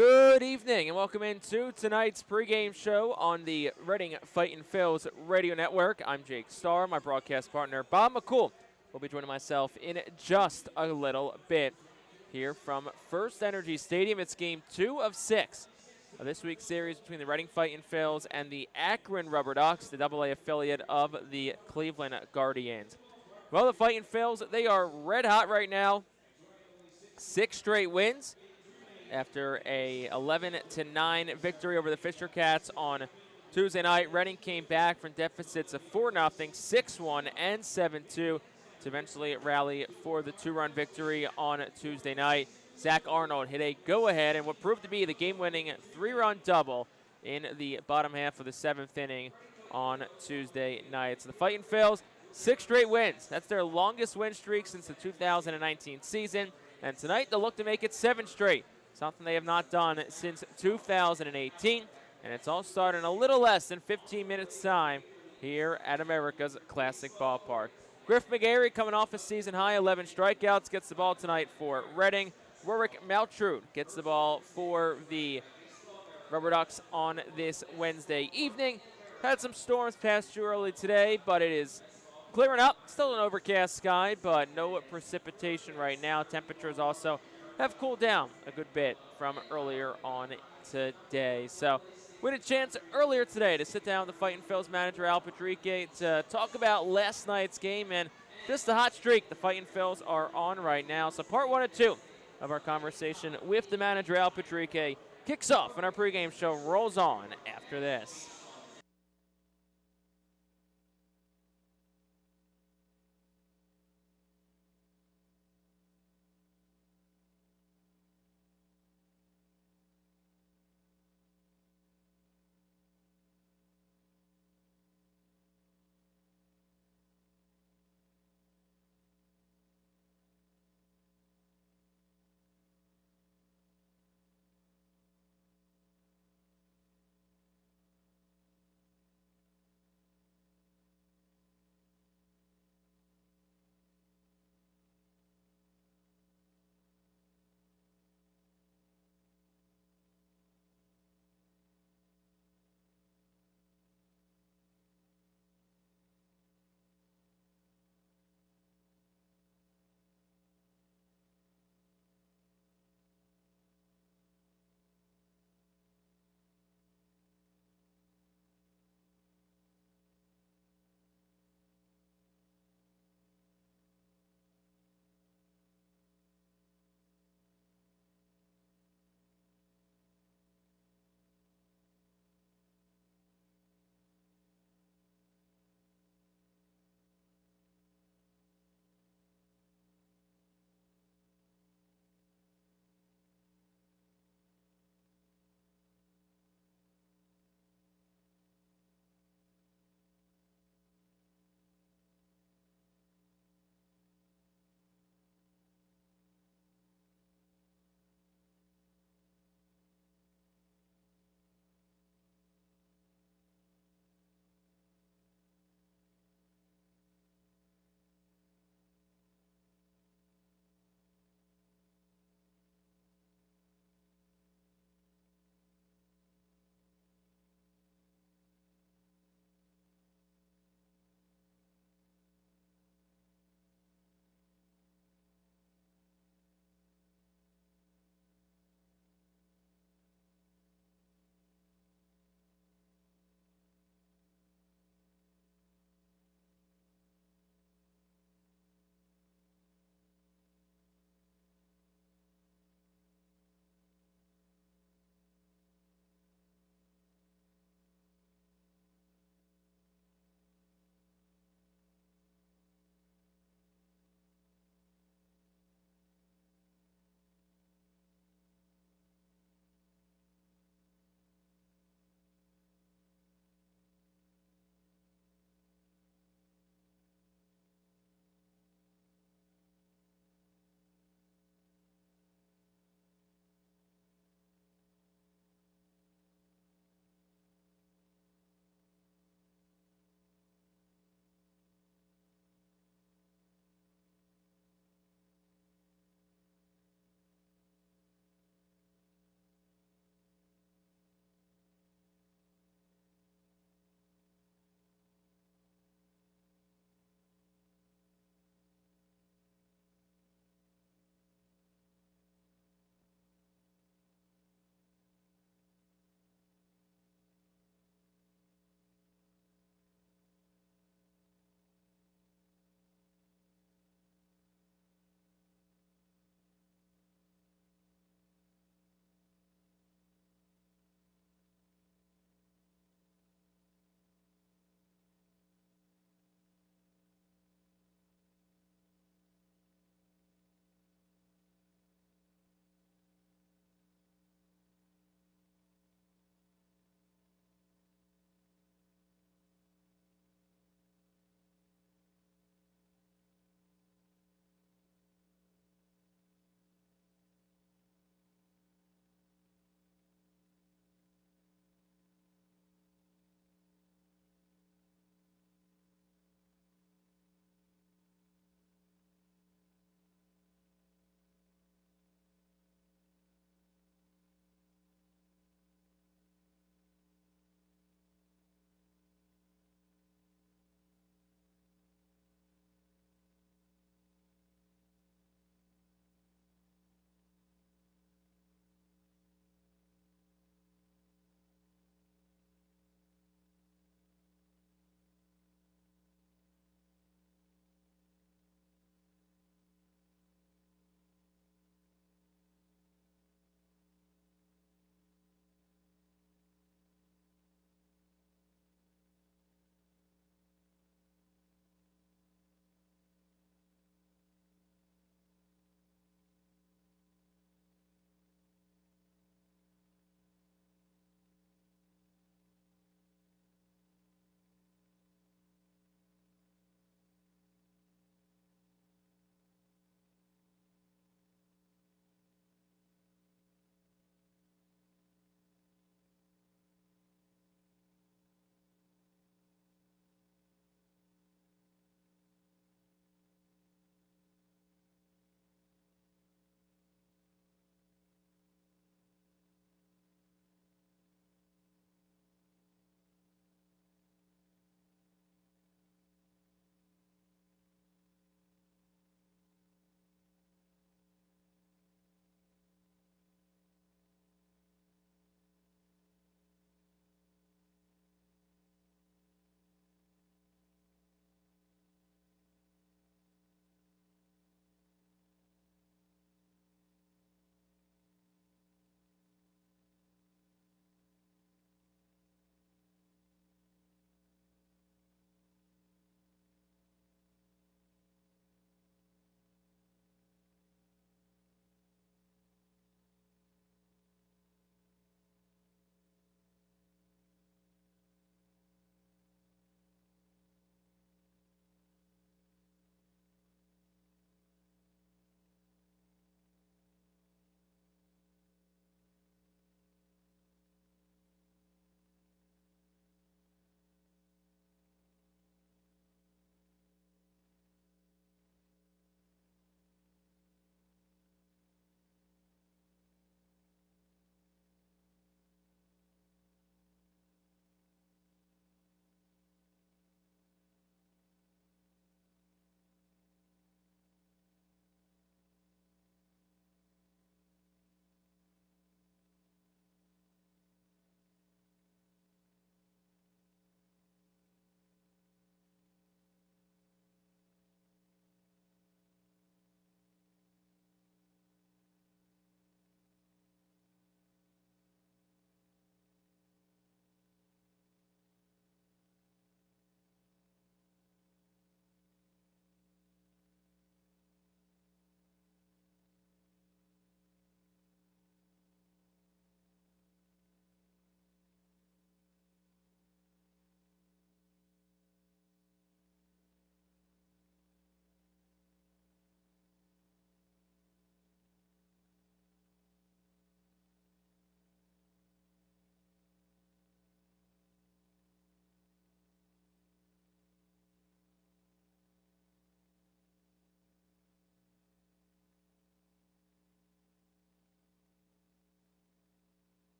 Good evening and welcome into tonight's pregame show on the Reading Fightin Phillies radio network. I'm Jake Starr. My broadcast partner Bob McCool will be joining myself in just a little bit here from FirstEnergy Stadium. It's game 2 of 6 of this week's series between the Reading Fightin Phillies and the Akron RubberDucks, the AA affiliate of the Cleveland Guardians. Well, the Fightin Phillies, they are red hot right now. 6 straight wins after a 11-9 victory over the Fisher Cats on Tuesday night. Reading came back from deficits of 4-0, 6-1, and 7-2 to eventually rally for the 2-run victory on Tuesday night. Zach Arnold hit a go-ahead and what proved to be the game-winning 3-run double in the bottom half of the 7th inning on Tuesday night. So the Fightin Phillies, 6 straight wins. That's their longest win streak since the 2019 season. And tonight they'll look to make it 7 straight. Something they have not done since 2018, and it's all started in a little less than 15 minutes' time here at America's Classic Ballpark. Griff McGarry coming off a season-high 11 strikeouts, gets the ball tonight for Reading. Warwick Maltrude gets the ball for the RubberDucks on this Wednesday evening. Had some storms pass through early today, but it is clearing up. Still an overcast sky, but no precipitation right now. Temperatures also have cooled down a good bit from earlier on today. So we had a chance earlier today to sit down with the Fightin Phillies manager Al Patrique to talk about last night's game and just the hot streak the Fightin Phillies are on right now. So part 1 and 2 of our conversation with the manager Al Patrique kicks off and our pregame show rolls on after this.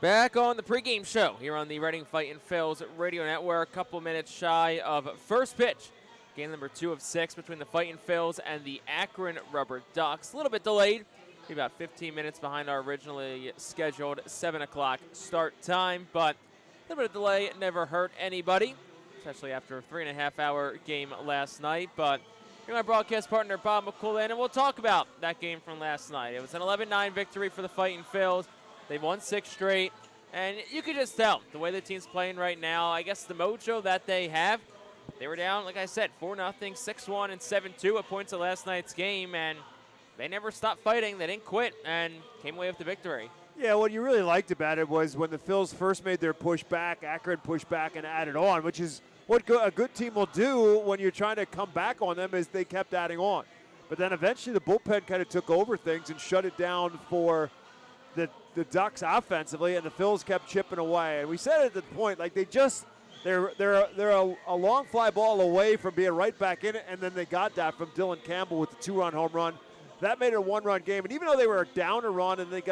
Back on the pregame show here on the Reading Fightin Phillies radio network. A couple minutes shy of first pitch. Game number 2 of 6 between the Fightin Phillies and the Akron RubberDucks. A little bit delayed. About 15 minutes behind our originally scheduled 7 o'clock start time. But a little bit of delay never hurt anybody, especially after a 3.5-hour game last night. But here's my broadcast partner, Bob McCool, and we'll talk about that game from last night. It was an 11-9 victory for the Fightin Phillies. They've won 6 straight, and you could just tell the way the team's playing right now. I guess the mojo that they have, they were down, like I said, 4-0, 6-1, and 7-2 at points of last night's game, and they never stopped fighting. They didn't quit and came away with the victory. Yeah, what you really liked about it was when the Phils first made their push back, Akron pushed back and added on, which is what a good team will do when you're trying to come back on them, is they kept adding on. But then eventually the bullpen kind of took over things and shut it down for the Ducks offensively, and the Phils kept chipping away. And we said at the point, like they're a long fly ball away from being right back in it, and then they got that from Dylan Campbell with the 2-run home run. That made it a 1-run game, and even though they were down a run and they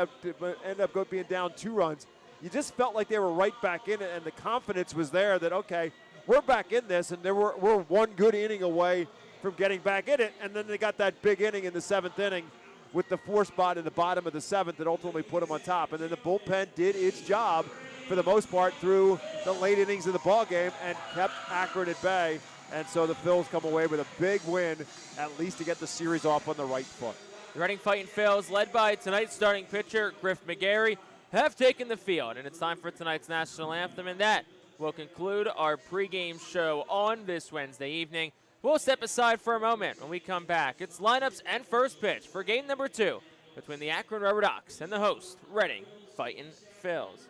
ended up being down 2 runs, you just felt like they were right back in it, and the confidence was there that, okay, we're back in this, and we're one good inning away from getting back in it. And then they got that big inning in the 7th inning with the 4 spot in the bottom of the 7th that ultimately put them on top. And then the bullpen did its job for the most part through the late innings of the ball game and kept Akron at bay. And so the Phils come away with a big win, at least to get the series off on the right foot. The Reading Fightin Phillies, led by tonight's starting pitcher, Griff McGarry, have taken the field. And it's time for tonight's national anthem, and that will conclude our pregame show on this Wednesday evening. We'll step aside for a moment. When we come back, it's lineups and first pitch for game number 2 between the Akron RubberDucks and the host, Reading Fightin Phillies.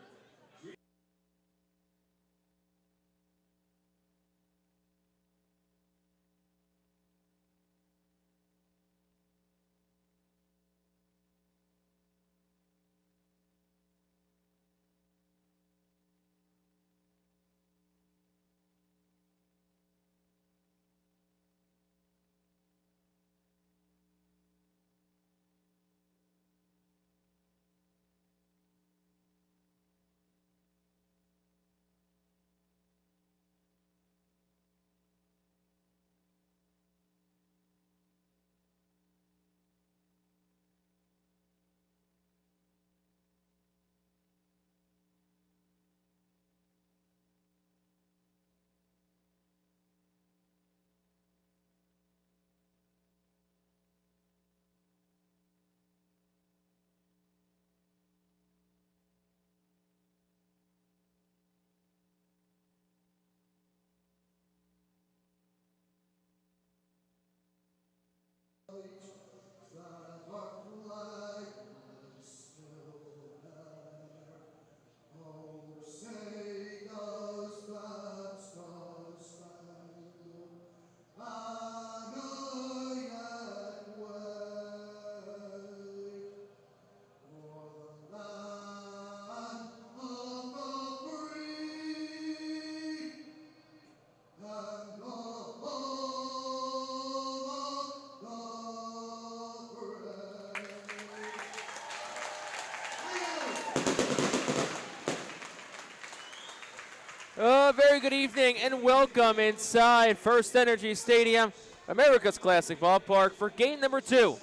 Very good evening and welcome inside FirstEnergy Stadium, America's Classic Ballpark, for game number 2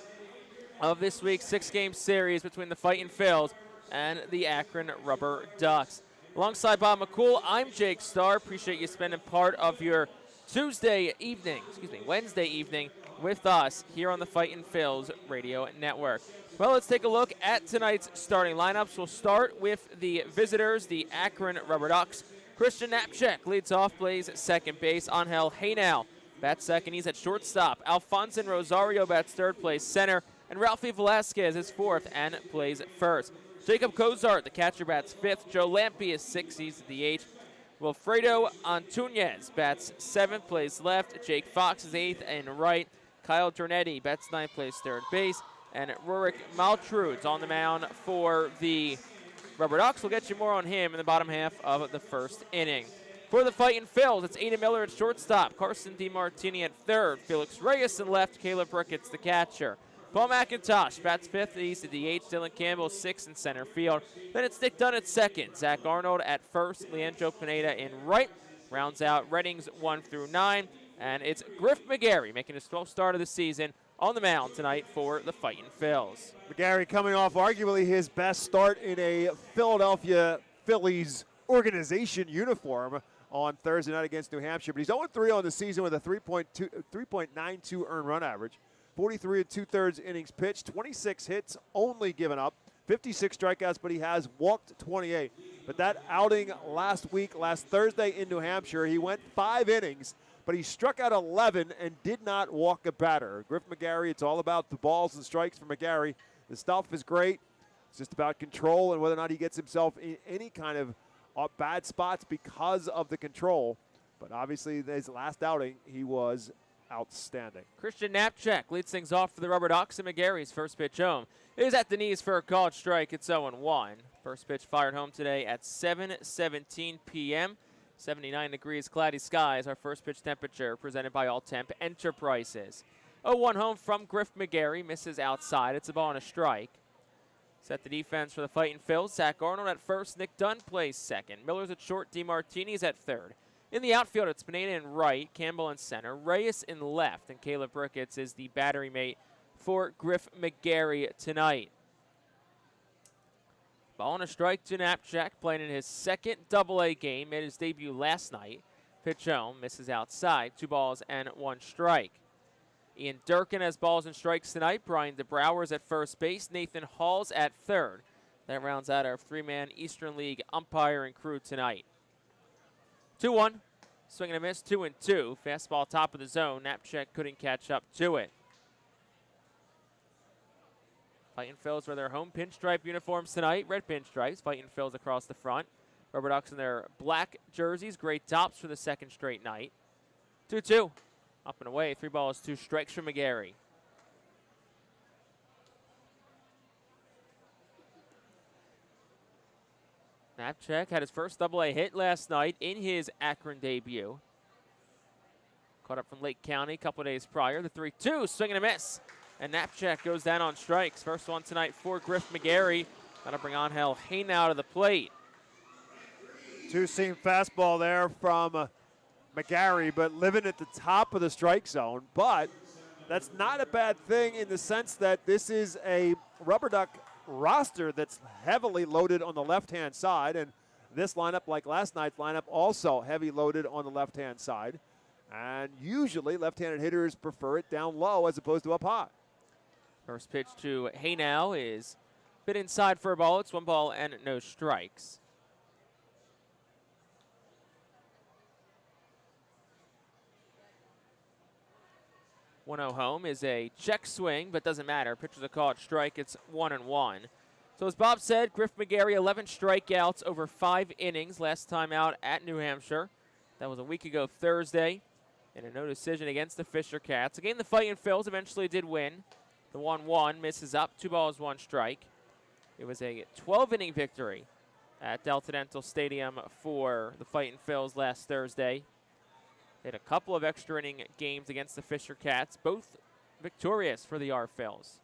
of this week's 6-game series between the Fightin Phillies and the Akron RubberDucks. Alongside Bob McCool, I'm Jake Starr. Appreciate you spending part of your Wednesday evening with us here on the Fightin Phillies radio network. Well, let's take a look at tonight's starting lineups. We'll start with the visitors, the Akron RubberDucks. Christian Knapczyk leads off, plays second base. Angel Haynal bats second. He's at shortstop. Alfonso Rosario bats third, plays center. And Ralphie Velasquez is fourth and plays first. Jacob Cozart, the catcher, bats fifth. Joe Lampe is sixth. He's the DH. Wilfredo Antunez bats seventh, plays left. Jake Fox is eighth and right. Kyle Jornetti bats ninth, plays third base. And Rurik Maltrude's on the mound for the RubberDucks. We'll get you more on him in the bottom half of the first inning. For the Fightin Phillies, it's Aidan Miller at shortstop, Carson DiMartini at third, Felix Reyes in left, Caleb Ricketts the catcher. Paul McIntosh bats fifth. He's the DH. Dylan Campbell sixth in center field. Then it's Nick Dunn at second. Zach Arnold at first. Leandro Pineda in right. Rounds out Redding's 1 through 9. And it's Griff McGarry making his 12th start of the season on the mound tonight for the Fightin' Phils. McGarry coming off arguably his best start in a Philadelphia Phillies organization uniform on Thursday night against New Hampshire. But he's 0-3 on the season with a 3.92 earned run average. 43 2/3 innings pitched, 26 hits only given up, 56 strikeouts, but he has walked 28. But that outing last Thursday in New Hampshire, he went 5 innings, but he struck out 11 and did not walk a batter. Griff McGarry, it's all about the balls and strikes for McGarry. The stuff is great. It's just about control and whether or not he gets himself in any kind of bad spots because of the control. But obviously, his last outing, he was outstanding. Christian Knapczyk leads things off for the RubberDucks, and McGarry's first pitch home is at the knees for a called strike. It's 0-1. First pitch fired home today at 7:17 p.m. 79 degrees, cloudy skies. Our first pitch temperature presented by All Temp Enterprises. 0-1 home from Griff McGarry. Misses outside. It's a ball and a strike. Set the defense for the Fightin' Phils. Zach Arnold at first. Nick Dunn plays second. Miller's at short. DeMartini's at third. In the outfield, it's Pineda in right, Campbell in center, Reyes in left, and Caleb Ricketts is the battery mate for Griff McGarry tonight. Ball and a strike to Knapczyk, playing in his second Double-A game, made his debut last night. Pitch home, misses outside, 2 balls and 1 strike. Ian Durkin has balls and strikes tonight. Brian DeBrouwer's at first base, Nathan Hall's at third. That rounds out our 3-man Eastern League umpiring crew tonight. 2-1, swing and a miss, 2-2. Fastball top of the zone. Knapczyk couldn't catch up to it. Fightin' Phils wear their home pinstripe uniforms tonight. Red pinstripes, Fightin' Phils across the front. RubberDucks in their black jerseys, gray tops for the second straight night. 2-2, up and away, 3 balls, 2 strikes from McGarry. Knapczyk had his first Double-A hit last night in his Akron debut. Caught up from Lake County a couple of days prior. The 3-2, swing and a miss. And Knapczyk goes down on strikes. First one tonight for Griff McGarry. That'll bring Angel Haynau to the plate. Two-seam fastball there from McGarry, but living at the top of the strike zone. But that's not a bad thing in the sense that this is a RubberDuck roster that's heavily loaded on the left-hand side, and this lineup, like last night's lineup, also heavy loaded on the left-hand side. And usually left-handed hitters prefer it down low as opposed to up high. First pitch to Haynau is a bit inside for a ball. It's 1 ball and no strikes. One-0 home is a check swing, but doesn't matter. Pitcher's a called strike. It's 1-1. So as Bob said, Griff McGarry, 11 strikeouts over 5 innings last time out at New Hampshire. That was a week ago Thursday in a no decision against the Fisher Cats. A game the Fightin' Phils eventually did win. The 1-1 misses up, 2 balls, 1 strike. It was a 12-inning victory at Delta Dental Stadium for the Fightin' Phils last Thursday. They had a couple of extra inning games against the Fisher Cats, both victorious for the R-Phils.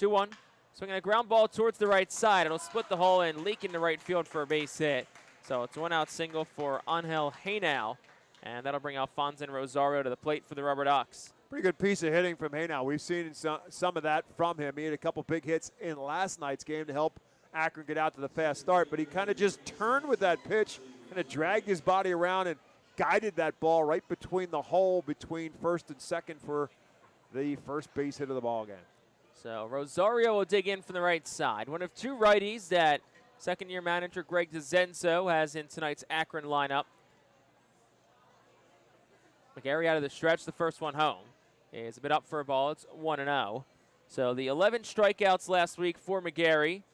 2-1, swinging a ground ball towards the right side. It'll split the hole and leak into right field for a base hit. So it's 1-out single for Angel Haynau, and that'll bring Alfonso Rosario to the plate for the RubberDucks. Pretty good piece of hitting from Haynau. We've seen some of that from him. He had a couple big hits in last night's game to help Akron get out to the fast start, but he kind of just turned with that pitch, kind of dragged his body around and guided that ball right between the hole between first and second for the first base hit of the ball game. So Rosario will dig in from the right side. One of 2 righties that second-year manager Greg DeZenzo has in tonight's Akron lineup. McGarry out of the stretch, the first one home. Is a bit up for a ball. It's 1-0. So the 11 strikeouts last week for McGarry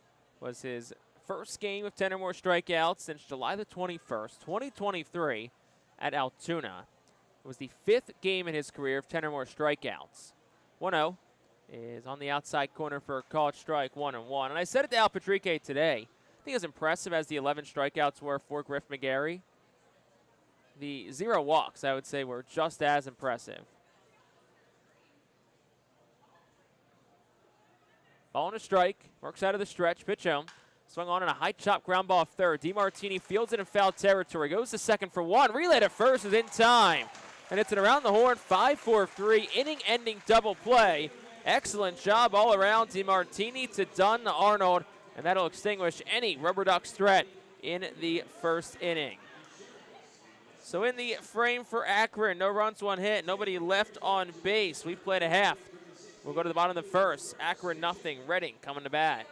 was his first game of 10 or more strikeouts since July the 21st, 2023 at Altoona. It was the 5th game in his career of 10 or more strikeouts. 1-0 is on the outside corner for a called strike, 1-1. And I said it to Al Patrique today. I think as impressive as the 11 strikeouts were for Griff McGarry, the 0 walks, I would say, were just as impressive. Ball on a strike. Works out of the stretch. Pitch home. Swung on a high chop ground ball third. DeMartini fields it in foul territory. Goes to second for one. Relay to first is in time. And it's an around the horn 5-4-3 inning-ending double play. Excellent job all around. DeMartini to Dunn to Arnold. And that'll extinguish any RubberDucks threat in the first inning. So in the frame for Akron, no runs, one hit, nobody left on base. We've played a half. We'll go to the bottom of the first. Akron nothing. Reading coming to bat.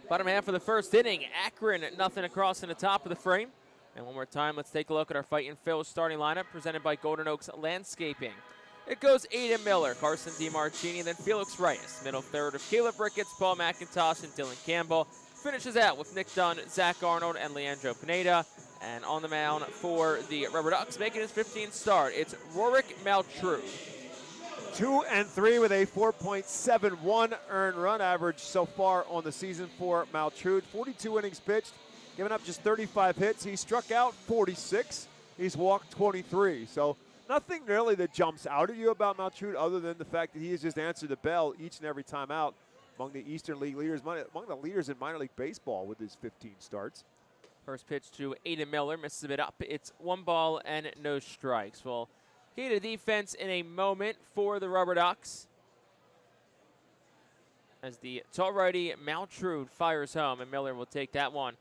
Bottom half of the first inning, Akron nothing across in the top of the frame. And one more time, let's take a look at our Fightin' Phil's starting lineup presented by Golden Oaks Landscaping. It goes Aiden Miller, Carson DeMartini, then Felix Reyes. Middle third of Caleb Ricketts, Paul McIntosh, and Dylan Campbell. Finishes out with Nick Dunn, Zach Arnold, and Leandro Pineda. And on the mound for the RubberDucks, making his 15th start, it's Rorik Maltrude. 2-3 with a 4.71 earned run average so far on the season for Maltrude. 42 innings pitched, giving up just 35 hits. He struck out 46. He's walked 23. So nothing really that jumps out at you about Maltrude other than the fact that he has just answered the bell each and every time out among the Eastern League leaders, among the leaders in minor league baseball with his 15 starts. First pitch to Aiden Miller, misses a bit up. It's 1 ball and no strikes. Well, get to defense in a moment for the RubberDucks as the tall righty Maltrude fires home, and Miller will take that one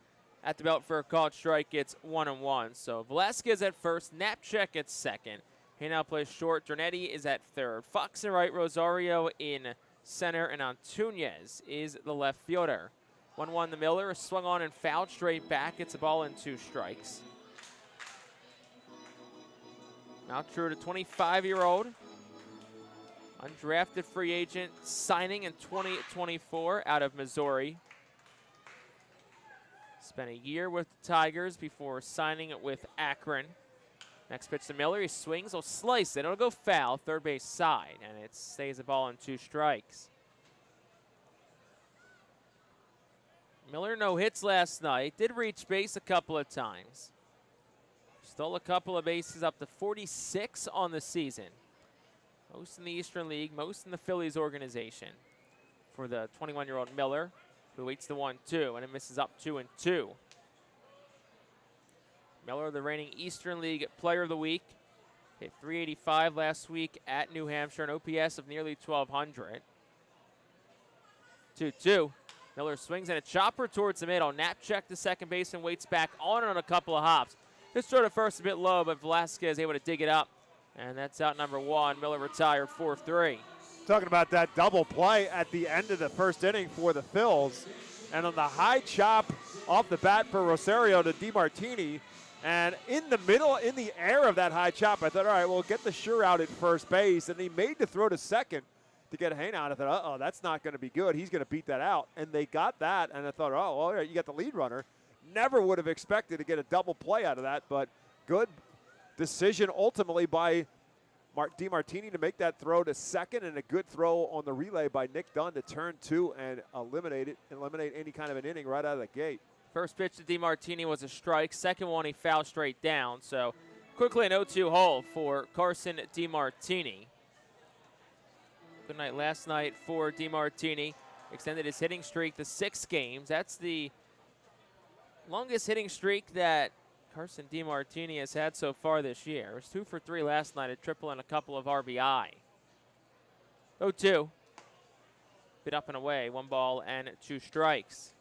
at the belt for a called strike. It's 1-1. So Velasquez at first, Knapczyk at second. He now plays short. Dernetti is at third. Fox and right, Rosario in center, and Antunes is the left fielder. 1-1 the Miller, swung on and fouled straight back. It's a ball and 2 strikes. Maltrude, a 25-year-old, undrafted free agent, signing in 2024 out of Missouri. Spent a year with the Tigers before signing with Akron. Next pitch to Miller, he swings, he'll slice it, it'll go foul, third base side, and it stays a ball and 2 strikes. Miller no hits last night, did reach base a couple of times. Stole a couple of bases, up to 46 on the season. Most in the Eastern League, most in the Phillies organization for the 21-year-old Miller, who waits the 1-2, and it misses up 2-2. Miller, the reigning Eastern League Player of the Week, hit .385 last week at New Hampshire, an OPS of nearly 1,200. 2-2. Miller swings and a chopper towards the middle. Knapczyk to second base and waits back on a couple of hops. This throw to first a bit low, but Velasquez able to dig it up. And that's out number 1. Miller retired 4-3. Talking about that double play at the end of the first inning for the Phils. And on the high chop off the bat for Rosario to DeMartini. And in the middle, in the air of that high chop, I thought, all right, we'll get the sure out at first base. And he made the throw to second to get Hayne out. I thought, uh-oh, that's not going to be good. He's going to beat that out. And they got that, and I thought, oh, well, all right, you got the lead runner. Never would have expected to get a double play out of that, but good decision ultimately by DeMartini to make that throw to second, and a good throw on the relay by Nick Dunn to turn 2 and eliminate any kind of an inning right out of the gate. First pitch to DeMartini was a strike. Second one, he fouled straight down. So quickly an 0-2 hole for Carson DeMartini. Good night last night for DeMartini. Extended his hitting streak to 6 games. That's the longest hitting streak that Carson DeMartini has had so far this year. He was 2 for 3 last night, a triple and a couple of RBI. 0-2. Bit up and away, 1 ball and 2 strikes.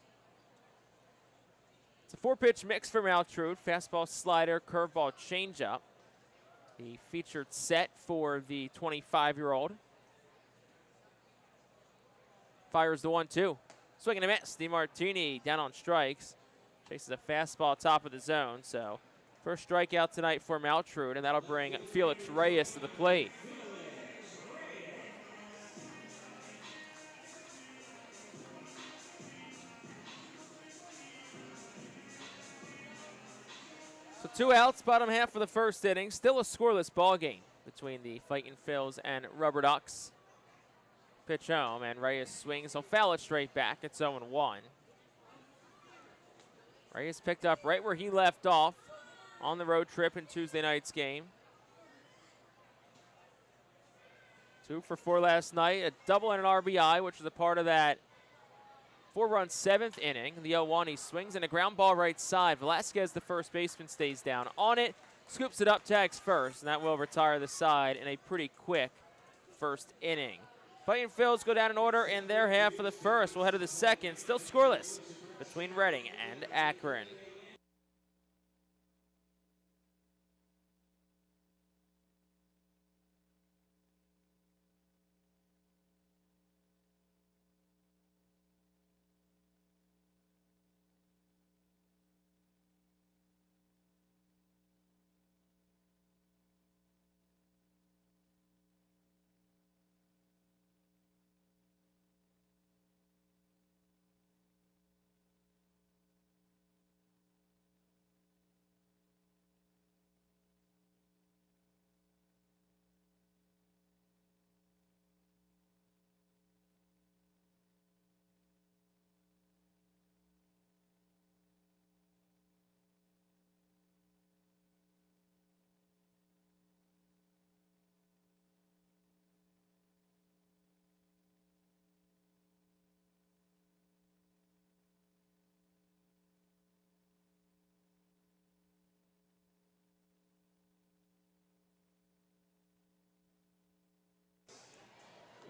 It's a 4-pitch mix for Maltrude. Fastball, slider, curveball, changeup. The featured set for the 25-year-old. Fires the 1-2. Swing and a miss. DeMartini down on strikes. Chases a fastball top of the zone. So first strikeout tonight for Maltrude, and that'll bring Felix Reyes to the plate. So 2 outs, bottom half of the first inning. Still a scoreless ball game between the Fightin Phils and RubberDucks. Pitch home, and Reyes swings. He'll foul it straight back. It's 0-1. Reyes picked up right where he left off on the road trip in Tuesday night's game. 2 for 4 last night, a double and an RBI, which was a part of that 4-run 7th inning. The 0-1, he swings and a ground ball right side. Velasquez, the first baseman, stays down on it, scoops it up, tags first, and that will retire the side in a pretty quick first inning. Fightin Phils go down in order in their half of the first. We'll head to the second, still scoreless between Reading and Akron.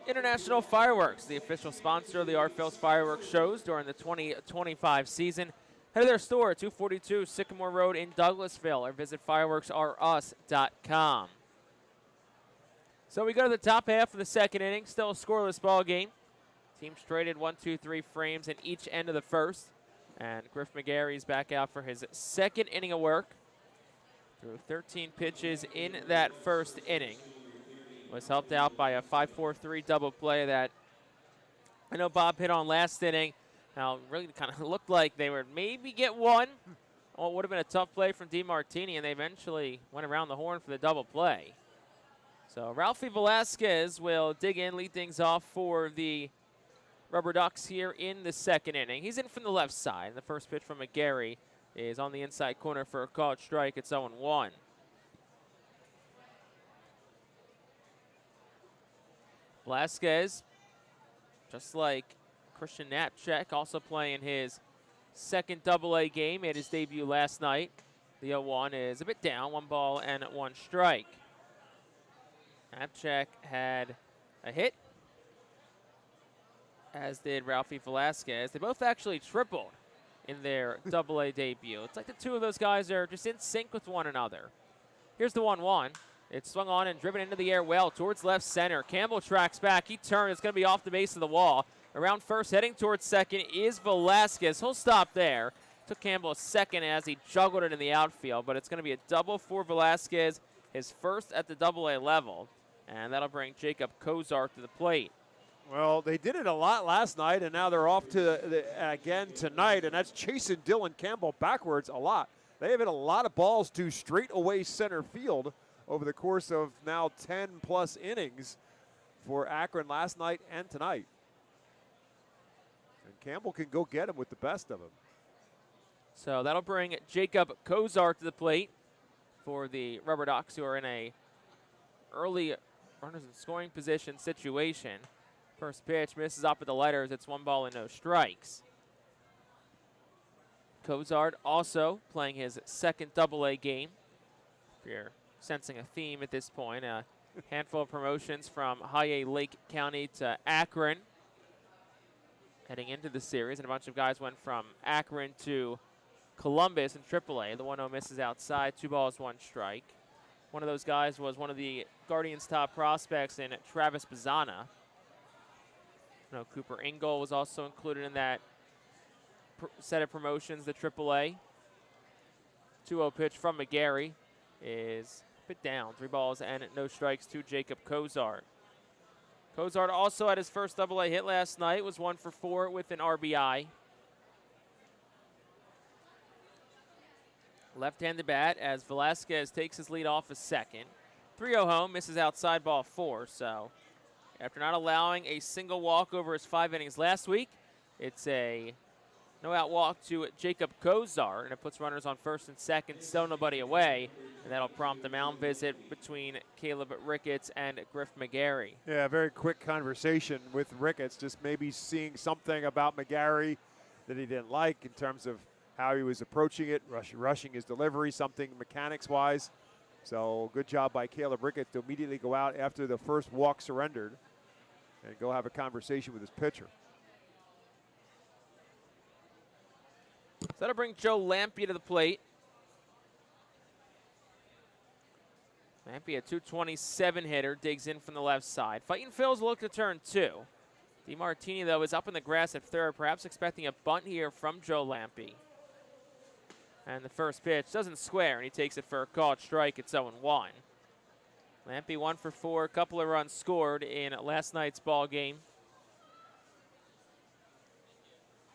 International Fireworks, the official sponsor of the Phils fireworks shows during the 2025 season. Head to their store at 242 Sycamore Road in Douglasville or visit fireworksrus.com. So we go to the top half of the second inning, still a scoreless ball game. Teams traded 1, 2, 3 frames in each end of the first. And Griff McGarry's back out for his second inning of work. Threw 13 pitches in that first inning. Was helped out by a 5-4-3 double play that I know Bob hit on last inning. Now, really kind of looked like they would maybe get one. Well, it would have been a tough play from DeMartini, and they eventually went around the horn for the double play. So Ralphie Velasquez will dig in, lead things off for the RubberDucks here in the second inning. He's in from the left side. The first pitch from McGarry is on the inside corner for a called strike. It's 0-1. Velasquez, just like Christian Knapczyk, also playing his second Double-A game, made his debut last night. The 0-1 is a bit down, 1 ball and 1 strike. Knapczyk had a hit, as did Ralphie Velasquez. They both actually tripled in their Double-A debut. It's like the two of those guys are just in sync with one another. Here's the 1-1. It's swung on and driven into the air well towards left center. Campbell tracks back. He turns. It's going to be off the base of the wall. Around first, heading towards second is Velasquez. He'll stop there. Took Campbell a second as he juggled it in the outfield, but it's going to be a double for Velasquez, his first at the Double-A level, and that'll bring Jacob Kozar to the plate. Well, they did it a lot last night, and now they're off to again tonight, and that's chasing Dylan Campbell backwards a lot. They have hit a lot of balls to straightaway center field over the course of now 10-plus innings for Akron last night and tonight. And Campbell can go get him with the best of them. So that'll bring Jacob Kozar to the plate for the RubberDucks, who are in a early runners in scoring position situation. First pitch misses up at the letters. It's 1 ball and no strikes. Cozart also playing his second Double-A game. If you're sensing a theme at this point, a handful of promotions from High A Lake County to Akron heading into the series, and a bunch of guys went from Akron to Columbus in AAA. The 1-0 misses outside, 2 balls, 1 strike. One of those guys was one of the Guardians' top prospects in Travis Bazzana. Cooper Ingle was also included in that set of promotions, the AAA. 2-0 pitch from McGarry is a bit down. 3 balls and no strikes to Jacob Cozart. Cozart also had his first Double-A hit last night, was 1 for 4 with an RBI. Left-handed bat as Velasquez takes his lead off a second. 3-0 home, misses outside, ball 4. So after not allowing a single walk over his 5 innings last week, it's a no-out walk to Jacob Cozart, and it puts runners on first and second, still nobody away, and that'll prompt a mound visit between Caleb Ricketts and Griff McGarry. Yeah, very quick conversation with Ricketts, just maybe seeing something about McGarry that he didn't like in terms of how he was approaching it, rushing his delivery, something mechanics-wise. So good job by Caleb Ricketts to immediately go out after the first walk surrendered and go have a conversation with his pitcher. So that'll bring Joe Lampe to the plate. Lampe, a .227 hitter, digs in from the left side. Fightin Phil's look to turn 2. DeMartini, though, is up in the grass at third, perhaps expecting a bunt here from Joe Lampe. And the first pitch doesn't square, and he takes it for a called strike. It's 0-1. Lampe 1 for 4, a couple of runs scored in last night's ball game.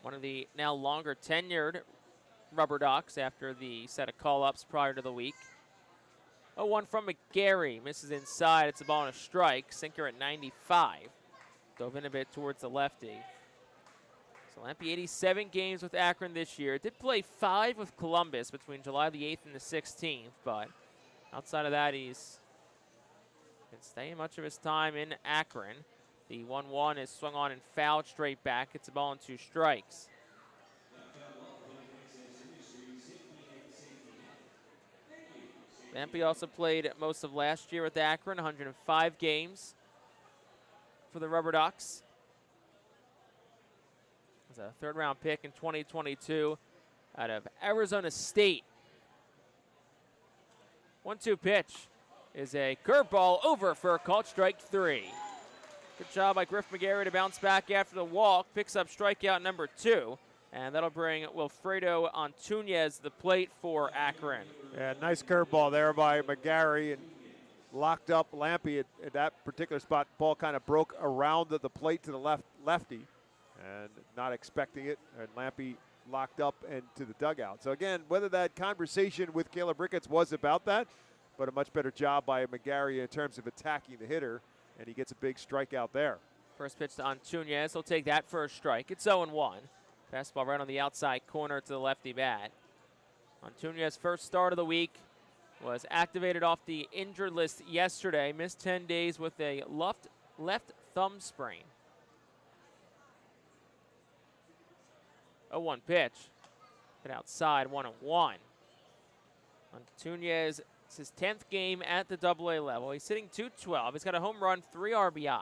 One of the now longer tenured RubberDucks after the set of call-ups prior to the week. 0-1 from McGarry, misses inside. It's a ball and a strike. Sinker at 95. Dove in a bit towards the lefty. So Lampe 87 games with Akron this year. Did play 5 with Columbus between July the 8th and the 16th, but outside of that, he's been staying much of his time in Akron. The 1-1 is swung on and fouled straight back. It's a ball and 2 strikes. Lampe also played most of last year with Akron, 105 games for the RubberDucks. It was a third-round pick in 2022 out of Arizona State. 1-2 pitch is a curveball over for a called strike 3. Good job by Griff McGarry to bounce back after the walk. Picks up strikeout number 2. And that'll bring Wilfredo Antunez to the plate for Akron. Yeah, nice curveball there by McGarry and locked up Lampe at that particular spot. Ball kind of broke around the plate to the lefty and not expecting it. And Lampe locked up into the dugout. So again, whether that conversation with Caleb Ricketts was about that, but a much better job by McGarry in terms of attacking the hitter. And he gets a big strikeout there. First pitch to Antunez. He'll take that for a strike. It's 0-1. Fastball right on the outside corner to the lefty bat. Antunez's first start of the week was activated off the injured list yesterday. Missed 10 days with a left thumb sprain. 0-1 pitch. Hit outside, 1-1. Antunez, it's his 10th game at the Double-A level. He's hitting .212. He's got a home run, 3 RBI.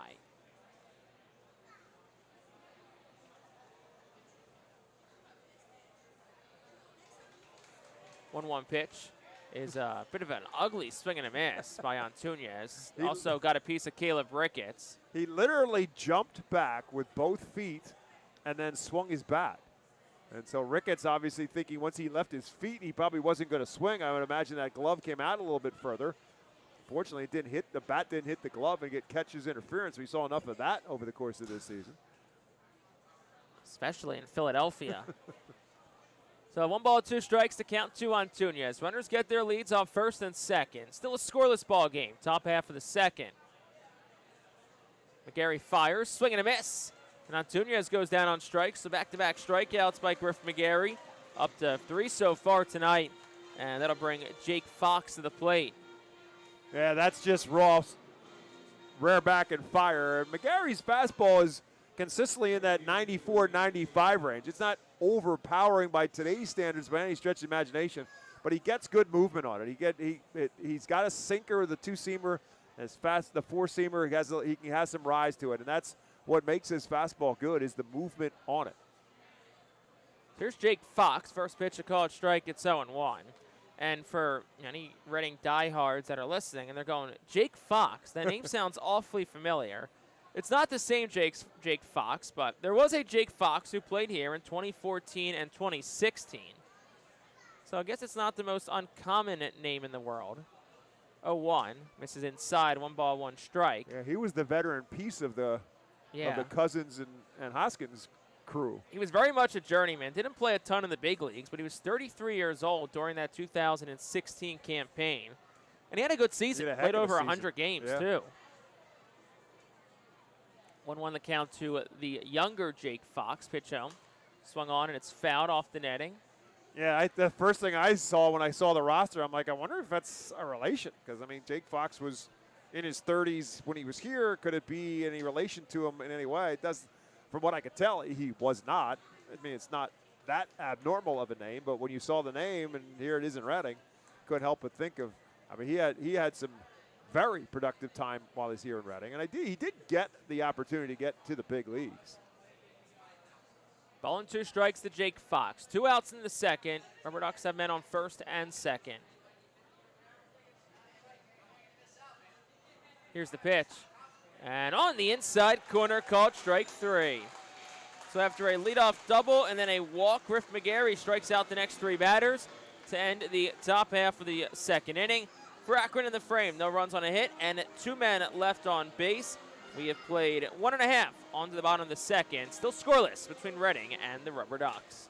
1-1 pitch is a bit of an ugly swing and a miss by Antunez. Also got a piece of Caleb Ricketts. He literally jumped back with both feet and then swung his bat. And so Ricketts obviously thinking once he left his feet, he probably wasn't going to swing. I would imagine that glove came out a little bit further. Fortunately, it didn't hit, the bat didn't hit the glove and get catcher's interference. We saw enough of that over the course of this season. Especially in Philadelphia. So 1 ball, 2 strikes to count 2 on Antunez. Runners get their leads off first and second. Still a scoreless ball game, top half of the second. McGarry fires, swing and a miss. And Antunez goes down on strikes, so back-to-back strikeouts by Griff McGarry. Up to 3 so far tonight, and that'll bring Jake Fox to the plate. Yeah, that's just raw, rare back and fire. McGarry's fastball is consistently in that 94-95 range. It's not overpowering by today's standards by any stretch of imagination, but he gets good movement on it. He's got a sinker, the two-seamer, as fast the four-seamer. He has some rise to it, and that's what makes his fastball good is the movement on it. Here's Jake Fox. First pitch, a called strike. It's 0-1. And for any Reading diehards that are listening, and they're going, Jake Fox, that name sounds awfully familiar. It's not the same Jake Fox, but there was a Jake Fox who played here in 2014 and 2016. So I guess it's not the most uncommon name in the world. 0-1, misses inside, 1 ball, 1 strike. Yeah, he was the veteran piece of the Cousins and Hoskins crew. He was very much a journeyman. Didn't play a ton in the big leagues, but he was 33 years old during that 2016 campaign. And he had a good season. Played over 100 games, too. 1-1 the count to the younger Jake Fox. Pitch home. Swung on, and it's fouled off the netting. Yeah, the first thing I saw when I saw the roster, I'm like, I wonder if that's a relation. Because, I mean, Jake Fox was in his 30s when he was here. Could it be any relation to him in any way? It does. From what I could tell, he was not. I mean, it's not that abnormal of a name, but when you saw the name, and here it is in Reading, couldn't help but think of, I mean, he had some very productive time while he's here in Reading, and he did get the opportunity to get to the big leagues. Ball and 2 strikes to Jake Fox. 2 outs in the second. RubberDucks have men on first and second. Here's the pitch. And on the inside corner, called strike 3. So after a leadoff double and then a walk, Griff McGarry strikes out the next 3 batters to end the top half of the second inning. For Akron in the frame, no runs on a hit and 2 men left on base. We have played 1.5 on to the bottom of the second. Still scoreless between Reading and the RubberDucks.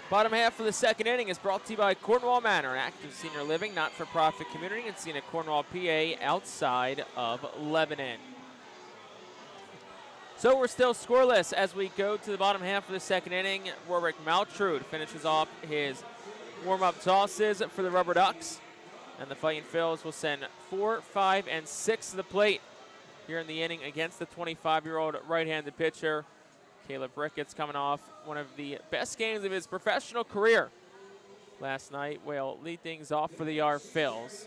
Bottom half of the second inning is brought to you by Cornwall Manor, an active senior living, not-for-profit community in Scenic Cornwall, PA, outside of Lebanon. So we're still scoreless as we go to the bottom half of the second inning. Warwick Maltrude finishes off his warm-up tosses for the RubberDucks. And the Fightin' Phils will send 4, 5, and 6 to the plate here in the inning against the 25-year-old right-handed pitcher. Caleb Ricketts coming off one of the best games of his professional career last night. Will lead things off for the Phils.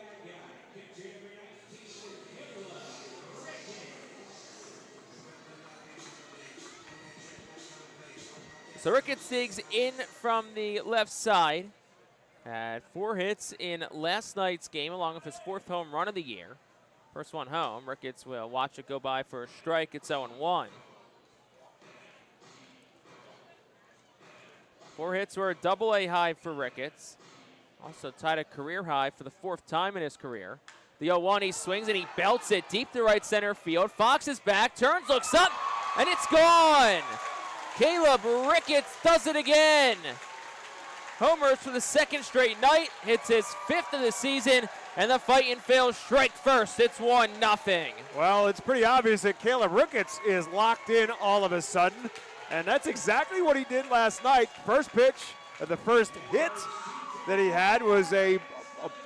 So Ricketts digs in from the left side. Had 4 hits in last night's game, along with his 4th home run of the year. First one home. Ricketts will watch it go by for a strike. It's 0-1. 4 hits were a Double-A high for Ricketts. Also tied a career high for the 4th time in his career. The 0-1, he swings and he belts it deep to right center field. Fox is back, turns, looks up, and it's gone. Caleb Ricketts does it again. Homers for the 2nd straight night, hits his 5th of the season, and the Fightin' Phils strike first. It's 1-0. Well, it's pretty obvious that Caleb Ricketts is locked in all of a sudden. And that's exactly what he did last night. First pitch, the first hit that he had was a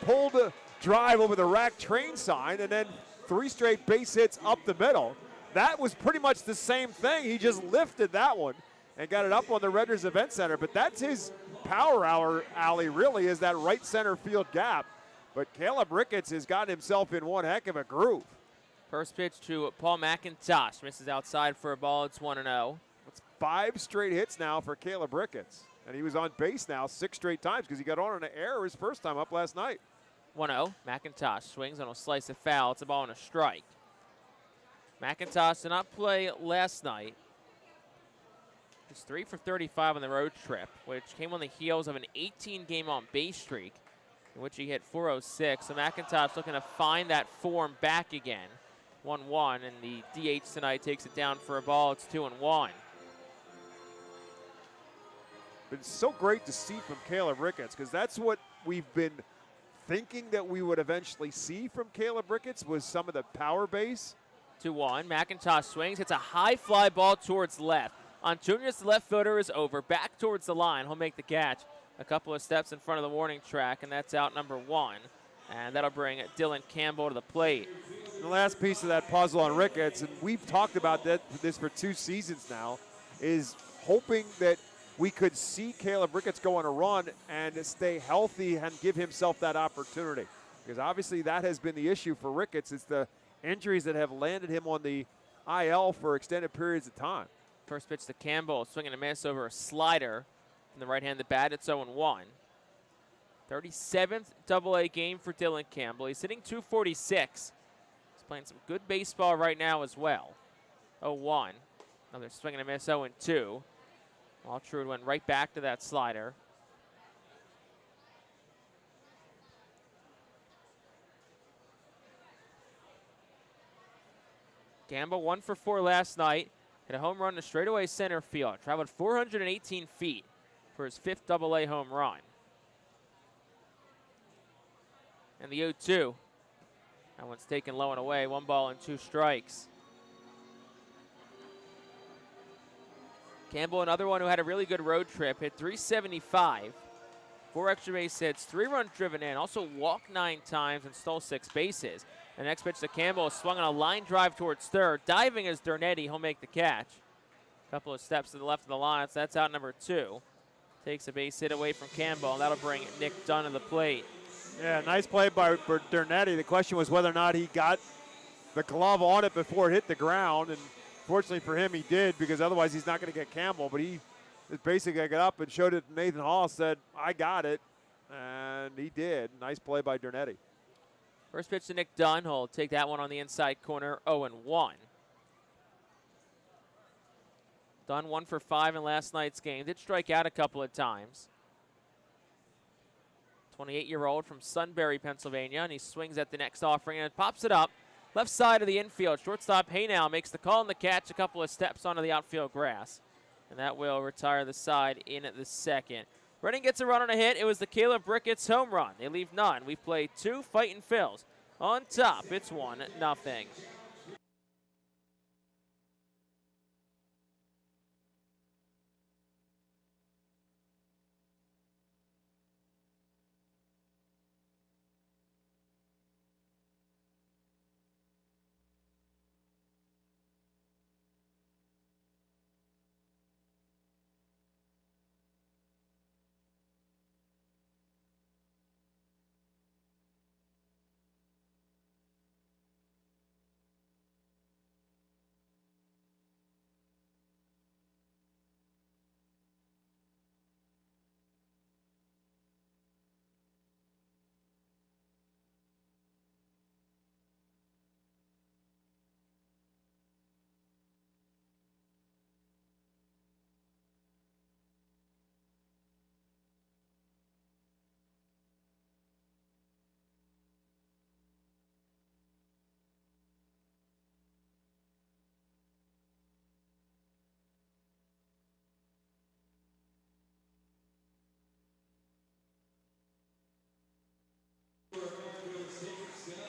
pulled drive over the rack train sign, and then 3 straight base hits up the middle. That was pretty much the same thing. He just lifted that one and got it up on the Redders Event Center. But that's his power alley, really, is that right center field gap. But Caleb Ricketts has gotten himself in one heck of a groove. First pitch to Paul McIntosh. Misses outside for a ball. It's 1-0. That's 5 straight hits now for Caleb Ricketts. And he was on base now 6 straight times because he got on an error his first time up last night. 1-0. McIntosh swings on a slice of foul. It's a ball and a strike. McIntosh did not play last night. He's 3 for 35 on the road trip, which came on the heels of an 18-game on-base streak in which he hit 406. So McIntosh looking to find that form back again. 1-1, and the DH tonight takes it down for a ball. It's 2-1. It's so great to see from Caleb Ricketts because that's what we've been thinking that we would eventually see from Caleb Ricketts was some of the power base. 2-1. McIntosh swings, hits a high fly ball towards left. Antunias, the left fielder, is over, back towards the line. He'll make the catch a couple of steps in front of the warning track, and that's out number 1. And that'll bring Dylan Campbell to the plate. The last piece of that puzzle on Ricketts, and we've talked about this for 2 seasons now, is hoping that we could see Caleb Ricketts go on a run and stay healthy and give himself that opportunity. Because obviously that has been the issue for Ricketts. It's the injuries that have landed him on the IL for extended periods of time. First pitch to Campbell, swinging a miss over a slider from the right-handed bat. It's 0-1. 37th Double-A game for Dylan Campbell. He's hitting .246. He's playing some good baseball right now as well. 0-1. Another swing and a miss, 0-2. Altrud went right back to that slider. Campbell 1 for 4 last night. Hit a home run to straightaway center field. Traveled 418 feet for his 5th Double-A home run. And the 0-2. That one's taken low and away. 1 ball and 2 strikes. Campbell, another one who had a really good road trip, hit .375. 4 extra base hits, 3 runs driven in. Also walked 9 times and stole 6 bases. The next pitch to Campbell is swung on a line drive towards third. Diving is Dernetti. He'll make the catch. A couple of steps to the left of the line. So that's out number 2. Takes a base hit away from Campbell, and that'll bring Nick Dunn to the plate. Yeah, nice play by Dernetti. The question was whether or not he got the glove on it before it hit the ground, and fortunately for him, he did, because otherwise he's not going to get Campbell. But he just basically got up and showed it to Nathan Hall, said, I got it, and he did. Nice play by Dernetti. First pitch to Nick Dunn. He'll take that one on the inside corner, 0-1. Dunn 1 for 5 in last night's game. Did strike out a couple of times. 28-year-old from Sunbury, Pennsylvania, and he swings at the next offering and pops it up. Left side of the infield. Shortstop Haynow makes the call and the catch, a couple of steps onto the outfield grass. And that will retire the side in the second. Reading gets a run on a hit. It was the Caleb Ricketts home run. They leave none. We've played 2 Fightin' Phils. On top, it's 1-0.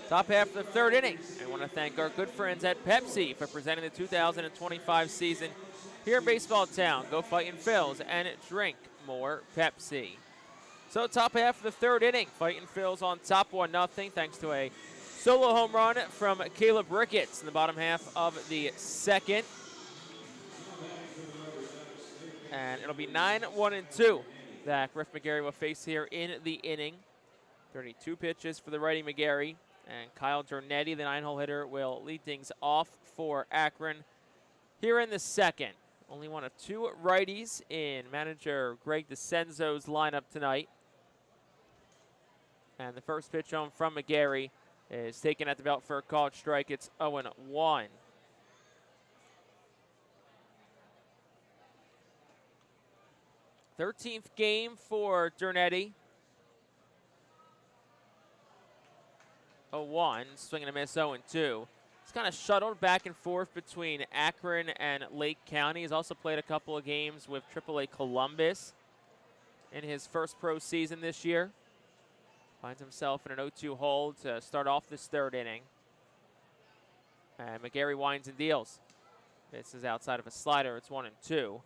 Top half of the 3rd inning. I want to thank our good friends at Pepsi for presenting the 2025 season here in Baseball Town. Go Fightin' Phils and drink more Pepsi. So top half of the 3rd inning. Fightin' Phils on top 1-0 thanks to a solo home run from Caleb Ricketts in the bottom half of the 2nd. And it'll be 9-1-2 that Griff McGarry will face here in the inning. 32 pitches for the righty McGarry. And Kyle Jornetti, the 9-hole hitter, will lead things off for Akron here in the second. Only one of 2 righties in manager Greg DeCenzo's lineup tonight. And the first pitch home from McGarry is taken at the belt for a called strike. It's 0-1. Thirteenth game for Jornetti. 0-1, swing and a miss, 0-2. He's kind of shuttled back and forth between Akron and Lake County. He's also played a couple of games with AAA Columbus in his first pro season this year. Finds himself in an 0-2 hold to start off this third inning. And McGarry winds and deals. This is outside of a slider. It's 1-2.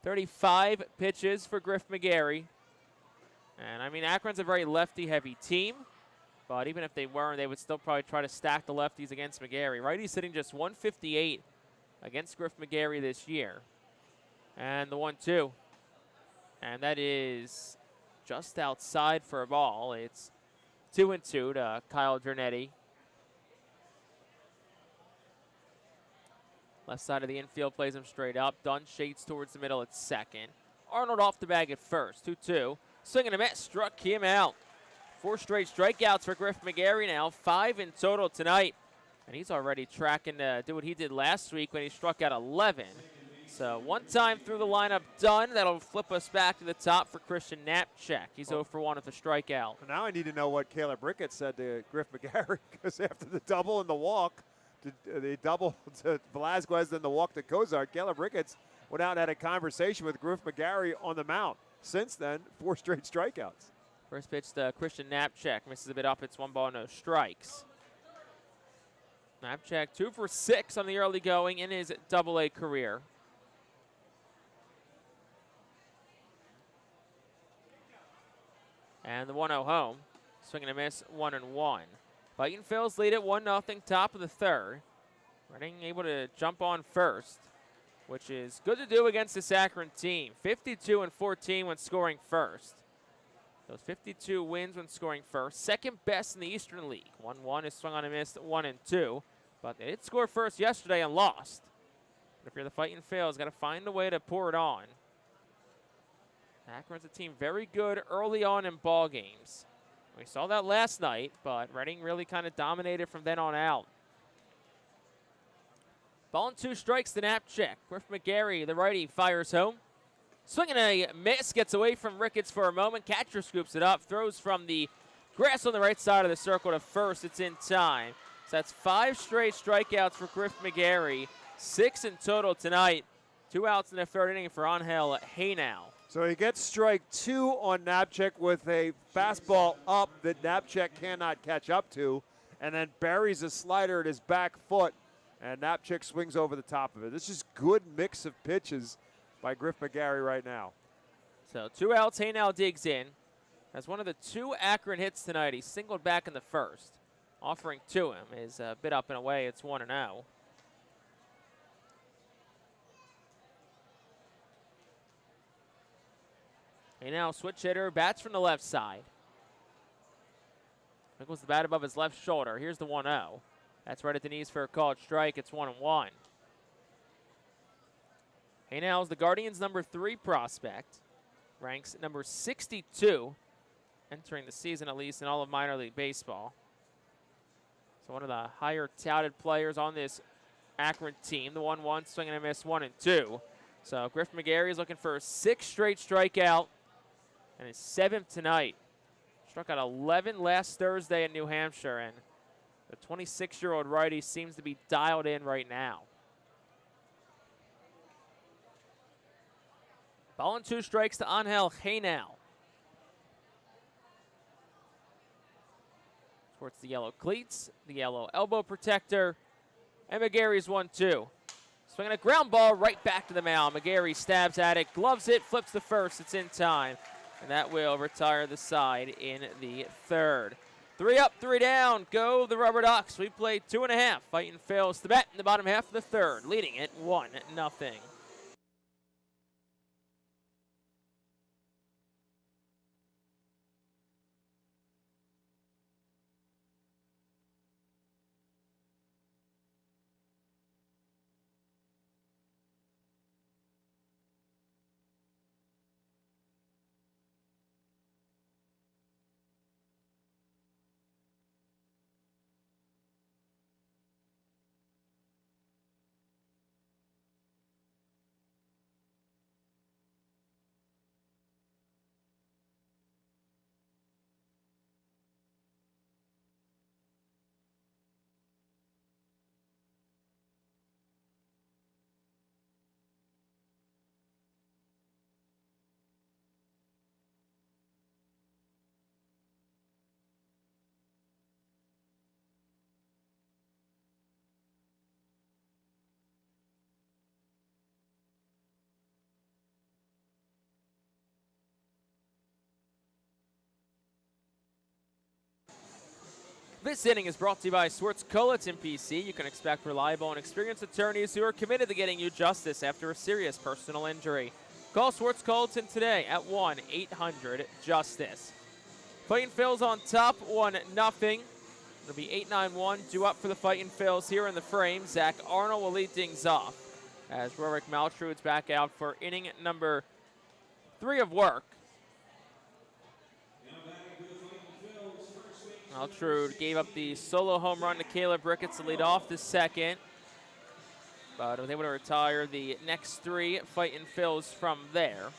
35 pitches for Griff McGarry. And, I mean, Akron's a very lefty-heavy team. But even if they weren't, they would still probably try to stack the lefties against McGarry. Righty's sitting just 158 against Griff McGarry this year. And the 1-2. And that is just outside for a ball. It's 2-2 to Kyle Jornetti. Left side of the infield plays him straight up. Dunn shades towards the middle at second. Arnold off the bag at first. 2-2. Swing and a miss. Struck him out. 4 straight strikeouts for Griff McGarry now. 5 in total tonight. And he's already tracking to do what he did last week when he struck out 11. So 1 time through the lineup done. That'll flip us back to the top for Christian Knapczyk. He's 0 for 1 with a strikeout. Now I need to know what Caleb Ricketts said to Griff McGarry, because after the double and the walk, the double to Velazquez and the walk to Cozart, Caleb Ricketts went out and had a conversation with Griff McGarry on the mound. Since then, 4 straight strikeouts. First pitch to Christian Knapczyk. Misses a bit up. It's 1 ball, no strikes. Knapczyk 2 for 6 on the early going in his AA career. And the 1-0 home. Swing and a miss, 1-1. Fightin Phillies lead it 1-0, top of the third. Reading able to jump on first, which is good to do against this Akron team. 52-14 when scoring first. Those 52 wins when scoring first. Second best in the Eastern League. 1-1 is swung on and missed, 1-2. But they did score first yesterday and lost. But if you're the Fightin Phillies, got to find a way to pour it on. Akron's a team very good early on in ball games. We saw that last night, but Reading really kind of dominated from then on out. Ball and 2 strikes to Knapczyk. Griff McGarry, the righty, fires home. Swinging a miss, gets away from Ricketts for a moment. Catcher scoops it up, throws from the grass on the right side of the circle to first. It's in time. So that's 5 straight strikeouts for Griff McGarry. 6 in total tonight. 2 outs in the third inning for Angel Haynau. So he gets strike 2 on Knapczyk with a fastball up that Knapczyk cannot catch up to, and then buries a slider at his back foot, and Knapczyk swings over the top of it. This is good mix of pitches by Griff McGarry right now. So 2 outs, Haynau digs in. Has one of the 2 Akron hits tonight. He singled back in the first. Offering to him is a bit up and away. It's 1-0. Haynau, switch hitter, bats from the left side. Wiggles the bat above his left shoulder. Here's the 1-0. That's right at the knees for a called strike. It's 1-1. Haynau is the Guardians' number 3 prospect. Ranks number 62, entering the season at least in all of minor league baseball. So one of the higher touted players on this Akron team. The 1-1, swing and a miss, 1-2. So Griff McGarry is looking for a 6th straight strikeout and his 7th tonight. Struck out 11 last Thursday in New Hampshire, and the 26-year-old righty seems to be dialed in right now. Ball and 2 strikes to Angel Haynau. Sports the yellow cleats, the yellow elbow protector, and McGarry's 1-2. Swinging a ground ball right back to the mound. McGarry stabs at it, gloves it, flips to first. It's in time, and that will retire the side in the third. 3 up, 3 down. Go the RubberDucks. We played 2.5. Fightin Phillies the bat in the bottom half of the third, leading it 1-0. This inning is brought to you by Swartz Culleton PC. You can expect reliable and experienced attorneys who are committed to getting you justice after a serious personal injury. Call Swartz Culleton today at 1-800-JUSTICE. Fightin' Phil's on top, 1-0. It'll be 8-9-1 due up for the Fightin' Phil's here in the frame. Zach Arnold will lead things off as Rorik Maltrud's back out for inning number 3 of work. Maltrud gave up the solo home run to Caleb Ricketts to lead off the second, but was able to retire the next 3 Fightin' Phil's from there.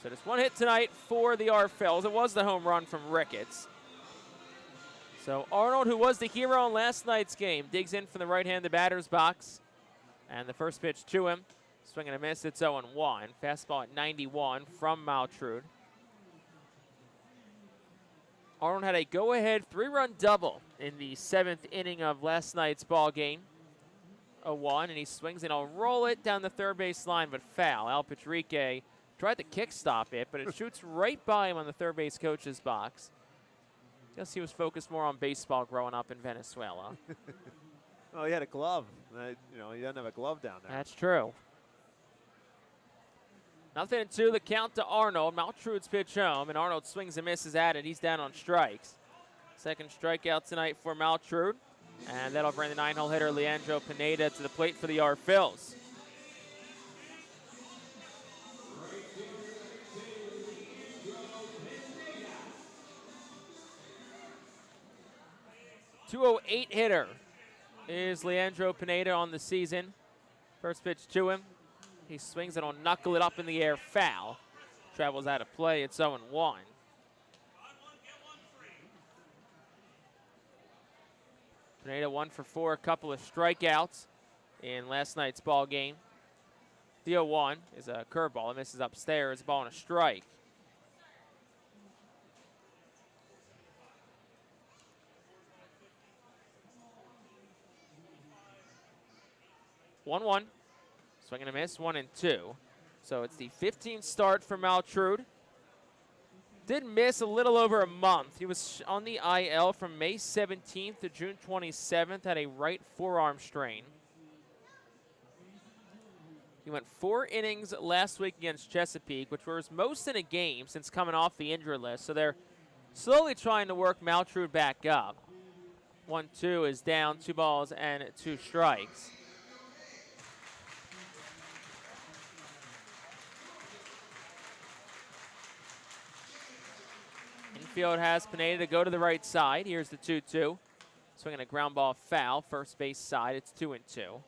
So just 1 hit tonight for the Phils. It was the home run from Ricketts. So Arnold, who was the hero in last night's game, digs in from the right-handed batter's box. And the first pitch to him, swing and a miss, it's 0-1. Fastball at 91 from Maltrud. Arnold had a go-ahead 3-run double in the 7th inning of last night's ball game. 0-1, and he swings and he'll roll it down the third base line, but foul. Al Patrique tried to kick stop it, but it shoots right by him on the third base coach's box. Guess he was focused more on baseball growing up in Venezuela. Well, he had a glove. He doesn't have a glove down there. That's true. 0-2, the count to Arnold. Maltrud's pitch home, and Arnold swings and misses at it. He's down on strikes. Second strikeout tonight for Maltrud, and that'll bring the 9-hole hitter Leandro Pineda to the plate for the Phils. .208 hitter is Leandro Pineda on the season. First pitch to him. He swings and will knuckle it up in the air, foul. Travels out of play, it's 0-1. Pineda 1 for 4, a couple of strikeouts in last night's ball game. The 0-1 is a curveball. It misses upstairs, ball and a strike. One. Swing and a miss, 1-2. So it's the 15th start for Maltrud. Did miss a little over a month. He was on the IL from May 17th to June 27th, had a right forearm strain. He went 4 innings last week against Chesapeake, which was most in a game since coming off the injury list. So they're slowly trying to work Maltrud back up. 1-2 is down, 2 balls and 2 strikes. Infield has Pineda to go to the right side. Here's the 2-2. Swinging a ground ball foul, first base side. It's 2-2.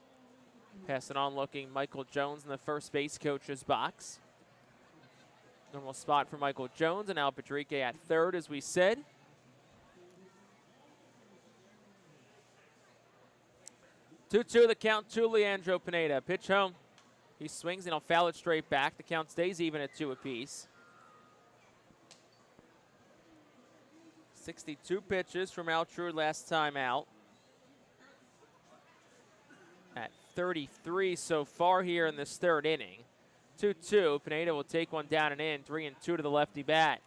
Passing on, looking Michael Jones in the first base coach's box. Normal spot for Michael Jones and Al Patrique at third, as we said. Two-two, the count to Leandro Pineda. Pitch home. He swings and he'll foul it straight back. The count stays even at 2 apiece. 62 pitches from Maltrud last time out. At 33 so far here in this 3rd inning. 2-2, Pineda will take one down and in. 3-2 to the lefty bat.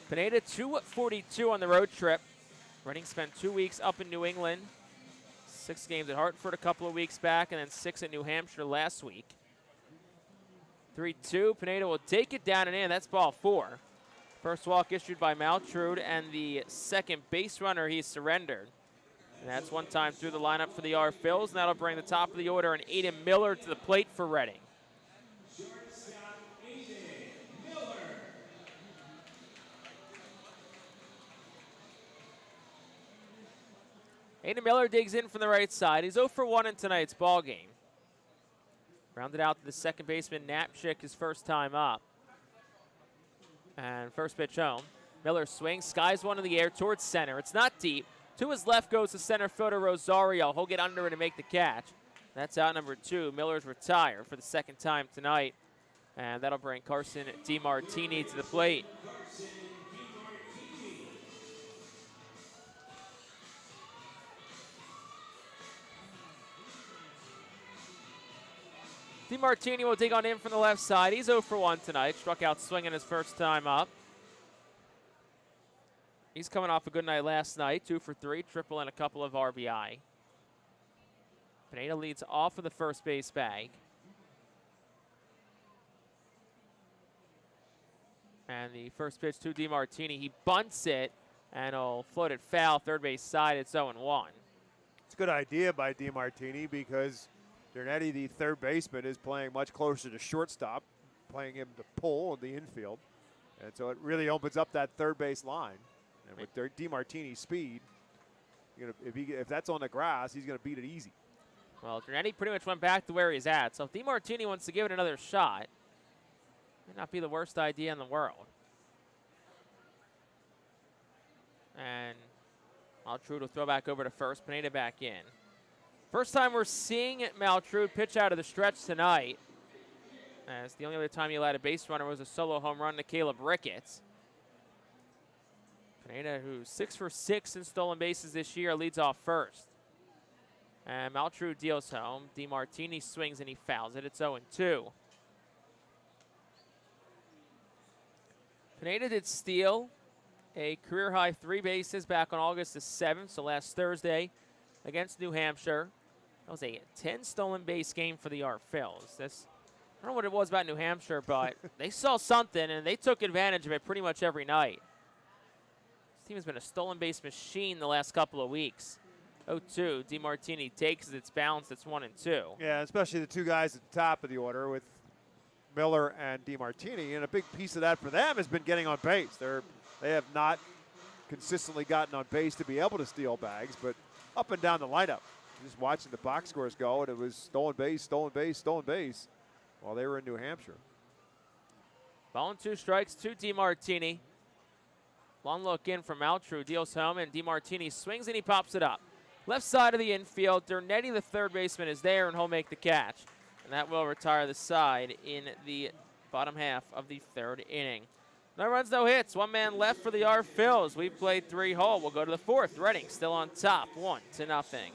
Pineda 2-42 on the road trip. Redding spent 2 weeks up in New England. 6 games at Hartford a couple of weeks back, and then 6 at New Hampshire last week. 3-2, Pineda will take it down and in. That's ball 4. First walk issued by Maltrud, and the second base runner he surrendered. And that's one time through the lineup for the Phils, and that'll bring the top of the order and Aiden Miller to the plate for Redding. Aiden Miller digs in from the right side. He's 0 for 1 in tonight's ball game. Rounded out to the second baseman, Knapczyk, his first time up. And first pitch home. Miller swings, skies one in the air towards center. It's not deep. To his left goes the center fielder, Rosario. He'll get under it and make the catch. That's out number 2. Miller's retired for the second time tonight. And that'll bring Carson DiMartini to the plate. DeMartini will dig on in from the left side. He's 0 for 1 tonight. Struck out swinging his first time up. He's coming off a good night last night. 2 for 3, triple and a couple of RBI. Pineda leads off of the first base bag. And the first pitch to DeMartini. He bunts it, and he'll float it foul. Third base side, it's 0-1. It's a good idea by DeMartini because Dernetti, the third baseman, is playing much closer to shortstop, playing him to pull in the infield. And so it really opens up that third base line. And with DeMartini's speed, if that's on the grass, he's going to beat it easy. Well, Dernetti pretty much went back to where he's at. So if DeMartini wants to give it another shot, may not be the worst idea in the world. And Maltrude will throw back over to first. Pineda back in. First time we're seeing Maltrude pitch out of the stretch tonight, as the only other time he allowed a base runner was a solo home run to Caleb Ricketts. Pineda, who's 6 for 6 in stolen bases this year, leads off first. And Maltrude deals home. DeMartini swings and he fouls it. It's 0-2. Pineda did steal a career-high 3 bases back on August the 7th, so last Thursday against New Hampshire. That was a 10 stolen base game for the Phillies. I don't know what it was about New Hampshire, but they saw something, and they took advantage of it pretty much every night. This team has been a stolen base machine the last couple of weeks. 0-2, DeMartini takes it. It's balanced. It's 1-2. Yeah, especially the two guys at the top of the order with Miller and DeMartini, and a big piece of that for them has been getting on base. They have not consistently gotten on base to be able to steal bags, but up and down the lineup, just watching the box scores go, and it was stolen base, stolen base, stolen base while they were in New Hampshire. Ball and 2 strikes to DeMartini. Long look in from Maltrude, deals home, and DeMartini swings and he pops it up. Left side of the infield, Dernetti, the third baseman, is there, and he'll make the catch. And that will retire the side in the bottom half of the third inning. No runs, no hits. 1 man left for the Phillies. We've played 3 whole. We'll go to the 4th. Reading still on top, 1-0.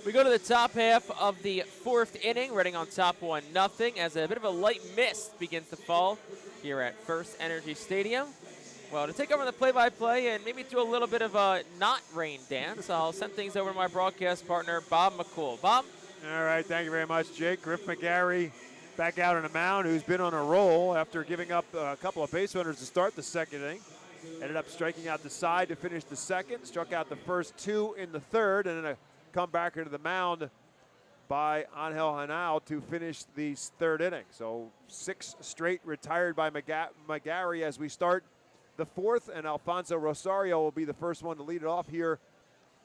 We go to the top half of the 4th inning. Reading on top 1-0 as a bit of a light mist begins to fall here at FirstEnergy Stadium. Well, to take over the play-by-play and maybe do a little bit of a not rain dance, I'll send things over to my broadcast partner, Bob McCool. Bob? All right, thank you very much, Jake. Griff McGarry back out on the mound, who's been on a roll after giving up a couple of base runners to start the 2nd inning. Ended up striking out the side to finish the 2nd, struck out the first 2 in the 3rd, and then a comebacker to the mound by Angel Hanal to finish the 3rd inning. So 6 straight retired by McGarry as we start the 4th, and Alfonso Rosario will be the first one to lead it off here,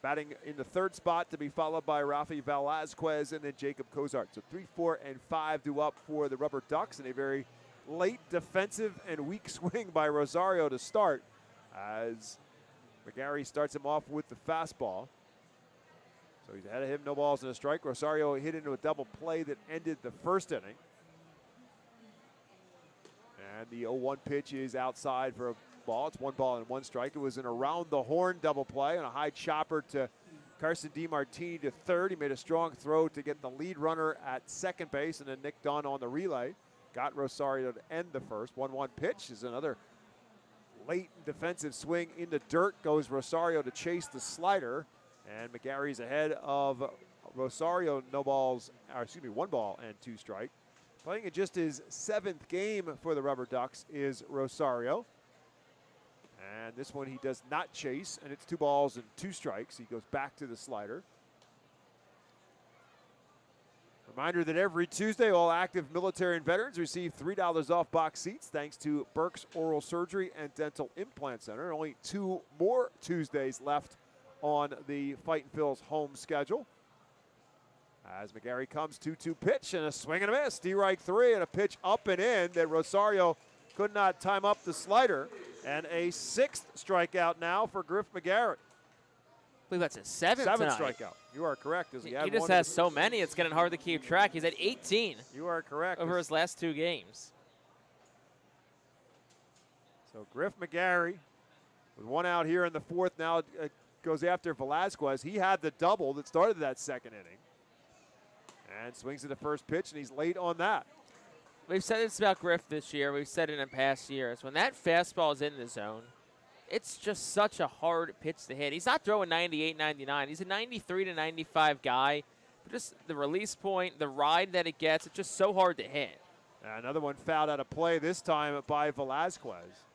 batting in the 3rd spot, to be followed by Rafi Velazquez and then Jacob Cozart. So 3, 4, and 5 due up for the RubberDucks, and a very late defensive and weak swing by Rosario to start as McGarry starts him off with the fastball. So he's ahead of him, no balls and a strike. Rosario hit into a double play that ended the 1st inning. And the 0-1 pitch is outside for a ball. It's 1 ball and 1 strike. It was an around-the-horn double play and a high chopper to Carson DeMartini to 3rd. He made a strong throw to get the lead runner at 2nd base, and then Nick Dunn on the relay got Rosario to end the 1st. 1-1 pitch is another late defensive swing in the dirt goes Rosario to chase the slider. And McGarry's ahead of Rosario. 1 ball and 2 strike. Playing in just his 7th game for the RubberDucks is Rosario. And this one he does not chase, and it's 2 balls and 2 strikes. He goes back to the slider. Reminder that every Tuesday, all active military and veterans receive $3 off box seats thanks to Burke's Oral Surgery and Dental Implant Center. Only 2 more Tuesdays left on the Fightin' Phil's home schedule. As McGarry comes 2-2 pitch and a swing and a miss. D-Reich 3 and a pitch up and in that Rosario could not time up the slider. And a 6th strikeout now for Griff McGarry. I believe that's his 7th tonight. Strikeout. You are correct. He just has so many, it's getting hard to keep track. He's at 18. You are correct. Over his last 2 games. So Griff McGarry with 1 out here in the 4th now goes after Velazquez. He had the double that started that 2nd inning. And swings at the first pitch, and he's late on that. We've said this about Griff this year. We've said it in past years. When that fastball is in the zone, it's just such a hard pitch to hit. He's not throwing 98, 99. He's a 93 to 95 guy. But just the release point, the ride that it gets, it's just so hard to hit. Another one fouled out of play, this time by Velazquez.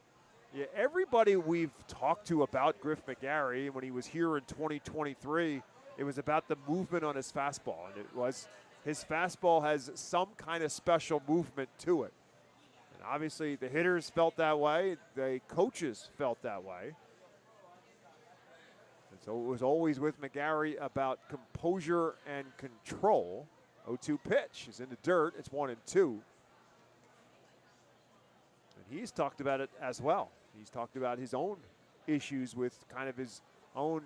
Yeah, everybody we've talked to about Griff McGarry, when he was here in 2023, it was about the movement on his fastball. And it was his fastball has some kind of special movement to it. And obviously the hitters felt that way. The coaches felt that way. And so it was always with McGarry about composure and control. 0-2 pitch is in the dirt. It's 1-2. And he's talked about it as well. He's talked about his own issues with kind of his own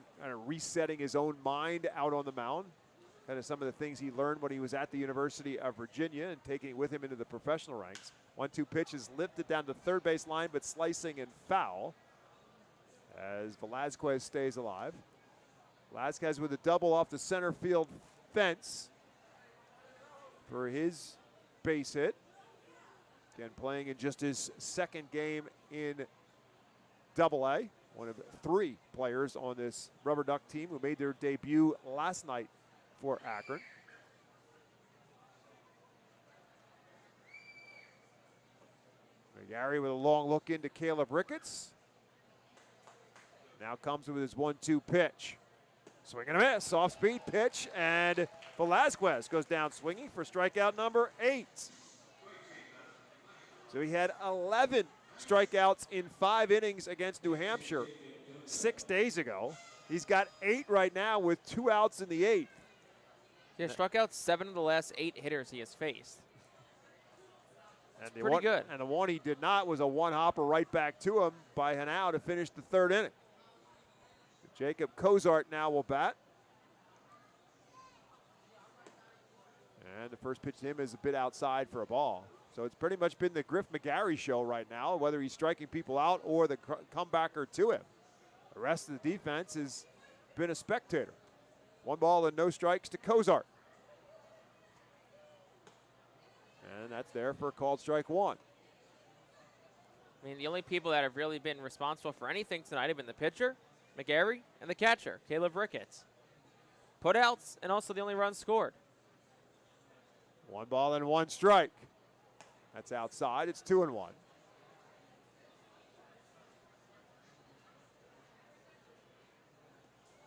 resetting his own mind out on the mound. Kind of some of the things he learned when he was at the University of Virginia and taking it with him into the professional ranks. 1-2 pitch is lifted down the third base line, but slicing and foul as Velazquez stays alive. Velazquez with a double off the center field fence for his base hit. Again, playing in just his 2nd game in Double-A. One of 3 players on this RubberDuck team who made their debut last night for Akron. McGarry with a long look into Caleb Ricketts. Now comes with his 1-2 pitch. Swing and a miss, off-speed pitch, and Velazquez goes down swinging for strikeout number 8. So he had 11 strikeouts in 5 innings against New Hampshire 6 days ago. He's got 8 right now with 2 outs in the 8th. He has struck out 7 of the last 8 hitters he has faced. And pretty good. And the one he did not was a one-hopper right back to him by Hanau to finish the 3rd inning. Jacob Cozart now will bat. And the first pitch to him is a bit outside for a ball. So it's pretty much been the Griff McGarry show right now, whether he's striking people out or the comebacker to him. The rest of the defense has been a spectator. 1 ball and no strikes to Cozart. And that's there for a called strike 1. I mean, the only people that have really been responsible for anything tonight have been the pitcher, McGarry, and the catcher, Caleb Ricketts. Putouts, and also the only runs scored. 1 ball and 1 strike. That's outside. It's 2-1.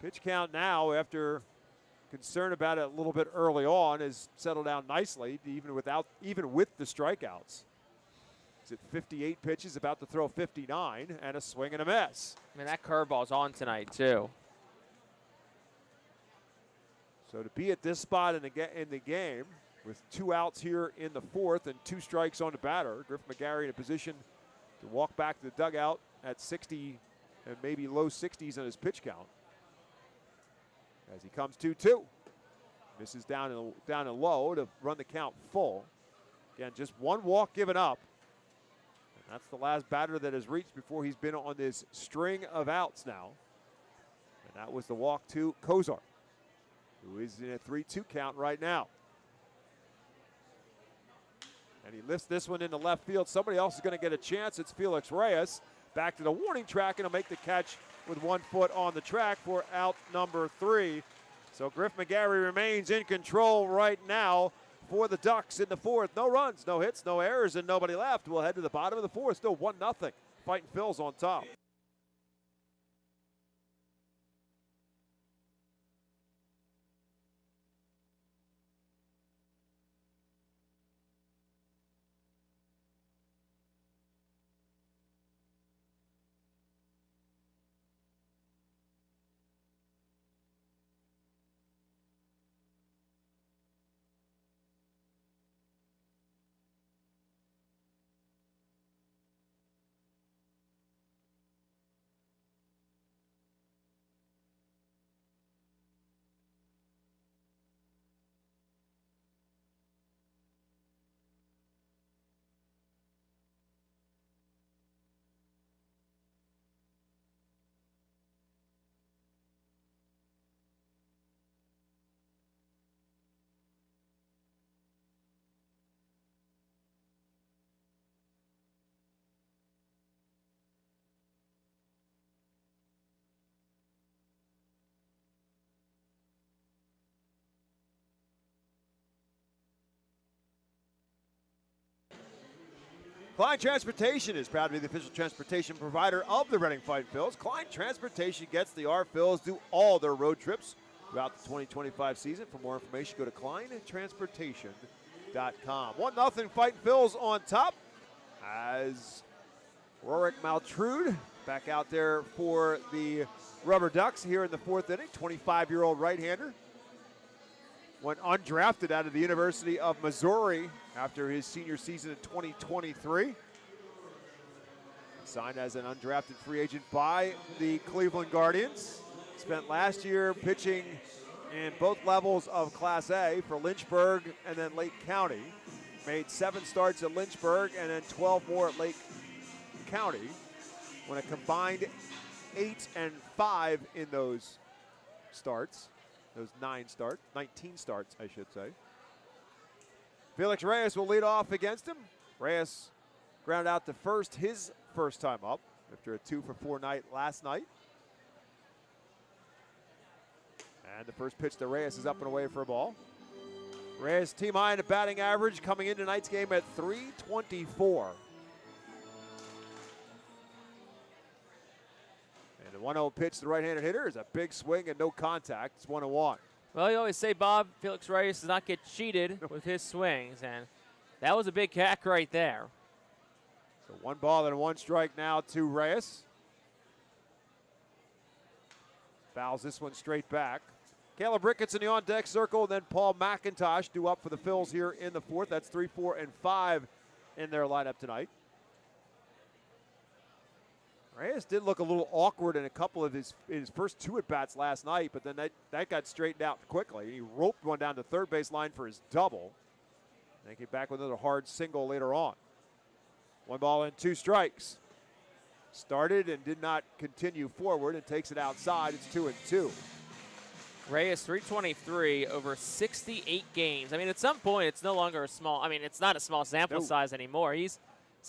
Pitch count now, after concern about it a little bit early on, has settled down nicely, even with the strikeouts. He's at 58 pitches, about to throw 59, and a swing and a miss. I mean, that curveball's on tonight, too. So to be at this spot in the game, with 2 outs here in the 4th and 2 strikes on the batter, Griff McGarry in a position to walk back to the dugout at 60 and maybe low 60s on his pitch count. As he comes 2-2. Misses down and low to run the count full. Again, just 1 walk given up. And that's the last batter that has reached before he's been on this string of outs now. And that was the walk to Cozart, who is in a 3-2 count right now. And he lifts this one into left field. Somebody else is going to get a chance. It's Felix Reyes. back to the warning track, and he'll make the catch with 1 foot on the track for out number 3. So Griff McGarry remains in control right now for the Ducks in the 4th. No runs, no hits, no errors, and nobody left. We'll head to the bottom of the 4th. Still 1-0. Fightin' Phil's on top. Klein Transportation is proud to be the official transportation provider of the Reading Fightin' Phils. Klein Transportation gets the R Phils do all their road trips throughout the 2025 season. For more information, go to KleinTransportation.com. 1-0 Fightin' Phils on top as Rorik Maltrude back out there for the RubberDucks here in the 4th inning. 25-year-old right-hander. Went undrafted out of the University of Missouri after his senior season in 2023. Signed as an undrafted free agent by the Cleveland Guardians. Spent last year pitching in both levels of Class A for Lynchburg and then Lake County. Made 7 starts at Lynchburg and then 12 more at Lake County. Won a combined 8 and 5 in those starts. Those 19 starts, I should say. Felix Reyes will lead off against him. Reyes grounded out to first his first time up after a 2-for-4 night last night. And the first pitch to Reyes is up and away for a ball. Reyes team high in the batting average coming into tonight's game at .324. And the 1-0 pitch to the right-handed hitter is a big swing and no contact. It's 1-1. Well, you always say, Bob, Felix Reyes does not get cheated with his swings, and that was a big hack right there. So 1 ball and 1 strike now to Reyes. Fouls this one straight back. Caleb Ricketts in the on-deck circle, and then Paul McIntosh due up for the Phils here in the 4th. That's 3, 4, and 5 in their lineup tonight. Reyes did look a little awkward in a couple of his first 2 at-bats last night, but then that got straightened out quickly. He roped one down to third base line for his double. Then came back with another hard single later on. 1 ball and 2 strikes. Started and did not continue forward and takes it outside. It's 2-2. Reyes, 323 over 68 games. I mean, at some point, it's no longer a small, I mean, it's not a small sample size anymore. He's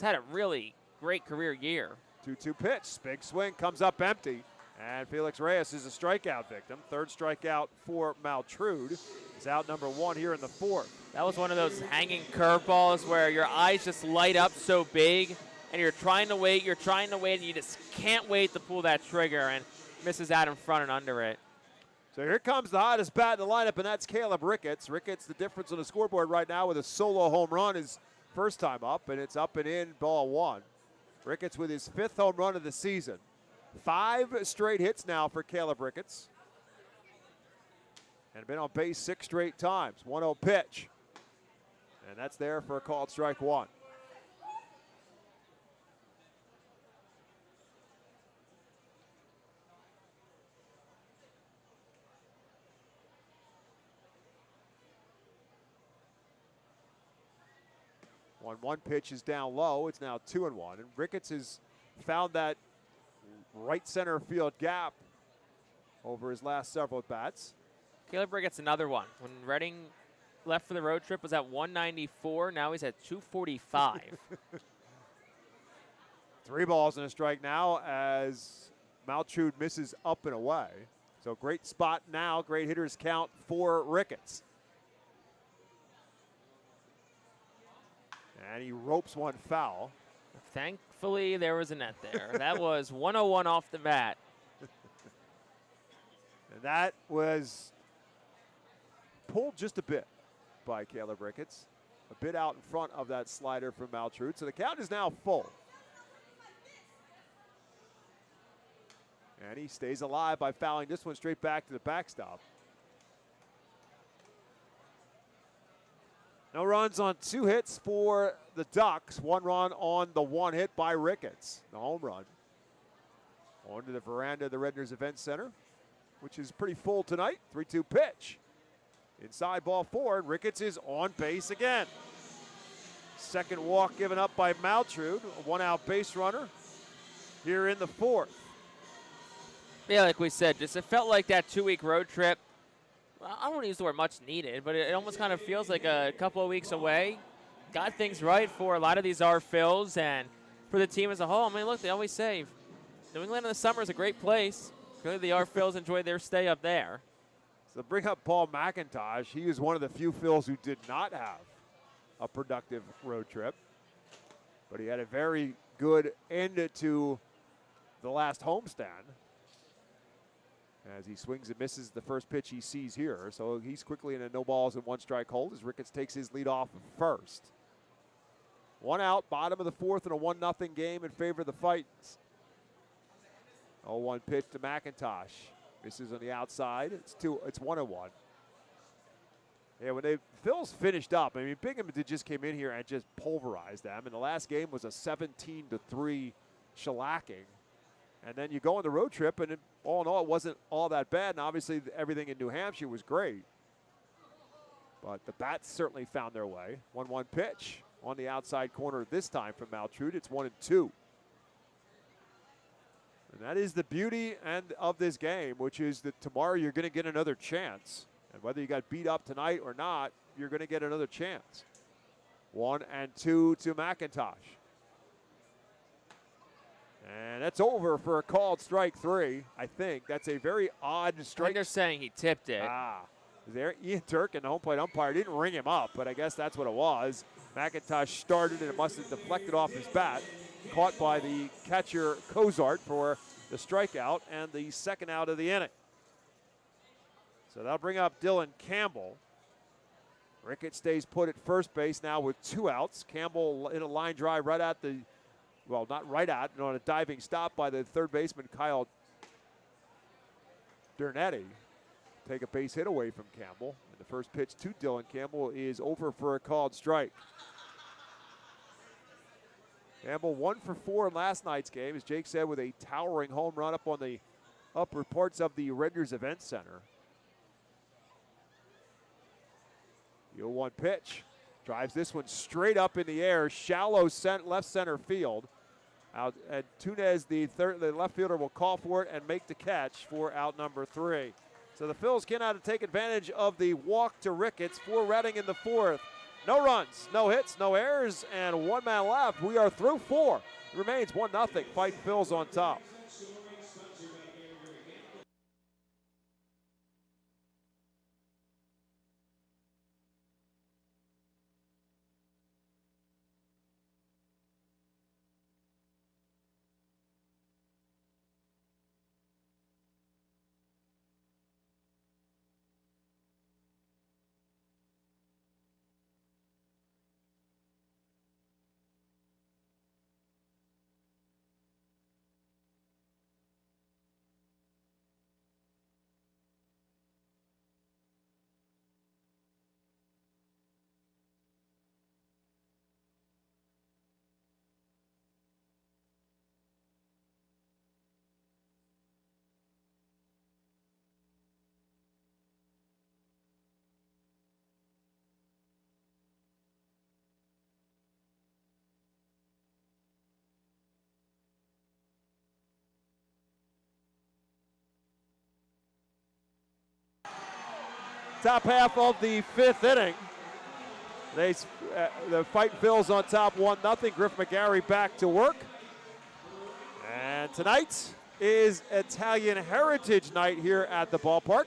had a really great career year. 2-2 pitch. Big swing comes up empty. And Felix Reyes is a strikeout victim. 3rd strikeout for Maltrude. He's out number 1 here in the 4th. That was one of those hanging curveballs where your eyes just light up so big and you're trying to wait, and you just can't wait to pull that trigger, and misses out in front and under it. So here comes the hottest bat in the lineup, and that's Caleb Ricketts. Ricketts, the difference on the scoreboard right now with a solo home run, his first time up, and it's up and in, ball 1. Ricketts with his 5th home run of the season. 5 straight hits now for Caleb Ricketts. And been on base 6 straight times. 1-0 pitch. And that's there for a called strike 1. One pitch is down low. It's now 2-1. And Ricketts has found that right center field gap over his last several at bats. Caleb Ricketts, another one. When Reading left for the road trip, was at 194. Now he's at 245. 3 balls and a strike now as Maltrude misses up and away. So great spot now, great hitters count for Ricketts. And he ropes one foul. Thankfully, there was a net there. That was 101 off the bat. And that was pulled just a bit by Caleb Ricketts. A bit out in front of that slider from Maltrude. So the count is now full. And he stays alive by fouling this one straight back to the backstop. No runs on 2 hits for the Ducks. 1 run on the 1 hit by Ricketts. The home run. Onto the veranda of the Redners Event Center, which is pretty full tonight. 3-2 pitch. Inside ball 4, and Ricketts is on base again. Second walk given up by Maltrude. A 1-out base runner here in the 4th. Yeah, like we said, just it felt like that 2-week road trip. I don't want to use the word much needed, but it almost kind of feels like a couple of weeks away. Got things right for a lot of these Phils and for the team as a whole. I mean, look, they always say New England in the summer is a great place. Clearly the Phils enjoy their stay up there. So bring up Paul McIntosh. He is one of the few Phils who did not have a productive road trip. But he had a very good end to the last homestand, as he swings and misses the first pitch he sees here. So he's quickly in a no balls and 1 strike hold as Ricketts takes his lead off first. 1 out, bottom of the 4th, in a 1-0 game in favor of the Fightins. 0-1 pitch to McIntosh. Misses on the outside. It's 1-1. Yeah, when the Phils finished up, I mean, Binghamton just came in here and just pulverized them. And the last game was a 17-3 shellacking. And then you go on the road trip, and all in all, it wasn't all that bad. And obviously, everything in New Hampshire was great. But the bats certainly found their way. 1-1 pitch on the outside corner this time from Maltrude. It's 1-2. And that is the beauty of this game, which is that tomorrow you're going to get another chance. And whether you got beat up tonight or not, you're going to get another chance. 1-2 to McIntosh. And that's over for a called strike 3, I think. That's a very odd strike. They're saying he tipped it. There, Ian Turkin, the home plate umpire, didn't ring him up, but I guess that's what it was. McIntosh started, and it must have deflected off his bat. Caught by the catcher, Cozart, for the strikeout and the second out of the inning. So that'll bring up Dylan Campbell. Ricketts stays put at first base now with 2 outs. Campbell in a line drive right at the, well, not right at, but on a diving stop by the third baseman, Kyle Dernetti. Take a base hit away from Campbell. And the first pitch to Dylan Campbell is over for a called strike. Campbell 1 for 4 in last night's game, as Jake said, with a towering home run up on the upper parts of the Redners Event Center. 0-1 pitch. Drives this one straight up in the air, shallow left center field. Out, and Tunez, the left fielder, will call for it and make the catch for out number 3. So the Phils cannot take advantage of the walk to Ricketts for Reading in the 4th. No runs, no hits, no errors, and 1 man left. We are through 4. It remains 1-0. Fighting Phils on top. Top half of the 5th inning. The Fightin Phils on top 1-0. Griff McGarry back to work. And tonight is Italian Heritage Night here at the ballpark.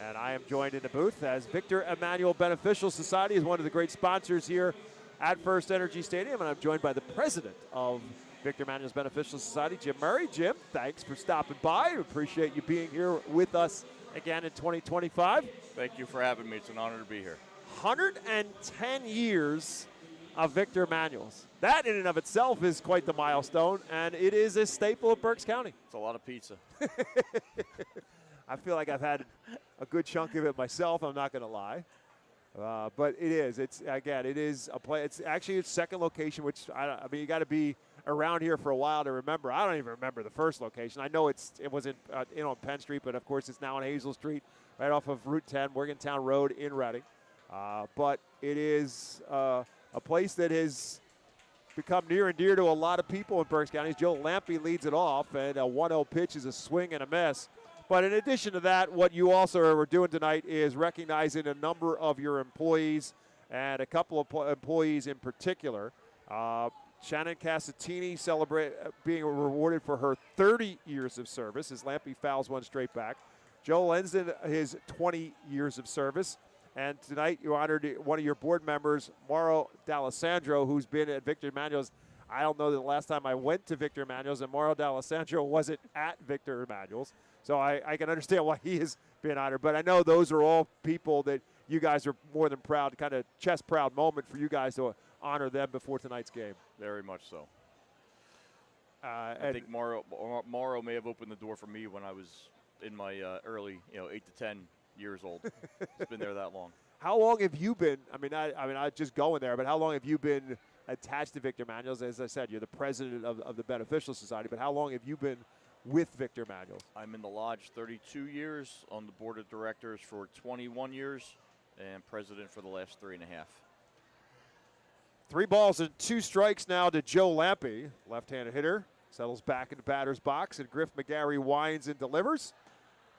And I am joined in the booth as Victor Emmanuel Beneficial Society is one of the great sponsors here at FirstEnergy Stadium. And I'm joined by the president of Victor Emmanuel's Beneficial Society, Jim Murray. Jim, thanks for stopping by. We appreciate you being here with us again in 2025. Thank you for having me. It's an honor to be here. 110 years of Victor Emmanuel's. That in and of itself is quite the milestone, and it is a staple of Berks County. It's a lot of pizza. I feel like I've had a good chunk of it myself, I'm not going to lie. But it is. It is a play. It's actually its second location, which, I mean, you got to be around here for a while to remember. I don't even remember the first location. I know it was in on Penn Street, but, of course, it's now on Hazel Street, right off of Route 10, Morgantown Road in Reading. But it is a place that has become near and dear to a lot of people in Berks County. Joe Lampe leads it off, and a 1-0 pitch is a swing and a miss. But in addition to that, what you also are doing tonight is recognizing a number of your employees, and a couple of employees in particular. Shannon Casatini being rewarded for her 30 years of service as Lampe fouls one straight back. Joe Lenzen, his 20 years of service. And tonight you honored one of your board members, Mauro D'Alessandro, who's been at Victor Emmanuel's. I don't know the last time I went to Victor Emmanuel's, and Mauro D'Alessandro wasn't at Victor Emmanuel's. So I can understand why he has been honored. But I know those are all people that you guys are more than proud, kind of chest-proud moment for you guys to honor them before tonight's game. Very much so. I think Mauro may have opened the door for me when I was in my early, 8 to 10 years old. It's been there that long. How long have you been? I mean, I just going there, but how long have you been attached to Victor Emmanuel's? As I said, you're the president of the Beneficial Society, but how long have you been with Victor Emmanuel's? I'm in the lodge 32 years, on the board of directors for 21 years, and president for the last 3.5. 3 balls and 2 strikes now to Joe Lampe, left-handed hitter. Settles back in the batter's box, and Griff McGarry winds and delivers.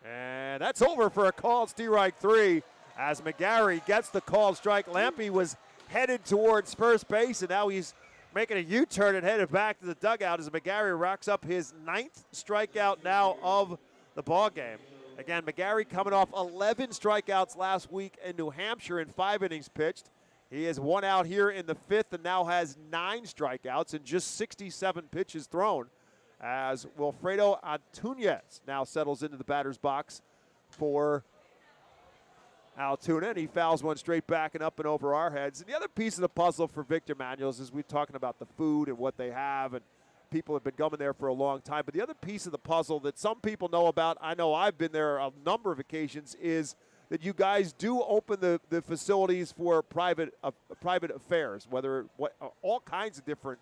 And that's over for a called strike 3 as McGarry gets the called strike. Lampe was headed towards first base, and now he's making a U-turn and headed back to the dugout as McGarry racks up his 9th strikeout now of the ball game. Again, McGarry coming off 11 strikeouts last week in New Hampshire in 5 innings pitched. He has 1 out here in the 5th and now has 9 strikeouts and just 67 pitches thrown, as Wilfredo Antunez now settles into the batter's box for Altoona, and he fouls one straight back and up and over our heads. And the other piece of the puzzle for Victor Emmanuel's is we're talking about the food and what they have, and people have been coming there for a long time. But the other piece of the puzzle that some people know about, I know I've been there a number of occasions, is that you guys do open the facilities for private affairs, all kinds of different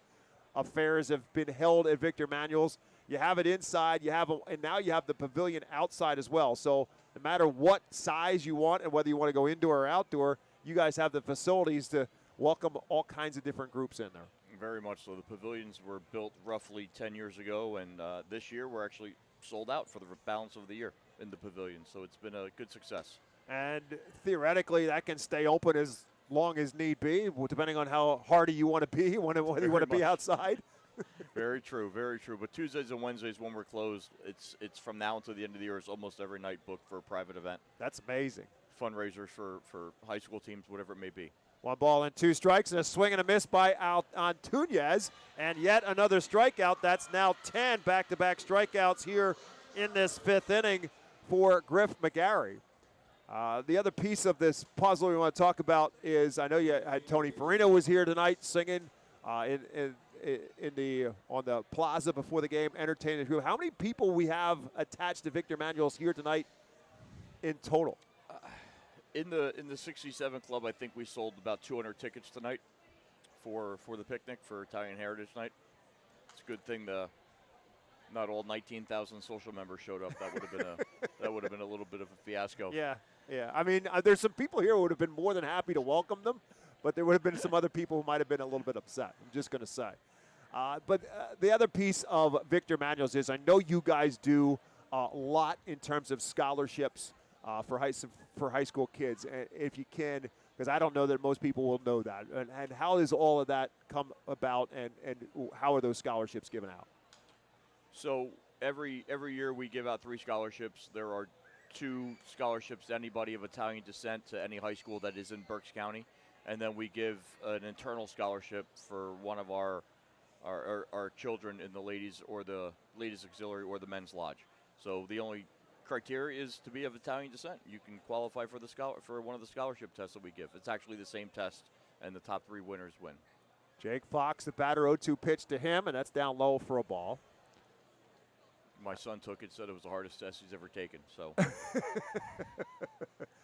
affairs have been held at Victor Emmanuel's. You have it inside, and now you have the pavilion outside as well. So no matter what size you want and whether you want to go indoor or outdoor, you guys have the facilities to welcome all kinds of different groups in there. Very much so. The pavilions were built roughly 10 years ago, and this year we're actually sold out for the balance of the year in the pavilion. So it's been a good success. And theoretically, that can stay open as long as need be, depending on how hardy you want to be, whether you want to be outside. Very true, very true. But Tuesdays and Wednesdays when we're closed, it's from now until the end of the year, it's almost every night booked for a private event. That's amazing. Fundraisers for high school teams, whatever it may be. 1 ball and 2 strikes, and a swing and a miss by Antunez, and yet another strikeout. That's now 10 back-to-back strikeouts here in this 5th inning for Griff McGarry. The other piece of this puzzle we want to talk about is, I know you had Tony Farina was here tonight singing on the plaza before the game, entertaining the group. How many people we have attached to Victor Emmanuel's here tonight in total? In the 67 Club, I think we sold about 200 tickets tonight for the picnic for Italian Heritage Night. It's a good thing not all 19,000 social members showed up. That would have been a little bit of a fiasco. Yeah. I mean, there's some people here who would have been more than happy to welcome them, but there would have been some other people who might have been a little bit upset. I'm just going to say. But the other piece of Victor Emmanuel's is I know you guys do a lot in terms of scholarships for high school kids, and if you can, because I don't know that most people will know that. And how does all of that come about, and how are those scholarships given out? So every year we give out 3 scholarships. There are 2 scholarships to anybody of Italian descent to any high school that is in Berks County, and then we give an internal scholarship for one of our children in the ladies auxiliary or the men's lodge. So the only criteria is to be of Italian descent. You can qualify for for one of the scholarship tests that we give. It's actually the same test, and the top 3 winners win. Jake Fox, the batter, 0-2 pitch to him, and that's down low for a ball. My son took it, said it was the hardest test he's ever taken, so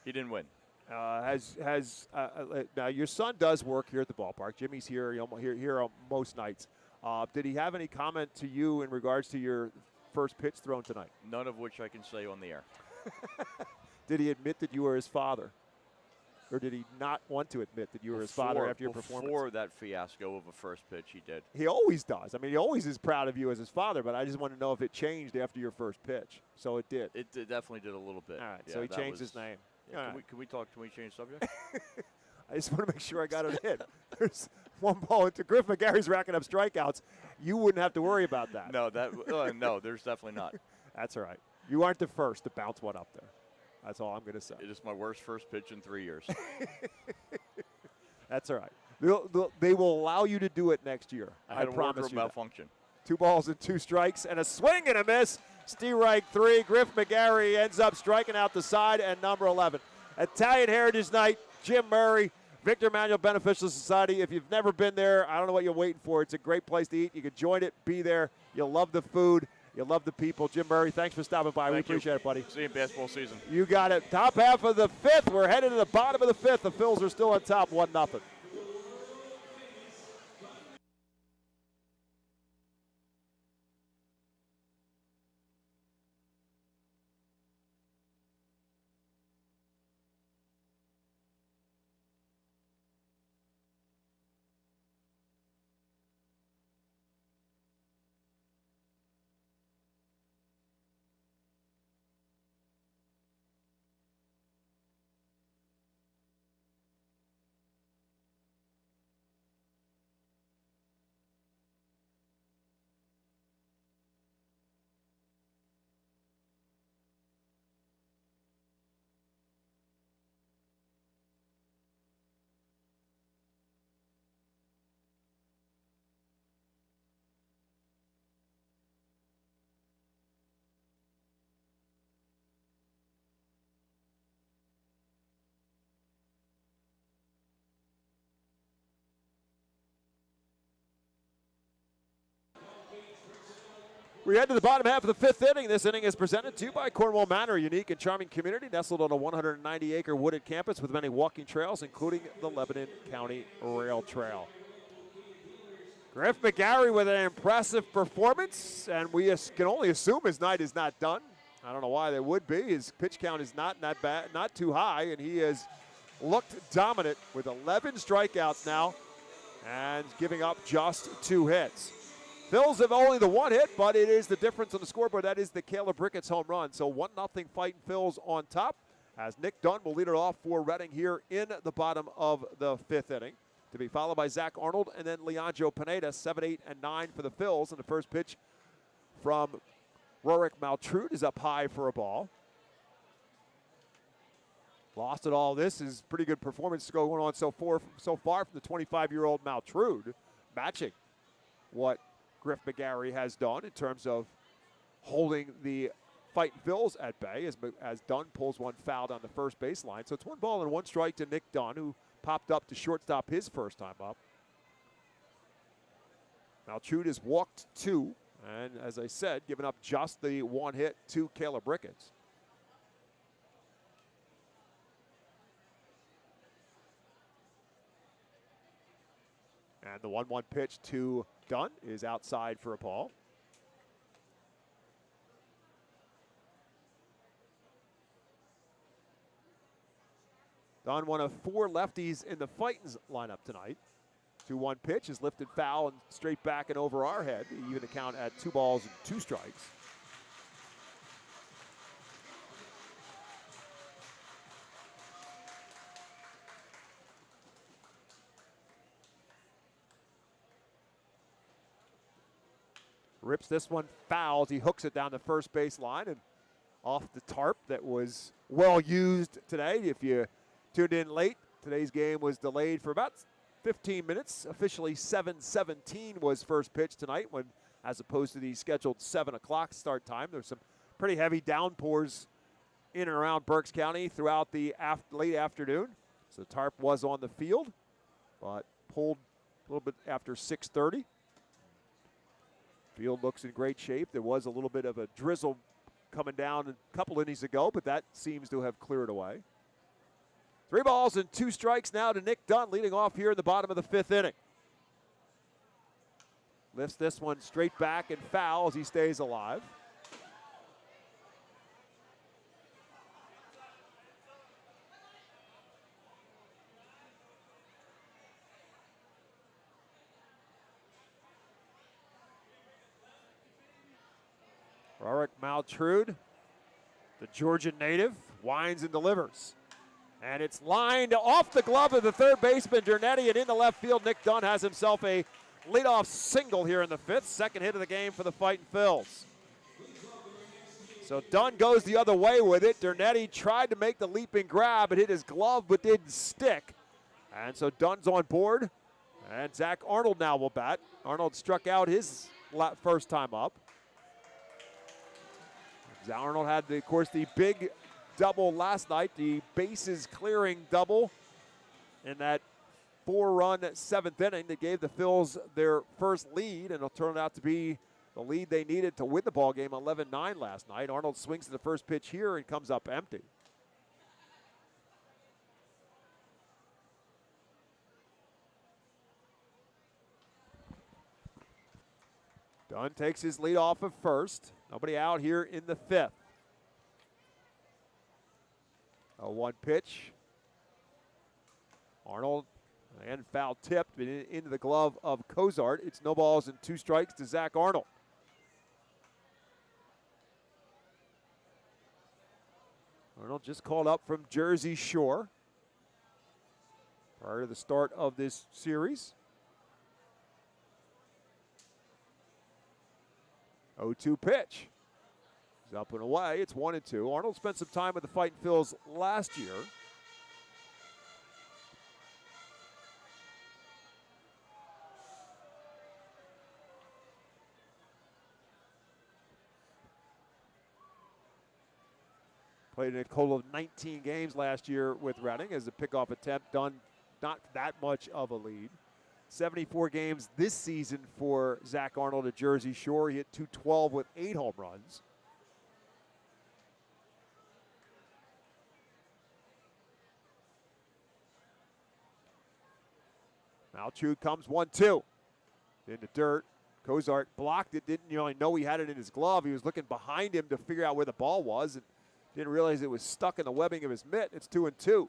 he didn't win. Now your son does work here at the ballpark. Jimmy's here most nights. Did he have any comment to you in regards to your first pitch thrown tonight? None of which I can say on the air. Did he admit that you were his father? Or did he not want to admit that you were his father after your performance? Before that fiasco of a first pitch, he did. He always does. I mean, he always is proud of you as his father, but I just want to know if it changed after your first pitch. So it did. It definitely did a little bit. All right, yeah, so he changed his name. Yeah, can we change subject? I just want to make sure I got it hit. There's 1 ball into Griff McGarry's racking up strikeouts. You wouldn't have to worry about that. No, no, there's definitely not. That's all right. You aren't the first to bounce one up there. That's all I'm going to say. It is my worst first pitch in 3 years. That's all right. They will allow you to do it next year. I promise wardrobe you malfunction. 2 balls and 2 strikes and a swing and a miss. Strike 3. Griff McGarry ends up striking out the side, and number 11. Italian Heritage Night, Jim Murray, Victor Emmanuel Beneficial Society. If you've never been there, I don't know what you're waiting for. It's a great place to eat. You can join it, be there. You'll love the food. You'll love the people. Jim Murray, thanks for stopping by. We appreciate it, buddy. See you in baseball season. You got it. Top half of the 5th. We're headed to the bottom of the 5th. The Phils are still on top, 1-0. We head to the bottom half of the 5th inning. This inning is presented to you by Cornwall Manor, a unique and charming community nestled on a 190-acre wooded campus with many walking trails, including the Lebanon County Rail Trail. Griff McGarry with an impressive performance, and we can only assume his night is not done. I don't know why there would be. His pitch count is not bad, not too high, and he has looked dominant with 11 strikeouts now and giving up just 2 hits. Phils have only the 1 hit, but it is the difference on the scoreboard. That is the Caleb Ricketts home run. So 1-0 Fightin' Phils on top, as Nick Dunn will lead it off for Reading here in the bottom of the 5th inning. To be followed by Zach Arnold and then Leandro Pineda, 7, 8, and 9 for the Phils. And the first pitch from Rorik Maltrude is up high for a ball. Lost at all. This is pretty good performance going on so far from the 25-year-old Maltrude, matching what Griff McGarry has done in terms of holding the Fightin' Phils at bay as Dunn pulls one foul down the first baseline. So it's 1 ball and 1 strike to Nick Dunn, who popped up to shortstop his first time up. Maltrude has walked 2, and as I said, given up just the 1 hit to Caleb Ricketts. And the 1-1 pitch to Dunn is outside for a ball. Dunn, one of 4 lefties in the Fightin's lineup tonight. 2-1 pitch is lifted foul and straight back and over our head. Even the count at 2 balls and 2 strikes. rips this one foul as he hooks it down the first base line and off the tarp that was well used today. If you tuned in late, today's game was delayed for about 15 minutes. Officially 7:17 was first pitch tonight, when as opposed to the scheduled 7 o'clock start time. There's some pretty heavy downpours in and around Berks County throughout the late afternoon. So the tarp was on the field, but pulled a little bit after 6:30. Field looks in great shape. There was a little bit of a drizzle coming down a couple innings ago, but that seems to have cleared away. 3 balls and 2 strikes now to Nick Dunn, leading off here in the bottom of the 5th inning. Lifts this one straight back and foul as he stays alive. Rorik Maltrude, the Georgian native, winds and delivers. And it's lined off the glove of the third baseman, Dernetti, and in the left field, Nick Dunn has himself a leadoff single here in the 5th. Second hit of the game for the Fightin' Phils. So Dunn goes the other way with it. Dernetti tried to make the leaping grab. It hit his glove but didn't stick. And so Dunn's on board. And Zach Arnold now will bat. Arnold struck out his first time up. Arnold had, of course, the big double last night, the bases clearing double in that 4-run 7th inning that gave the Phils their first lead, and it'll turn out to be the lead they needed to win the ball game 11-9 last night. Arnold swings to the first pitch here and comes up empty. Dunn takes his lead off of first. Nobody out here in the 5th. A 1 pitch. Arnold, and foul tipped into the glove of Cozart. It's no balls and 2 strikes to Zach Arnold. Arnold just called up from Jersey Shore prior to the start of this series. 0-2 pitch. He's up and away. It's 1-2. Arnold spent some time with the Fightin' Phils last year. Played in a total of 19 games last year with Reading as a pickoff attempt. Done not that much of a lead. 74 games this season for Zach Arnold at Jersey Shore. He hit .212 with 8 home runs. Maltrude comes 1-2. In the dirt. Cozart blocked it, didn't really know he had it in his glove. He was looking behind him to figure out where the ball was and didn't realize it was stuck in the webbing of his mitt. It's 2-2.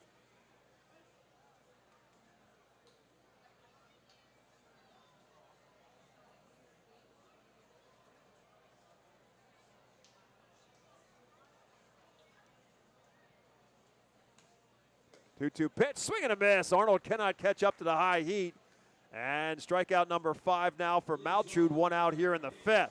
Two-two pitch, swing and a miss. Arnold cannot catch up to the high heat. And strikeout number 5 now for Maltrude, 1 out here in the 5th.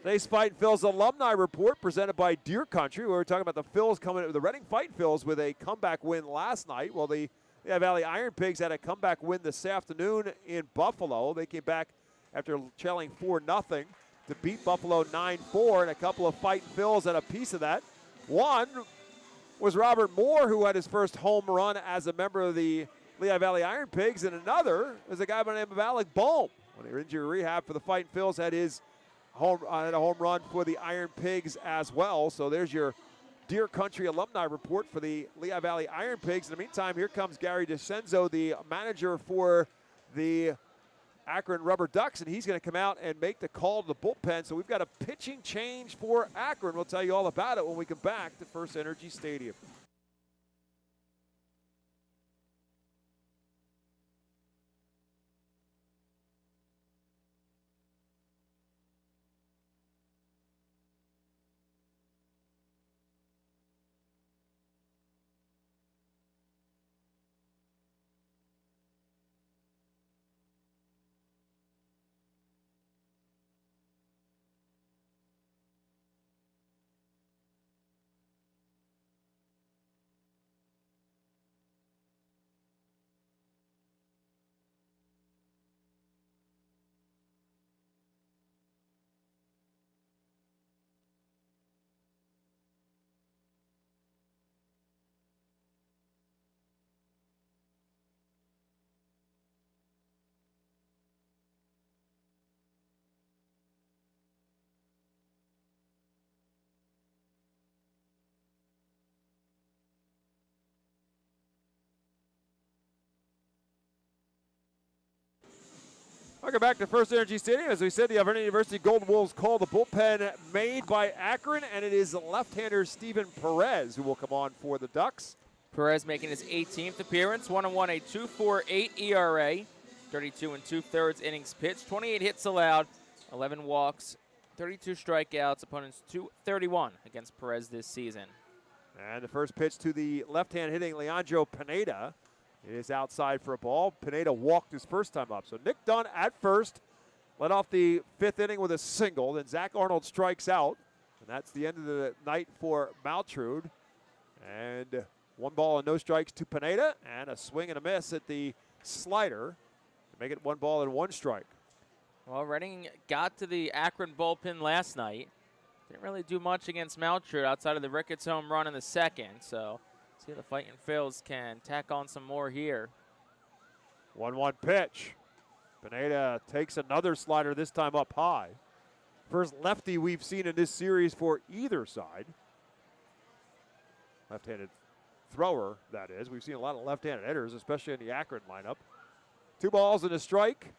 Today's Fightin' Phils alumni report presented by Deer Country. We were talking about the Phils coming, the Reading Fightin' Phils with a comeback win last night. Well, the Lehigh Valley Iron Pigs had a comeback win this afternoon in Buffalo. They came back after trailing 4-0 to beat Buffalo 9-4, and a couple of Fightin' Phils had a piece of that. One was Robert Moore, who had his first home run as a member of the Lehigh Valley Iron Pigs, and another was a guy by the name of Alec Bohm. When he was injury rehab for the Fightin' Phils, had his had a home run for the Iron Pigs as well. So there's your Deer Country alumni report for the Lehigh Valley Iron Pigs. In the meantime, here comes Gary DeCenzo, the manager for the Akron RubberDucks, and he's going to come out and make the call to the bullpen. So we've got a pitching change for Akron. We'll tell you all about it when we come back to FirstEnergy Stadium. Welcome back to FirstEnergy Stadium. As we said, the Akron University Golden Wolves call the bullpen made by Akron, and it is left-hander Steven Perez who will come on for the Ducks. Perez making his 18th appearance, 1-1, a 2.48 ERA, 32 2/3 innings pitched, 28 hits allowed, 11 walks, 32 strikeouts. Opponents 231 against Perez this season. And the first pitch to the left-hand hitting Leandro Pineda. It is outside for a ball. Pineda walked his first time up. So Nick Dunn at first led off the 5th inning with a single. Then Zach Arnold strikes out. And that's the end of the night for Maltrude. And 1 ball and no strikes to Pineda. And a swing and a miss at the slider to make it 1 ball and 1 strike. Well, Reading got to the Akron bullpen last night. Didn't really do much against Maltrude outside of the Ricketts home run in the 2nd. So see if the Fightin Phils can tack on some more here. 1-1 pitch. Pineda takes another slider, this time up high. First lefty we've seen in this series for either side. Left-handed thrower, that is. We've seen a lot of left-handed hitters, especially in the Akron lineup. 2 balls and a strike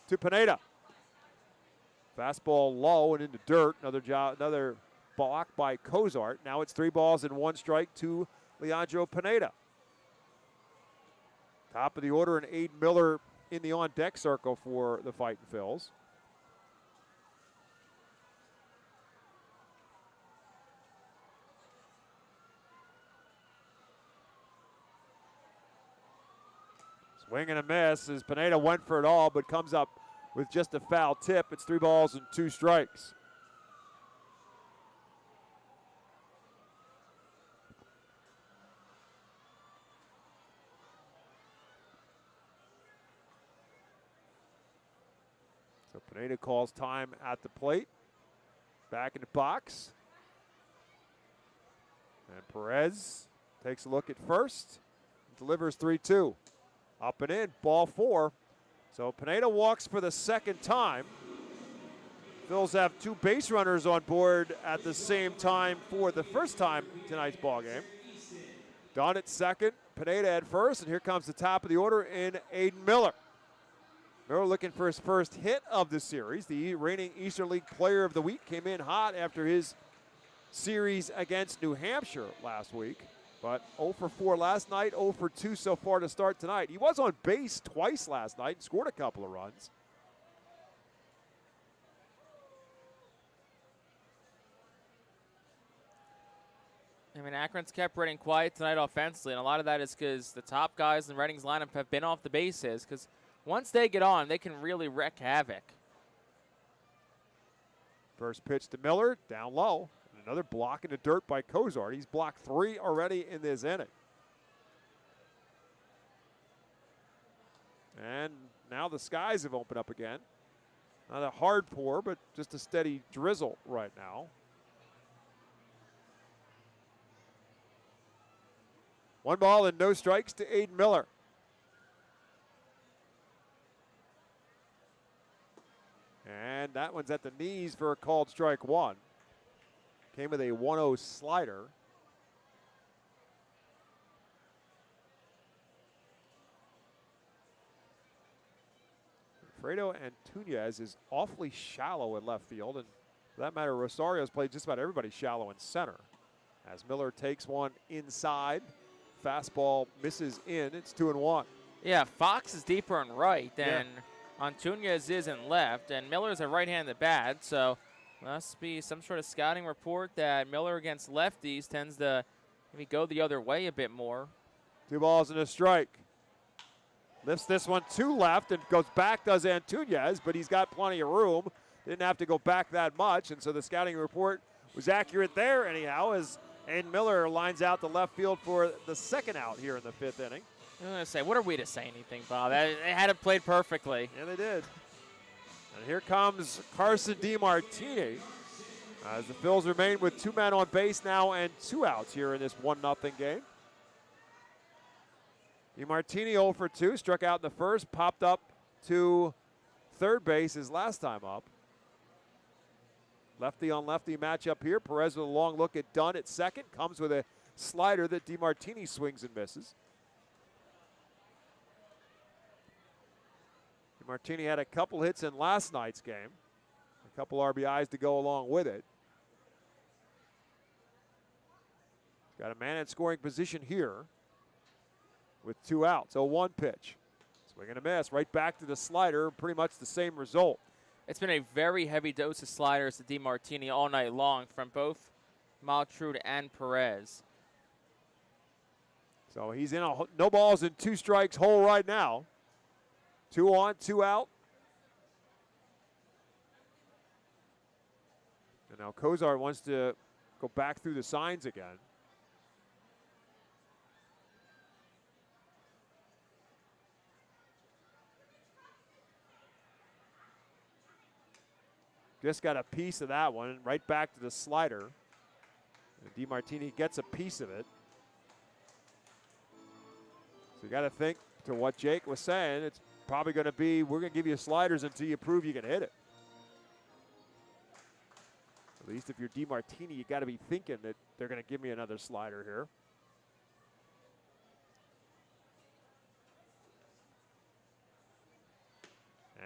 to Pineda. Fastball low and into dirt. Another block by Cozart. Now it's 3 balls and 1 strike to Leandro Pineda. Top of the order, and Aiden Miller in the on-deck circle for the Fightin Phils. Swing and a miss as Pineda went for it all, but comes up with just a foul tip. It's 3 balls and 2 strikes. So Pineda calls time at the plate. Back in the box. And Perez takes a look at first. Delivers 3-2. Up and in, ball 4. So Pineda walks for the 2nd time. Phils have 2 base runners on board at the same time for the first time tonight's ball game. Dunn at 2nd, Pineda at 1st, and here comes the top of the order in Aiden Miller. Miller looking for his first hit of the series. The reigning Eastern League Player of the Week came in hot after his series against New Hampshire last week. But 0 for 4 last night, 0 for 2 so far to start tonight. He was on base twice last night and scored a couple of runs. I mean, Akron's kept Reading quiet tonight offensively, and a lot of that is because the top guys in Reading's lineup have been off the bases, because once they get on, they can really wreak havoc. First pitch to Miller, down low. Another block in the dirt by Cozart. He's blocked 3 already in this inning. And now the skies have opened up again. Not a hard pour, but just a steady drizzle right now. 1 ball and no strikes to Aiden Miller. And that one's at the knees for a called strike 1. Came with a 1-0 slider. Fredo Antunez is awfully shallow in left field, and for that matter, Rosario's played just about everybody shallow in center. As Miller takes one inside, fastball misses in. It's 2-1. Yeah, Fox is deeper in right than Antunez is in left, and Miller's a right-handed bat, so must be some sort of scouting report that Miller against lefties tends to maybe go the other way a bit more. 2 balls and a strike. Lifts this one to left and goes back, does Antunez, but he's got plenty of room. Didn't have to go back that much, and so the scouting report was accurate there anyhow, as Aiden Miller lines out the left field for the 2nd out here in the 5th inning. I was going to say, what are we to say anything, Bob? They had it played perfectly. Yeah, they did. And here comes Carson DiMartini as the Phils remain with 2 men on base now and 2 outs here in this 1-0 game. DiMartini 0 for 2, struck out in the first, popped up to third base his last time up. Lefty on lefty matchup here. Perez with a long look at Dunn at 2nd, comes with a slider that DiMartini swings and misses. Martini had a couple hits in last night's game. A couple RBIs to go along with it. Got a man in scoring position here with 2 outs. 0-1 pitch. Swing and a miss. Right back to the slider. Pretty much the same result. It's been a very heavy dose of sliders to DeMartini all night long from both Maltrude and Perez. So he's in a no balls and 2 strikes hole right now. 2 on, 2 out. And now Cozart wants to go back through the signs again. Just got a piece of that one, right back to the slider. And DeMartini gets a piece of it. So you got to think to what Jake was saying. It's probably going to be, we're going to give you sliders until you prove you can hit it. At least if you're DeMartini, you got to be thinking that they're going to give me another slider here.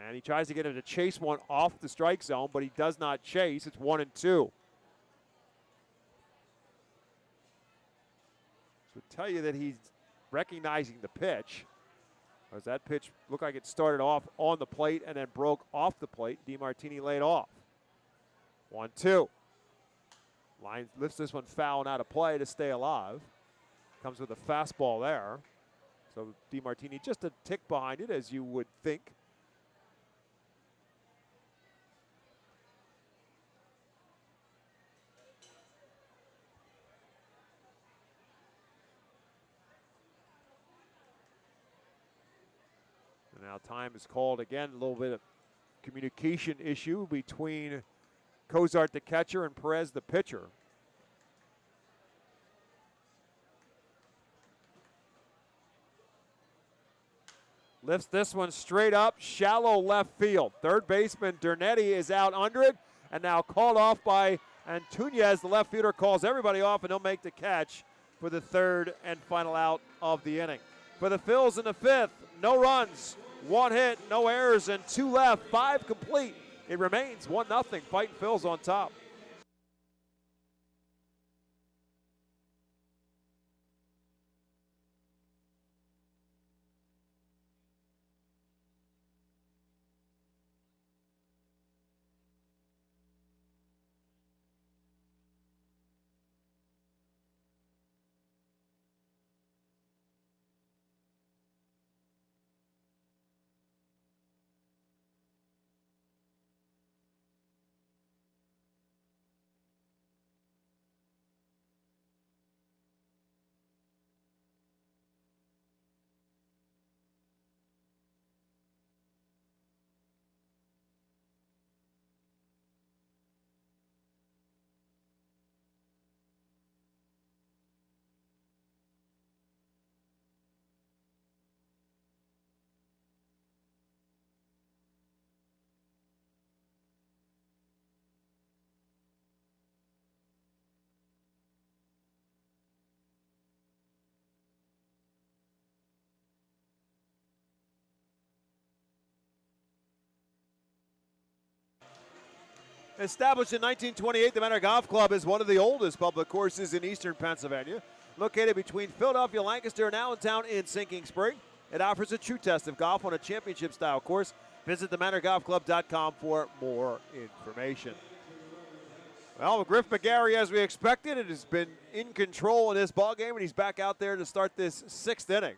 And he tries to get him to chase one off the strike zone, but he does not chase. It's 1-2. So tell you that he's recognizing the pitch. As that pitch looked like it started off on the plate and then broke off the plate. DeMartini laid off. 1-2. Line lifts this one foul and out of play to stay alive. Comes with a fastball there. So DeMartini just a tick behind it, as you would think. And now time is called again. A little bit of communication issue between Cozart, the catcher, and Perez, the pitcher. Lifts this one straight up, shallow left field. Third baseman Dernetti is out under it, and now called off by Antunez. The left fielder calls everybody off, and he'll make the catch for the third and final out of the inning. For the Phils in the 5th, no runs, 1 hit, no errors, and 2 left, 5 complete. It remains 1-0, Fightin' Phils on top. Established in 1928, the Manor Golf Club is one of the oldest public courses in eastern Pennsylvania. Located between Philadelphia, Lancaster, and Allentown in Sinking Spring, it offers a true test of golf on a championship-style course. Visit themanorgolfclub.com for more information. Well, Griff McGarry, as we expected, it has been in control in this ballgame, and he's back out there to start this 6th inning.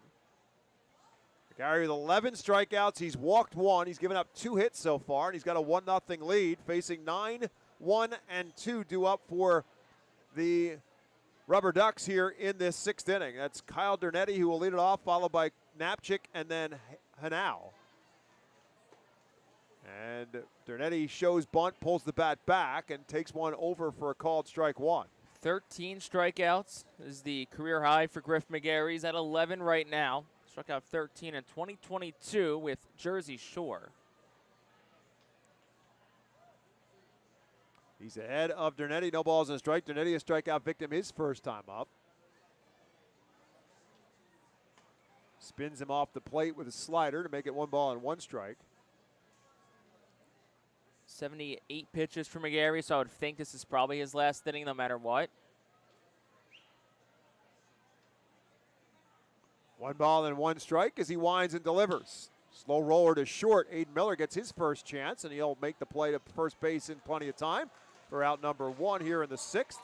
McGarry with 11 strikeouts. He's walked 1. He's given up 2 hits so far, and he's got a 1-0 lead, facing 9, 1, and 2 due up for the RubberDucks here in this 6th inning. That's Kyle Dernetti, who will lead it off, followed by Knapchick and then Hanau. And Dernetti shows bunt, pulls the bat back, and takes one over for a called strike 1. 13 strikeouts is the career high for Griff McGarry. He's at 11 right now. Struck out 13 in 2022 with Jersey Shore. He's ahead of Dernetti. No balls and a strike. Dernetti, a strikeout victim his first time up. Spins him off the plate with a slider to make it 1 ball and 1 strike. 78 pitches for McGarry, so I would think this is probably his last inning no matter what. 1 ball and 1 strike as he winds and delivers. Slow roller to short. Aiden Miller gets his first chance, and he'll make the play to first base in plenty of time for out number 1 here in the 6th.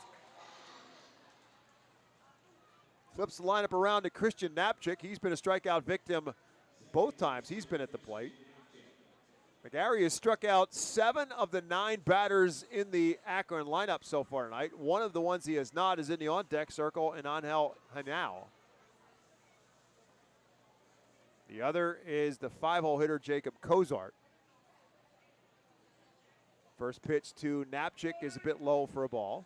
Flips the lineup around to Christian Knapczyk. He's been a strikeout victim both times he's been at the plate. McGarry has struck out 7 of the 9 batters in the Akron lineup so far tonight. One of the ones he has not is in the on-deck circle, and Angel Hanau. The other is the 5-hole hitter, Jacob Cozart. First pitch to Knapczyk is a bit low for a ball.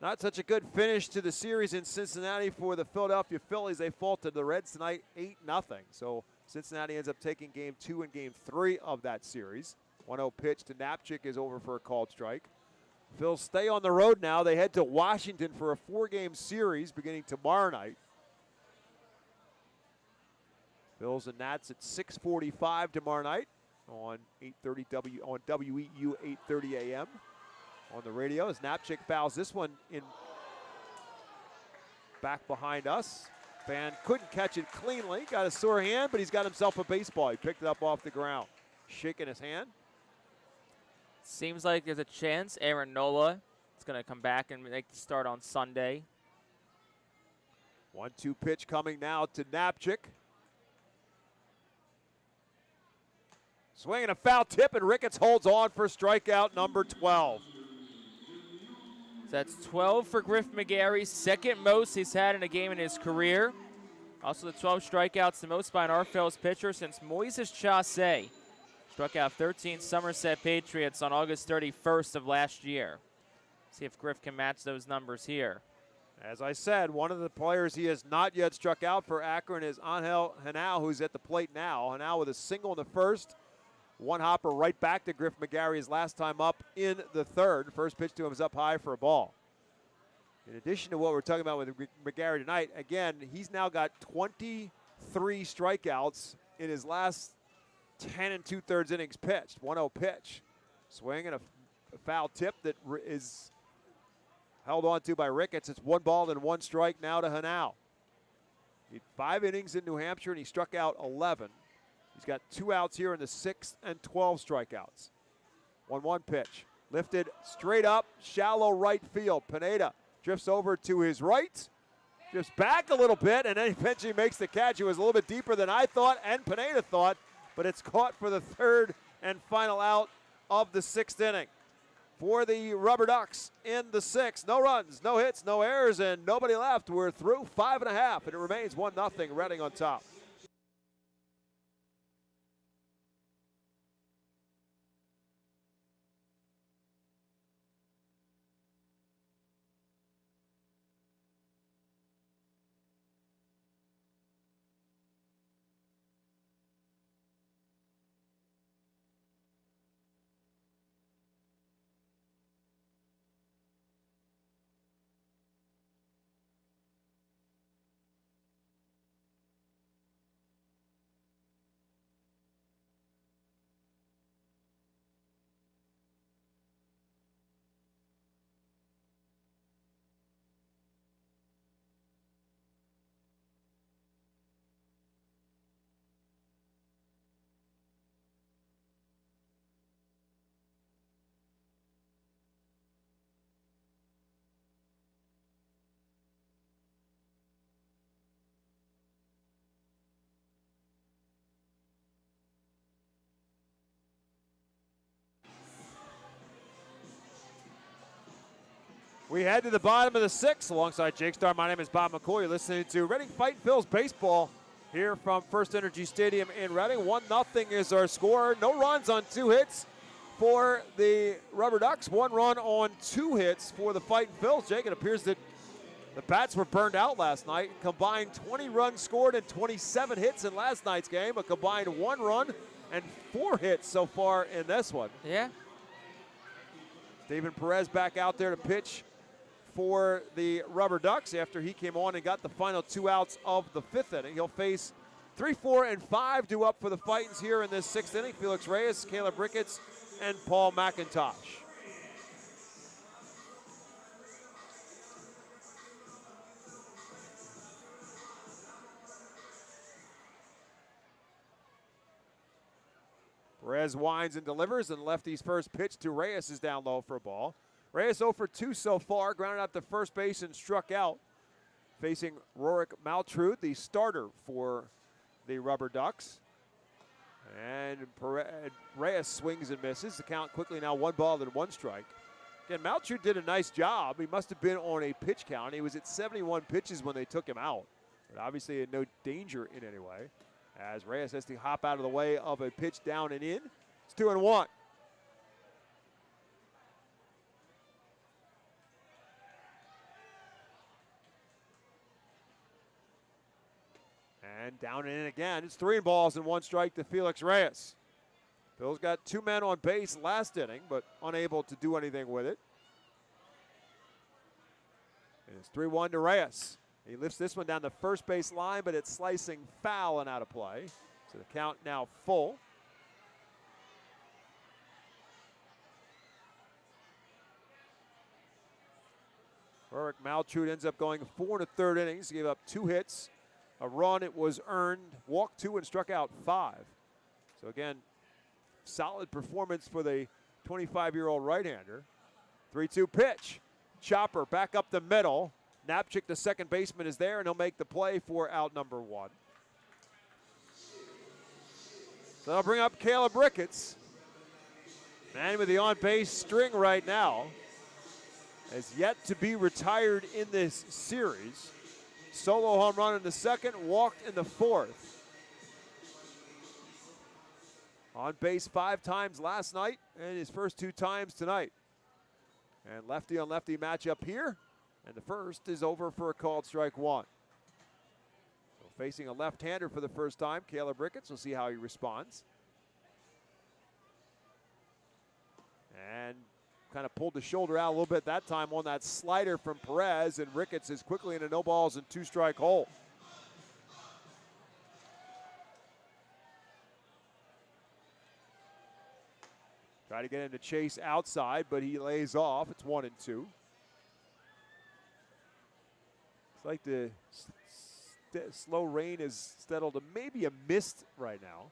Not such a good finish to the series in Cincinnati for the Philadelphia Phillies. They fall to the Reds tonight 8-0. So Cincinnati ends up taking game 2 and game 3 of that series. 1-0 pitch to Knapczyk is over for a called strike. Phils stay on the road now. They head to Washington for a 4-game series beginning tomorrow night. Phils and Nats at 6:45 tomorrow night on 8:30 on WEU 8:30 a.m. on the radio as Knapczyk fouls this one in back behind us. Fan couldn't catch it cleanly. Got a sore hand, but he's got himself a baseball. He picked it up off the ground. Shaking his hand. Seems like there's a chance Aaron Nola is going to come back and make the start on Sunday. 1-2 pitch coming now to Knapczyk. Swinging a foul tip, and Ricketts holds on for strikeout number 12. So that's 12 for Griff McGarry, second most he's had in a game in his career. Also the 12 strikeouts, the most by an Phillies pitcher since Moises Chaussee struck out 13 Somerset Patriots on August 31st of last year. See if Griff can match those numbers here. As I said, one of the players he has not yet struck out for Akron is Angel Hanau, who's at the plate now. Hanau with a single in the first. One hopper right back to Griff McGarry his last time up in the 3rd. First pitch to him is up high for a ball. In addition to what we're talking about with McGarry tonight, again, he's now got 23 strikeouts in his last 10 2/3 innings pitched. 1-0 pitch. Swing and a foul tip that is held on to by Ricketts. It's 1 ball and 1 strike now to Hanau. He had 5 innings in New Hampshire, and he struck out 11. He's got 2 outs here in the 6th and 12 strikeouts. 1-1 pitch. Lifted straight up, shallow right field. Pineda drifts over to his right, drifts back a little bit, and then eventually makes the catch. It was a little bit deeper than I thought and Pineda thought, but it's caught for the 3rd and final out of the 6th inning. For the RubberDucks in the 6th. No runs, no hits, no errors, and nobody left. We're through 5.5, and it remains 1-0, Reading on top. We head to the bottom of the 6th alongside Jake Starr. My name is Bob McCoy. You're listening to Reading Fightin Phil's baseball here from FirstEnergy Stadium in Reading. 1-0 is our score. No runs on 2 hits for the RubberDucks. 1 run on 2 hits for the Fightin Phils. Jake, it appears that the bats were burned out last night. Combined 20 runs scored and 27 hits in last night's game. A combined 1 run and 4 hits so far in this one. Yeah. Steven Perez back out there to pitch for the RubberDucks after he came on and got the final 2 outs of the 5th inning. He'll face 3, 4, and 5 due up for the Fightins here in this 6th inning. Felix Reyes, Caleb Ricketts, and Paul McIntosh. Perez winds and delivers, and lefty's first pitch to Reyes is down low for a ball. Reyes 0 for 2 so far, grounded out to first base and struck out. Facing Rorik Maltrud, the starter for the RubberDucks. And Reyes swings and misses. The count quickly now 1 ball and 1 strike. Again, Maltrud did a nice job. He must have been on a pitch count. He was at 71 pitches when they took him out. But obviously in no danger in any way, as Reyes has to hop out of the way of a pitch down and in. It's 2-1. And down and in again. It's 3 balls and 1 strike to Felix Reyes. Phil's got 2 men on base last inning, but unable to do anything with it. And it's 3-1 to Reyes. He lifts this one down the first base line, but it's slicing foul and out of play. So the count now full. Rorik Maltrud ends up going 4 1/3 innings. He gave up 2 hits, a run. It was earned, walked 2 and struck out 5. So again, solid performance for the 25-year-old right-hander. 3-2 pitch. Chopper back up the middle. Knapczyk, the second baseman, is there, and he'll make the play for out number 1. So they'll bring up Caleb Ricketts. Man with the on-base string right now has yet to be retired in this series. Solo home run in the 2nd, walked in the 4th. On base 5 times last night, and his first 2 times tonight. And lefty on lefty matchup here. And the first is over for a called strike 1. So facing a left-hander for the first time, Caleb Ricketts. We'll see how he responds. And kind of pulled the shoulder out a little bit that time on that slider from Perez, and Ricketts is quickly in a no balls and 2 strike hole. Try to get him to chase outside, but he lays off. It's 1-2. It's like the slow rain is settled to maybe a mist right now.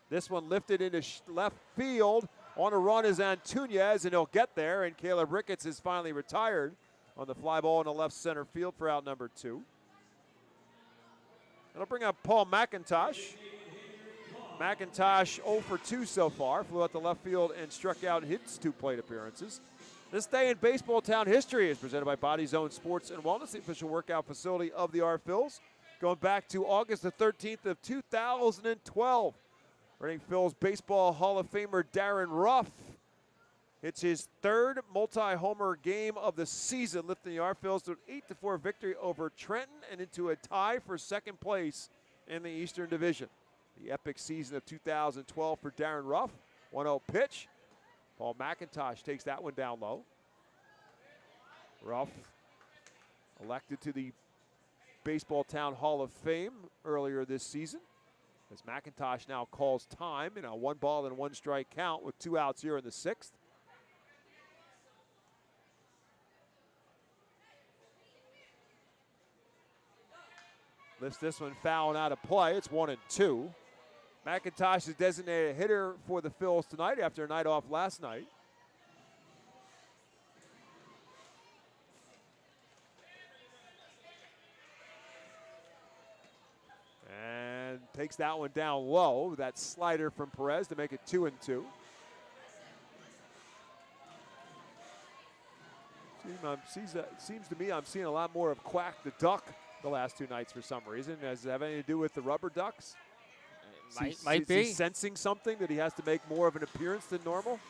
This one lifted into left field. On a run is Antunes, and he'll get there, and Caleb Ricketts is finally retired on the fly ball in the left center field for out number 2. It'll bring up Paul McIntosh. McIntosh 0 for 2 so far. Flew out the left field and struck out in his 2 plate appearances. This day in baseball town history is presented by Body Zone Sports and Wellness, the official workout facility of the R Phils, going back to August the 13th of 2012. Reading Phil's Baseball Hall of Famer Darren Ruff hits his 3rd multi-homer game of the season, lifting the R Phils to an 8-4 victory over Trenton and into a tie for 2nd place in the Eastern Division. The epic season of 2012 for Darren Ruff. 1-0 pitch. Paul McIntosh takes that one down low. Ruff elected to the Baseball Town Hall of Fame earlier this season, as McIntosh now calls time in a 1 ball and 1 strike count with 2 outs here in the 6th. Lifts this one foul and out of play. It's 1-2. McIntosh is designated hitter for the Phils tonight after a night off last night. And takes that one down low. That slider from Perez to make it 2-2. Seems to me I'm seeing a lot more of Quack the Duck the last 2 nights for some reason. Does it have anything to do with the RubberDucks? Might be. Is he sensing something that he has to make more of an appearance than normal?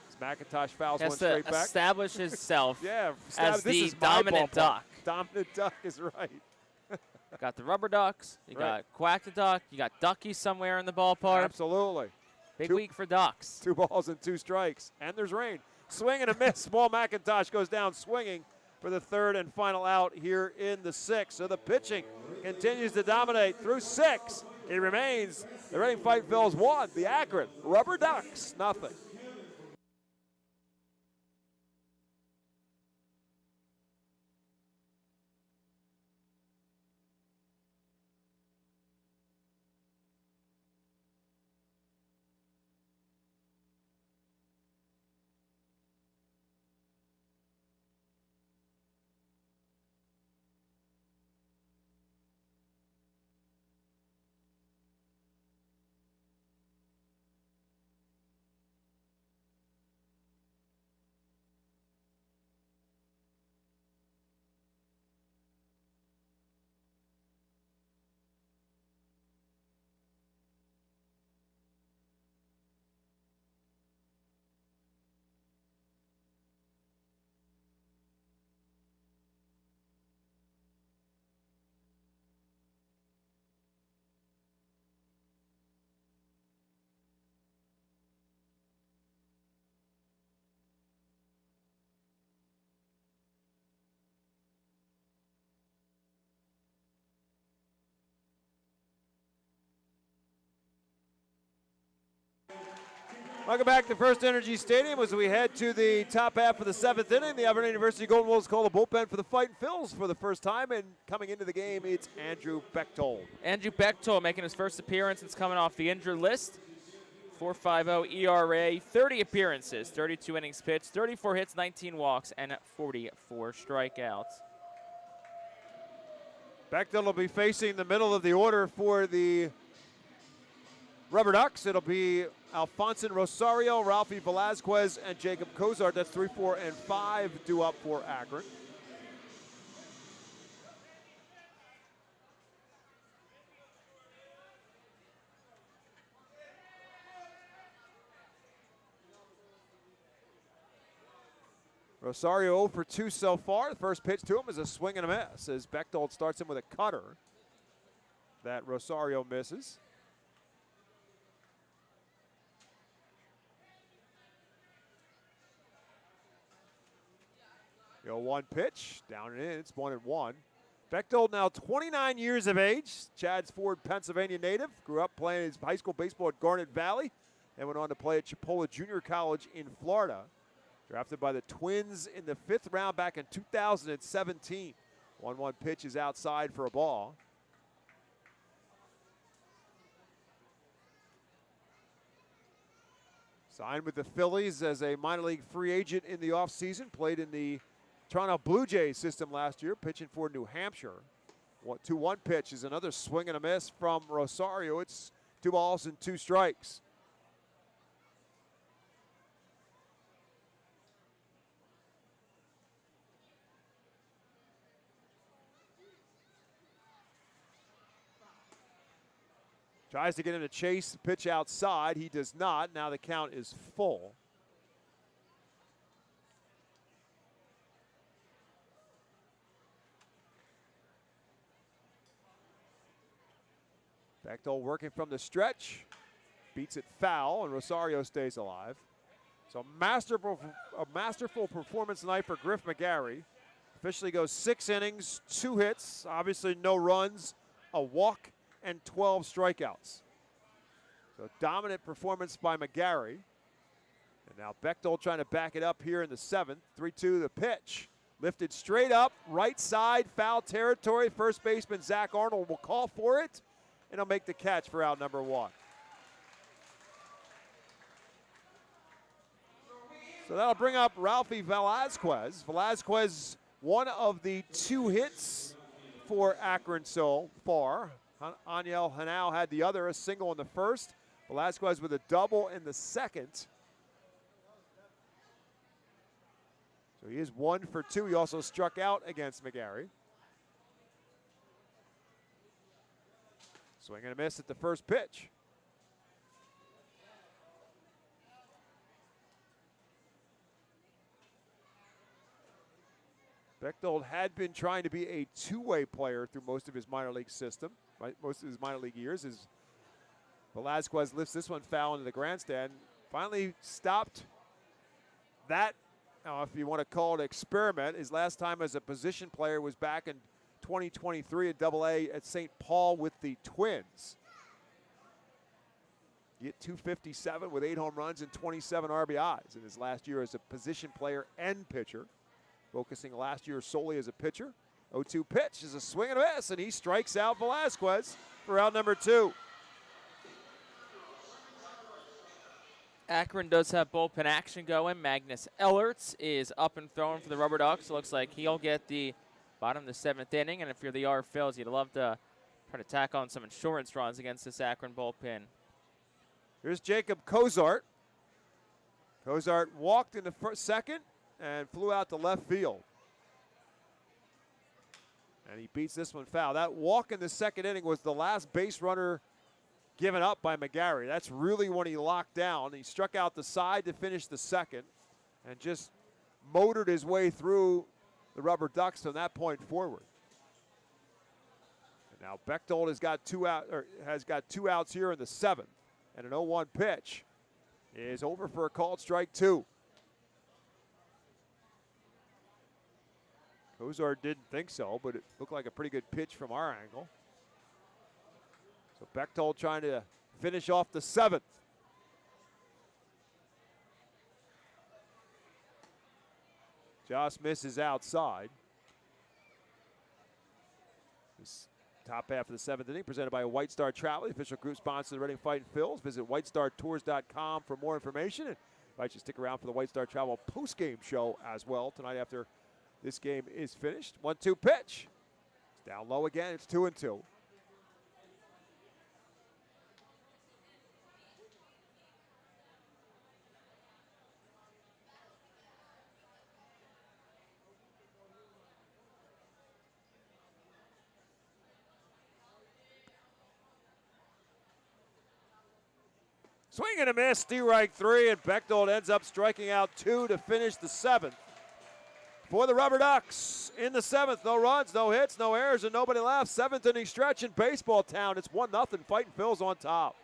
As McIntosh fouls one straight back. Establish himself as this the is my dominant ballpark. duck. Dominant Duck is right. Got the RubberDucks. You got Quack the Duck. You got Ducky somewhere in the ballpark. Absolutely. Big week for Ducks. 2 balls and 2 strikes. And there's rain. Swing and a miss. Small McIntosh goes down swinging for the third and final out here in the sixth. So the pitching continues to dominate through six. It remains the Reading Fightin Phils 1, the Akron RubberDucks 0. Welcome back to FirstEnergy Stadium as we head to the top half of the seventh inning. The Akron University Golden Wolves call the bullpen for the Fightin Phils for the first time, and coming into the game, it's Andrew Bechtold. Andrew Bechtold making his first appearance since coming off the injured list. 4.50 ERA, 30 appearances, 32 innings pitched, 34 hits, 19 walks, and 44 strikeouts. Bechtold will be facing the middle of the order for the RubberDucks. It'll be Alfonso Rosario, Ralphie Velazquez, and Jacob Cozart. That's 3, 4, and 5 due up for Akron. Rosario 0 for 2 so far. The first pitch to him is a swing and a miss as Bechtold starts him with a cutter that Rosario misses. Go 1 pitch, down and in, it's 1-1. Bechtold now 29 years of age, Chadds Ford, Pennsylvania native. Grew up playing his high school baseball at Garnet Valley, then went on to play at Chipola Junior College in Florida. Drafted by the Twins in the 5th round back in 2017. 1-1 pitch is outside for a ball. Signed with the Phillies as a minor league free agent in the offseason. Played in the Toronto Blue Jays system last year, pitching for New Hampshire. 2-1 pitch is another swing and a miss from Rosario. It's 2 balls and 2 strikes. Tries to get him to chase the pitch outside. He does not. Now the count is full. Bechtold working from the stretch. Beats it foul, and Rosario stays alive. So a masterful performance tonight for Griff McGarry. Officially goes 6 innings, 2 hits, obviously no runs, a walk, and 12 strikeouts. So dominant performance by McGarry. And now Bechtold trying to back it up here in the 7th. 3-2 the pitch. Lifted straight up, right side, foul territory. First baseman Zach Arnold will call for it, and he'll make the catch for out number 1. So that'll bring up Ralphie Velazquez. Velazquez, one of the 2 hits for Akron so far. Aniel Hanau had the other, a single in the first. Velazquez with a double in the second. So he is 1 for 2. He also struck out against McGarry. Swing and a miss at the first pitch. Bechtold had been trying to be a two-way player through most of his minor league system, most of his minor league years. As Velazquez lifts this one foul into the grandstand, finally stopped that Now, if you want to call it an experiment, his last time as a position player was back in 2023 at AA at St. Paul with the Twins. He hit 257 with 8 home runs and 27 RBIs in his last year as a position player and pitcher, focusing last year solely as a pitcher. 0-2 pitch is a swing and a miss, and he strikes out Velasquez for out number 2. Akron does have bullpen action going. Magnus Ellerts is up and throwing for the RubberDucks. Looks like he'll get the bottom of the 7th inning, and if you're the Phillies, you'd love to try to tack on some insurance runs against this Akron bullpen. Here's Jacob Cozart. Cozart walked in the second and flew out to left field. And he beats this one foul. That walk in the second inning was the last base runner given up by McGarry. That's really when he locked down. He struck out the side to finish the second and just motored his way through the RubberDucks from that point forward. And now Bechtold has got 2 outs here in the 7th, and an 0-1 pitch is over for a called strike 2. Cozart didn't think so, but it looked like a pretty good pitch from our angle. So Bechtold trying to finish off the 7th. Joss misses outside. This top half of the 7th inning presented by White Star Travel, the official group sponsor of the Reading Fightin' Phils. Visit whitestartours.com for more information. And invite you to stick around for the White Star Travel postgame show as well tonight after this game is finished. 1-2 pitch. It's down low again. It's 2-2. Swing and a miss, strike 3, and Bechtold ends up striking out 2 to finish the 7th. For the RubberDucks in the 7th, no runs, no hits, no errors, and nobody left. 7th inning stretch in baseball town. It's 1-0, Fightin' Phils on top.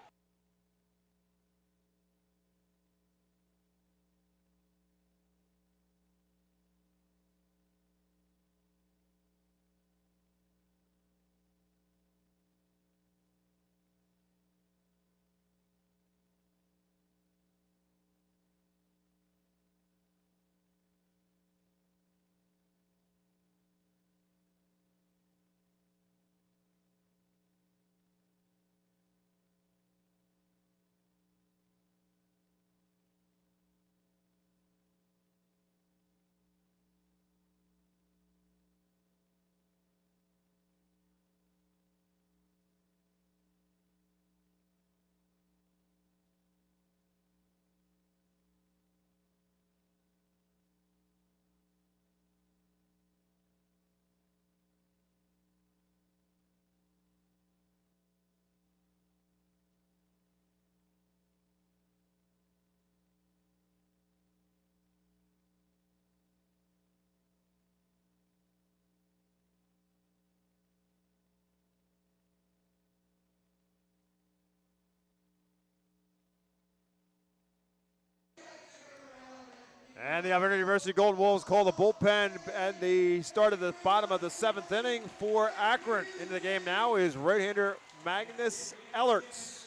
And the Akron University Golden Wolves call the bullpen at the start of the bottom of the 7th inning for Akron. Into the game now is right-hander Magnus Ellerts.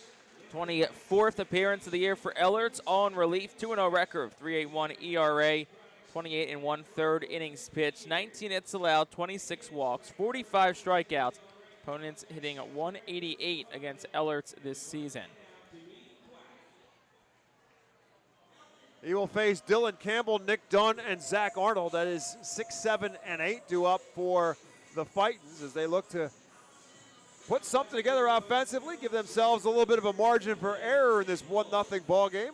24th appearance of the year for Ellerts, all in relief, 2-0 record, 3.81 ERA, 28 1/3 innings pitched, 19 hits allowed, 26 walks, 45 strikeouts. Opponents hitting 188 against Ellerts this season. He will face Dylan Campbell, Nick Dunn, and Zach Arnold. That is 6, 7, and 8 due up for the Fightins as they look to put something together offensively, give themselves a little bit of a margin for error in this 1-0 ball game.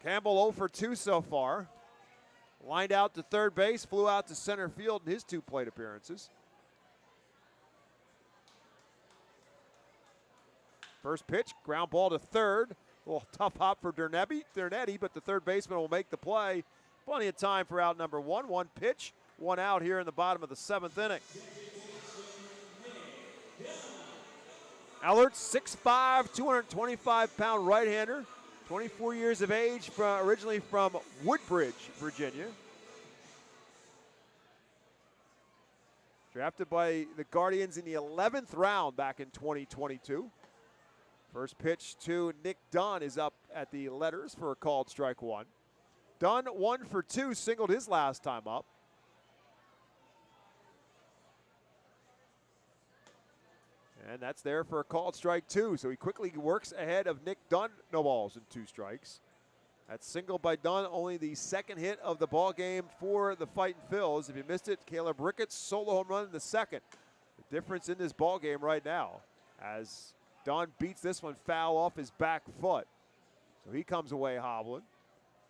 Campbell 0 for 2 so far. Lined out to third base, flew out to center field in his 2 plate appearances. First pitch, ground ball to third. A little tough hop for Dernetti, but the third baseman will make the play. Plenty of time for out number 1. 1 pitch, 1 out here in the bottom of the 7th inning. Ellerts, 6'5", 225-pound right-hander. 24 years of age, originally from Woodbridge, Virginia. Drafted by the Guardians in the 11th round back in 2022. First pitch to Nick Dunn is up at the letters for a called strike one. Dunn 1 for 2, singled his last time up. And that's there for a called strike two. So he quickly works ahead of Nick Dunn. No balls and 2 strikes. That single by Dunn, only the second hit of the ball game for the Fightin' Phils. If you missed it, Caleb Ricketts solo home run in the second. The difference in this ball game right now, as Dunn beats this one foul off his back foot. So he comes away hobbling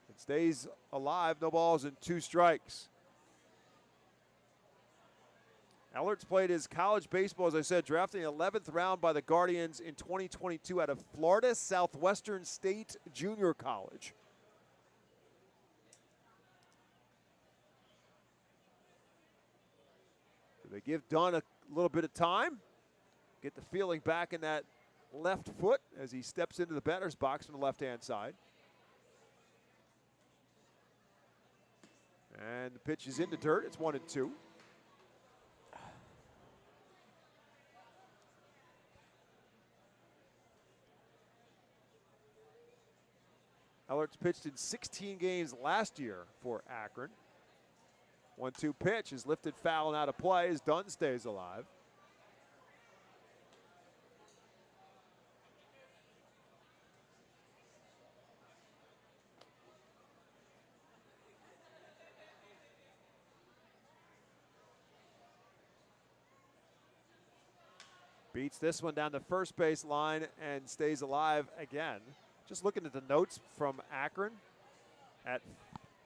and stays alive. No balls and 2 strikes. Ellert's played his college baseball, as I said, drafted in the 11th round by the Guardians in 2022 out of Florida Southwestern State Junior College. So they give Dunn a little bit of time, get the feeling back in that left foot as he steps into the batter's box from the left-hand side. And the pitch is into dirt. It's 1-2. Ellert's pitched in 16 games last year for Akron. 1-2 pitch is lifted foul and out of play as Dunn stays alive. Beats this one down the first base line and stays alive again. Just looking at the notes from Akron at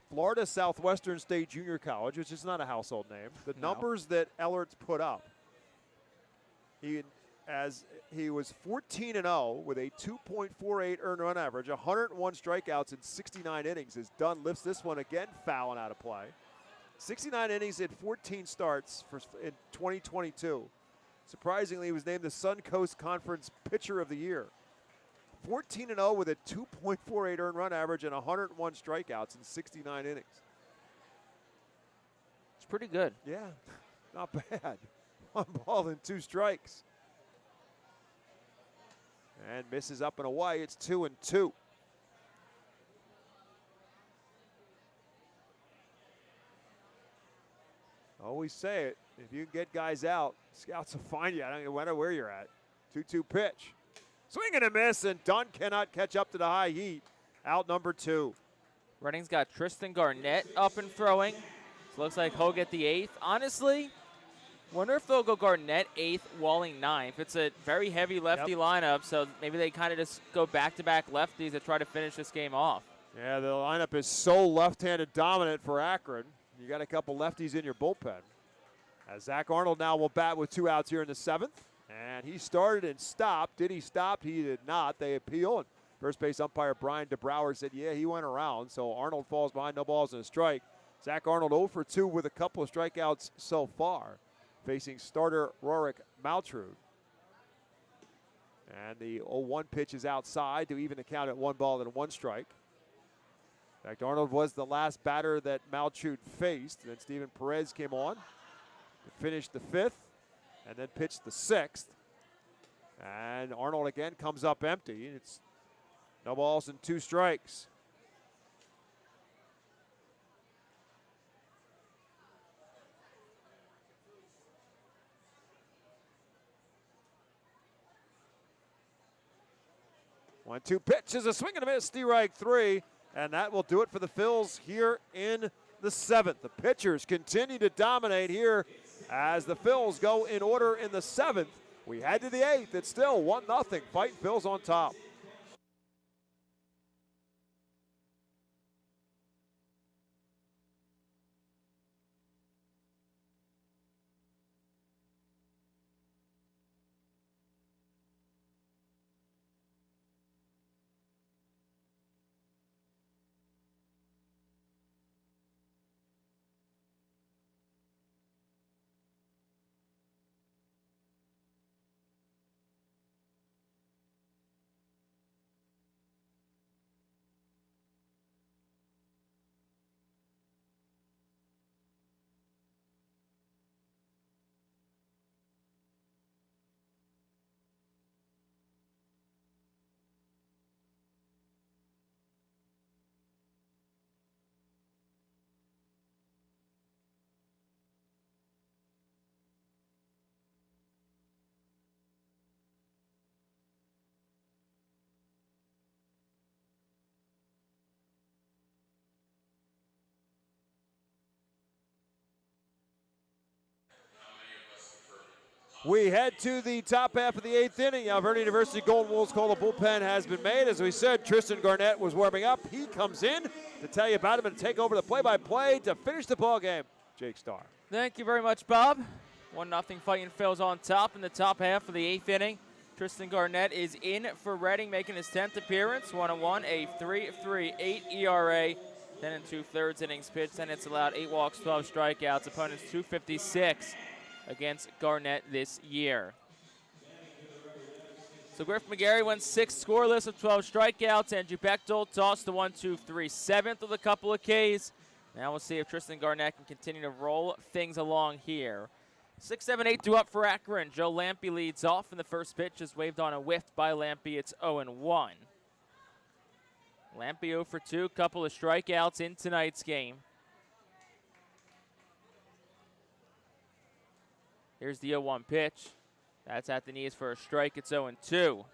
Florida Southwestern State Junior College, which is not a household name. The numbers that Ellert's put up, he was 14-0 with a 2.48 earned run average, 101 strikeouts in 69 innings. As Dunn lifts this one again, foul and out of play. 69 innings in 14 starts in 2022. Surprisingly, he was named the Suncoast Conference Pitcher of the Year. 14-0 with a 2.48 earned run average and 101 strikeouts in 69 innings. It's pretty good. Yeah, not bad. 1 ball and 2 strikes. And misses up and away. It's 2-2. Always say it. If you get guys out, scouts will find you. I don't matter where you're at. 2-2 pitch. Swing and a miss, and Dunn cannot catch up to the high heat. Out number 2. Reading's got Tristan Garnett up and throwing. So looks like he'll get the 8th. Honestly, wonder if they'll go Garnett 8th, Walling 9th. It's a very heavy lefty lineup, so maybe they kind of just go back-to-back lefties to try to finish this game off. Yeah, the lineup is so left-handed dominant for Akron. You got a couple lefties in your bullpen. As Zach Arnold now will bat with 2 outs here in the 7th. And he started and stopped. Did he stop? He did not. They appeal. And first base umpire Brian DeBrouwer said, yeah, he went around. So Arnold falls behind, no balls and a strike. Zach Arnold 0 for 2 with a couple of strikeouts so far, facing starter Rorik Maltrud. And the 0-1 pitch is outside to even the count at 1 ball and 1 strike. In fact, Arnold was the last batter that Maltrud faced. Then Steven Perez came on to finish the 5th. And then pitched the 6th. And Arnold again comes up empty. It's no balls and 2 strikes. One-two pitch is a swing and a miss, strike 3. And that will do it for the Phils here in the 7th. The pitchers continue to dominate here as the Phils go in order in the 7th. We head to the 8th. It's still 1-0. Fightin' Phils on top. We head to the top half of the 8th inning. Now, Vernon University Golden Wolves call the bullpen has been made. As we said, Tristan Garnett was warming up. He comes in to tell you about him and take over the play-by-play to finish the ball game. Jake Starr. Thank you very much, Bob. 1-0 Fightin' Phil's on top in the top half of the 8th inning. Tristan Garnett is in for Reading, making his 10th appearance. 1-1, a 3.38 ERA. 10 2/3 innings pitched, 10 hits allowed, 8 walks, 12 strikeouts. Opponents .256 against Garnett this year. So Griff McGarry went 6 scoreless with 12 strikeouts. Andrew Bechtold tossed the 1-2-3 7th with a couple of Ks. Now we'll see if Tristan Garnett can continue to roll things along here. 6-7-8 due up for Akron. Joe Lampe leads off, and the first pitch is waved on and whiffed by Lampe. It's 0-1. Lampe 0 for 2, couple of strikeouts in tonight's game. Here's the 0-1 pitch. That's at the knees for a strike. It's 0-2.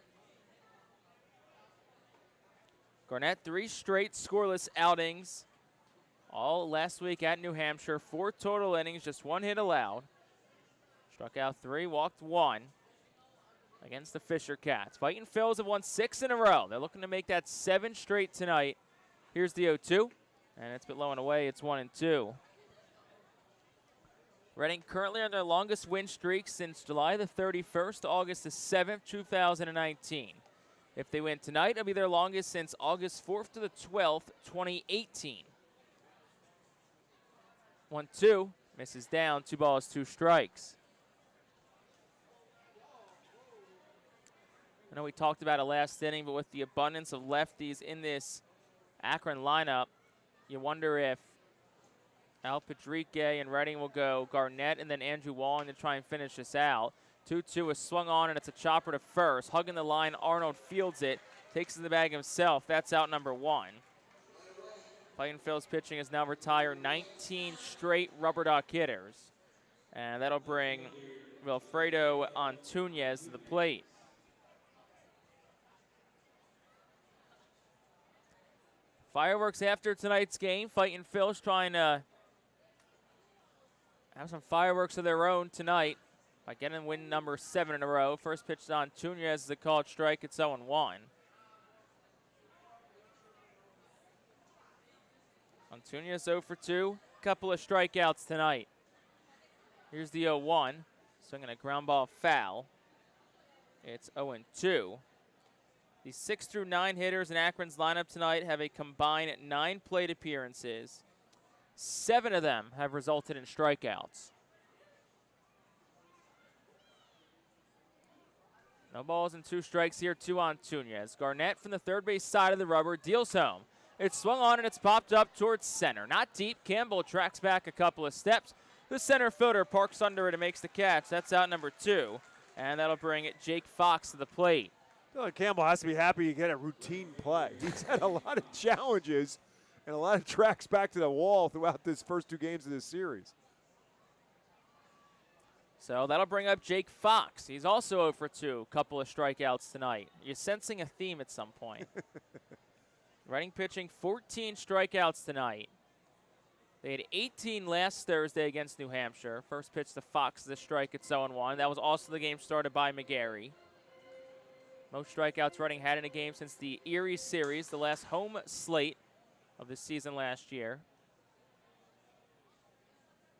Garnett 3 straight scoreless outings. All last week at New Hampshire. 4 total innings, just 1 hit allowed. Struck out 3, walked 1 against the Fisher Cats. Fightin' Phils have won 6 in a row. They're looking to make that 7 straight tonight. Here's the 0-2, and it's been low and away. It's 1-2. Reading currently on their longest win streak since July the 31st to August the 7th, 2019. If they win tonight, it'll be their longest since August 4th to the 12th, 2018. 1-2, misses down, 2 balls, 2 strikes. I know we talked about it last inning, but with the abundance of lefties in this Akron lineup, you wonder if Al Padrique and Reading will go Garnett and then Andrew Wallen to try and finish this out. 2-2 is swung on, and it's a chopper to first. Hugging the line, Arnold fields it, takes it to the bag himself. That's out number 1. Fightin' Phil's pitching has now retired 19 straight RubberDuck hitters. And that'll bring Wilfredo Antunes to the plate. Fireworks after tonight's game. Fightin' Phil's trying to have some fireworks of their own tonight by getting win number 7 in a row. First pitch on Antunes is a called strike. It's 0-1. Antunes 0 for 2. Couple of strikeouts tonight. Here's the 0-1. Swinging a ground ball foul. It's 0-2. The 6 through 9 hitters in Akron's lineup tonight have a combined 9 plate appearances. 7 of them have resulted in strikeouts. No balls and 2 strikes here, 2 on Antunes. Garnett from the third base side of the rubber deals home. It's swung on and it's popped up towards center. Not deep. Campbell tracks back a couple of steps. The center fielder parks under it and makes the catch. That's out number 2. And that'll bring Jake Fox to the plate. Dylan Campbell has to be happy you get a routine play. He's had a lot of challenges and a lot of tracks back to the wall throughout this first 2 games of this series. So that'll bring up Jake Fox. He's also 0 for 2. Couple of strikeouts tonight. You're sensing a theme at some point. Reading pitching 14 strikeouts tonight. They had 18 last Thursday against New Hampshire. First pitch to Fox, the strike at 0-1. That was also the game started by McGarry. Most strikeouts Reading had in a game since the Erie series, the last home slate of the season last year.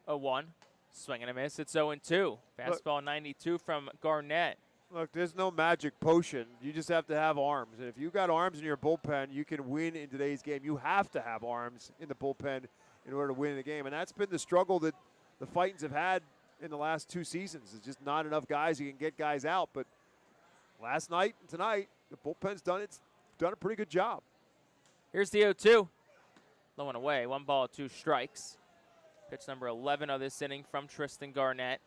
0-1, swing and a miss. It's 0-2. Fastball 92 from Garnett. Look, there's no magic potion. You just have to have arms. And if you've got arms in your bullpen, you can win in today's game. You have to have arms in the bullpen in order to win the game. And that's been the struggle that the Fightins have had in the last 2 seasons. It's just not enough guys. You can get guys out. But last night and tonight, the bullpen's done a pretty good job. Here's the 0-2. Low and away. 1 ball, 2 strikes. Pitch number 11 of this inning from Tristan Garnett.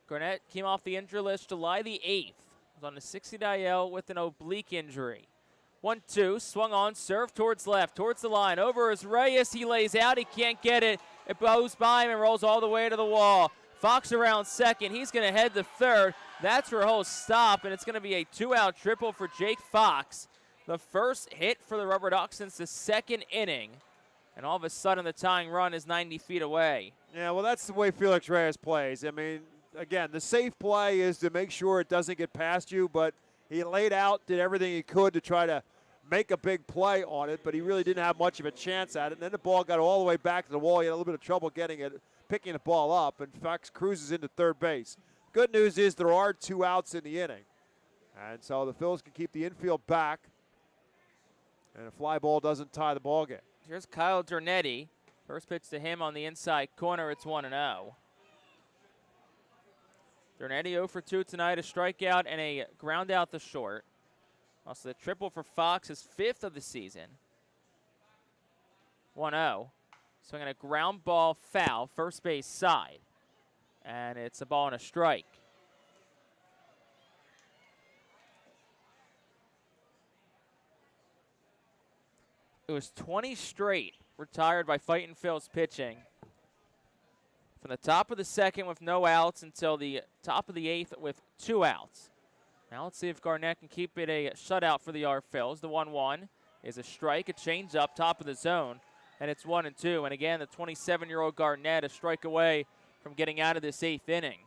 Garnett came off the injury list July the 8th. Was on the 60-day IL with an oblique injury. 1-2, swung on, served towards left, towards the line. Over is Reyes. He lays out. He can't get it. It goes by him and rolls all the way to the wall. Fox around second. He's going to head to third. That's where he'll stop, and it's going to be a 2-out triple for Jake Fox. The first hit for the RubberDucks since the 2nd inning. And all of a sudden, the tying run is 90 feet away. Yeah, well, that's the way Felix Reyes plays. I mean, again, the safe play is to make sure it doesn't get past you, but he laid out, did everything he could to try to make a big play on it, but he really didn't have much of a chance at it. And then the ball got all the way back to the wall. He had a little bit of trouble picking the ball up, and Fox cruises into third base. Good news is there are 2 outs in the inning. And so the Phils can keep the infield back, and a fly ball doesn't tie the ball game. Here's Kyle Dernetti. First pitch to him on the inside corner. It's 1-0. Dernetti 0 for 2 tonight, a strikeout and a ground out to short. Also the triple for Fox, his 5th of the season. 1-0. Swinging a ground ball foul, first base side. And it's a ball and a strike. It was 20 straight retired by Fightin Phil's pitching. From the top of the second with no outs until the top of the 8th with 2 outs. Now let's see if Garnett can keep it a shutout for the Phils. The 1-1 is a strike, a change up, top of the zone, and it's 1-2. And again, the 27-year-old Garnett a strike away from getting out of this 8th inning.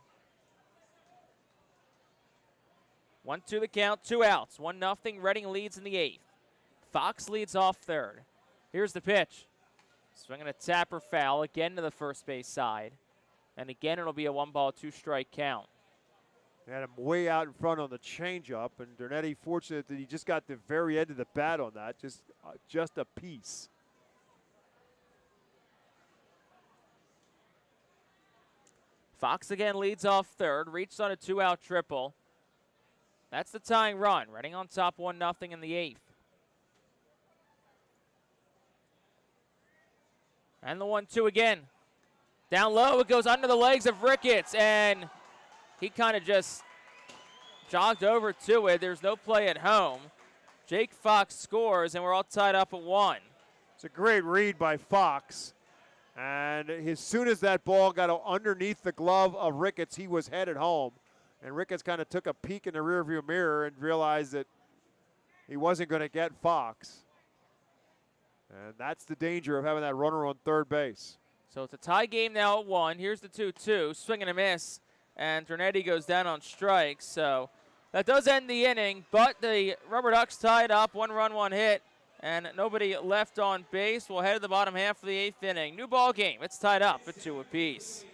1-2 the count, 2 outs, 1-0. Reading leads in the 8th. Fox leads off third. Here's the pitch. Swinging a tapper foul again to the first base side. And again, it'll be a 1-ball, 2-strike count. They had him way out in front on the changeup, and Dernetti fortunate that he just got the very end of the bat on that, just a piece. Fox again leads off third, reached on a 2-out triple. That's the tying run. Reading on top 1-0 in the 8th. And the 1-2 again. Down low, it goes under the legs of Ricketts, and he kind of just jogged over to it. There's no play at home. Jake Fox scores, and we're all tied up at 1. It's a great read by Fox. And as soon as that ball got underneath the glove of Ricketts, he was headed home. And Ricketts kind of took a peek in the rearview mirror and realized that he wasn't going to get Fox. And that's the danger of having that runner on third base. So it's a tie game now at 1. Here's the 2-2, swing and a miss, and Dernetti goes down on strikes. So that does end the inning, but the RubberDucks tied up, 1 run, 1 hit, and nobody left on base. We'll head to the bottom half of the 8th inning. New ball game. It's tied up at 2 apiece.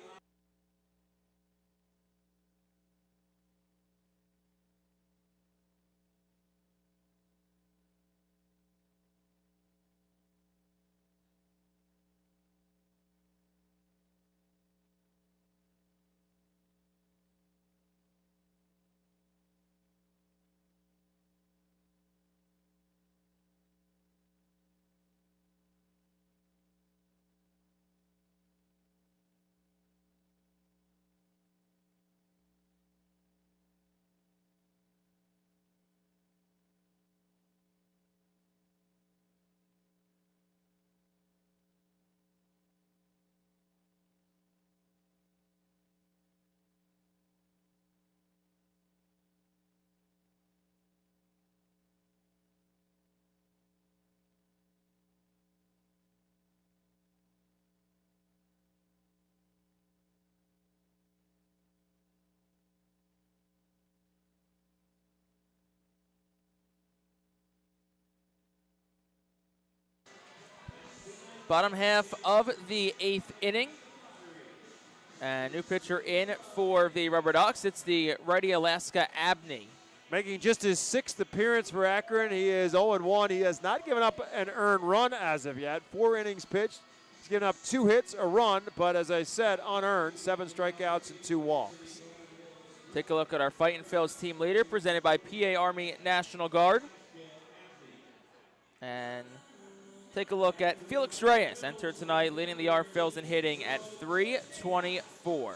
Bottom half of the 8th inning. And new pitcher in for the RubberDucks. It's the righty Alaska Abney. Making just his 6th appearance for Akron. He is 0-1. He has not given up an earned run as of yet. 4 innings pitched. He's given up 2 hits, a run, but as I said, unearned. 7 strikeouts and 2 walks. Take a look at our Fightin Phil's team leader, presented by PA Army National Guard. And take a look at Felix Reyes, entered tonight, leading the Phils in hitting at .324.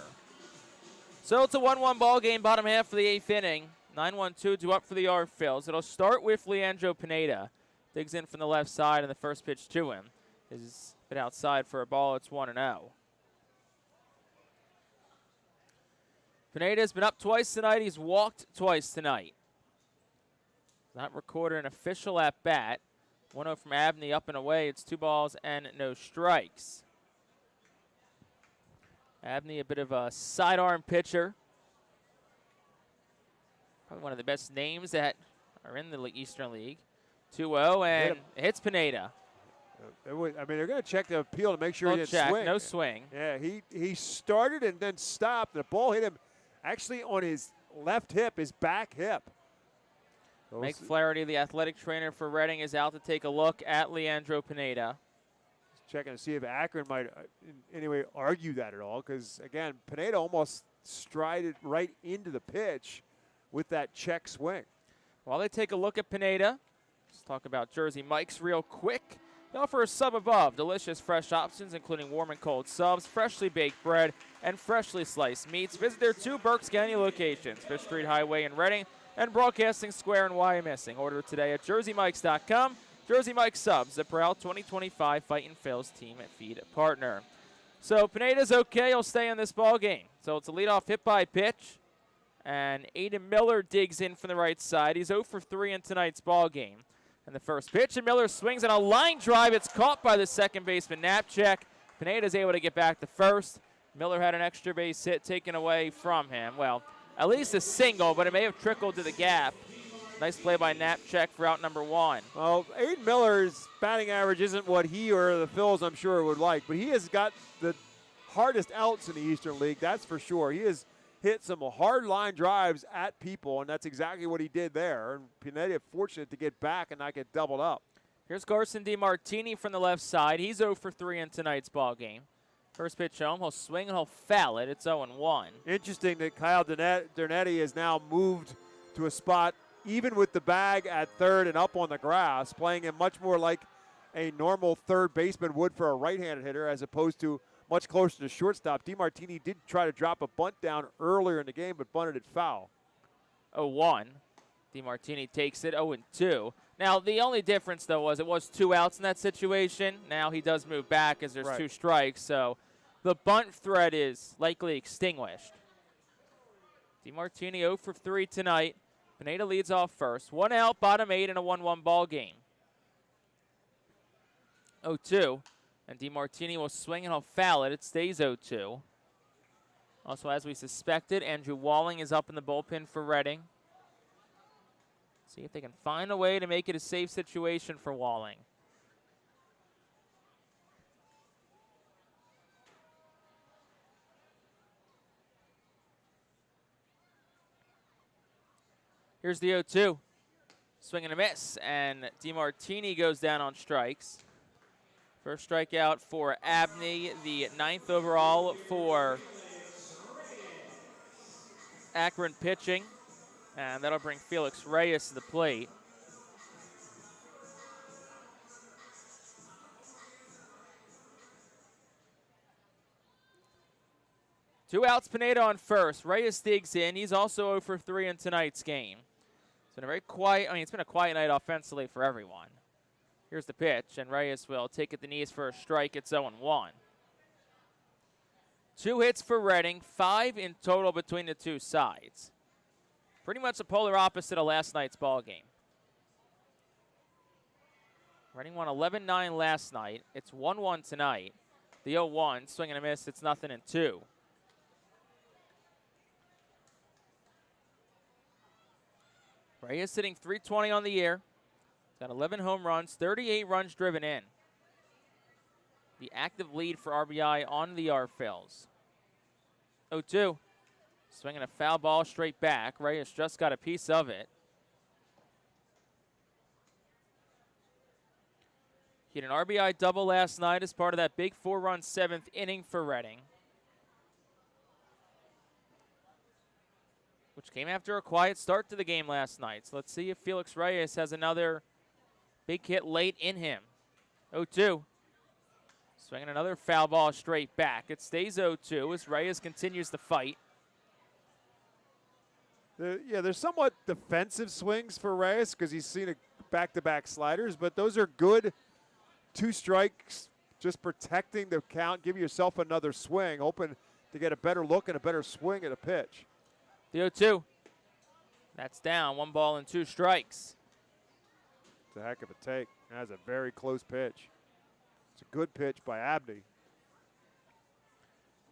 So it's a 1-1 ball game, bottom half of the 8th inning. 9-1-2 to up for the Phils. It'll start with Leandro Pineda. Digs in from the left side, and the first pitch to him is been outside for a ball. It's 1-0. Pineda's been up twice tonight. He's walked twice tonight. Not recorded an official at bat. 1-0 from Abney, up and away. It's 2 balls and no strikes. Abney, a bit of a sidearm pitcher. Probably one of the best names that are in the Eastern League. 2-0 and hits Pineda. I mean, they're going to check the appeal to make sure he didn't swing. No swing. Yeah, he started and then stopped. The ball hit him actually on his left hip, his back hip. Mike Flaherty, the athletic trainer for Reading, is out to take a look at Leandro Pineda. Checking to see if Akron might in any way argue that at all, because, again, Pineda almost strided right into the pitch with that check swing. While they take a look at Pineda, let's talk about Jersey Mike's real quick. They offer a sub above, delicious fresh options including warm and cold subs, freshly baked bread, and freshly sliced meats. Visit their 2 Berks County locations, Fish Street Highway in Reading and Broadcasting Square in Wyomissing. Order today at jerseymikes.com. Jersey Mike subs, the proud 2025 Fightin' Phillies team at feed partner. So Pineda's okay. He'll stay in this ball game. So it's a leadoff hit by pitch. And Aiden Miller digs in from the right side. He's 0 for 3 in tonight's ball game. And the first pitch, and Miller swings on a line drive. It's caught by the second baseman, Knapczyk. Pineda's able to get back to first. Miller had an extra base hit taken away from him. Well, at least a single, but it may have trickled to the gap. Nice play by Knapczyk for out number 1. Well, Aiden Miller's batting average isn't what he or the Phils, I'm sure, would like, but he has got the hardest outs in the Eastern League, that's for sure. He has hit some hard line drives at people, and that's exactly what he did there. And Pineda fortunate to get back and not get doubled up. Here's Garson DiMartini from the left side. He's 0 for 3 in tonight's ball game. First pitch home, he'll swing and he'll foul it. It's 0-1. Interesting that Kyle Dernetti has now moved to a spot even with the bag at third and up on the grass, playing him much more like a normal third baseman would for a right-handed hitter as opposed to much closer to shortstop. DiMartini did try to drop a bunt down earlier in the game, but bunted it foul. 0-1. DiMartini takes it 0-2. Now, the only difference, though, was it was 2 outs in that situation. Now he does move back as there's 2 strikes, so the bunt threat is likely extinguished. DiMartini 0 for 3 tonight. Pineda leads off first. 1 out, bottom 8 in a 1-1 ball game. 0-2. And DiMartini will swing and he'll foul it. It stays 0-2. Also, as we suspected, Andrew Walling is up in the bullpen for Reading. See if they can find a way to make it a safe situation for Walling. Here's the 0-2. Swing and a miss, and DiMartini goes down on strikes. First strikeout for Abney, the 9th overall for Akron pitching. And that'll bring Felix Reyes to the plate. Two outs, Pineda on first. Reyes digs in. He's also 0 for 3 in tonight's game. It's been a very quiet, it's been a quiet night offensively for everyone. Here's the pitch, and Reyes will take at the knees for a strike. It's 0-1. 2 hits for Reading, 5 in total between the two sides. Pretty much the polar opposite of last night's ball game. Reading won 11-9 last night. It's 1-1 tonight. The 0-1, swing and a miss, it's 0-2. Reyes sitting .320 on the year. Got 11 home runs, 38 runs driven in. The active lead for RBI on the Phils. 0-2. Swinging a foul ball straight back. Reyes just got a piece of it. He had an RBI double last night as part of that big 4-run 7th inning for Reading, which came after a quiet start to the game last night. So let's see if Felix Reyes has another big hit late in him. 0-2. Swinging another foul ball straight back. It stays 0-2 as Reyes continues to fight. There's somewhat defensive swings for Reyes because he's seen back-to-back sliders, but those are good 2 strikes, just protecting the count. Give yourself another swing, hoping to get a better look and a better swing at a pitch. The 0-2. That's down. 1 ball and 2 strikes. It's a heck of a take. That's a very close pitch. It's a good pitch by Abney.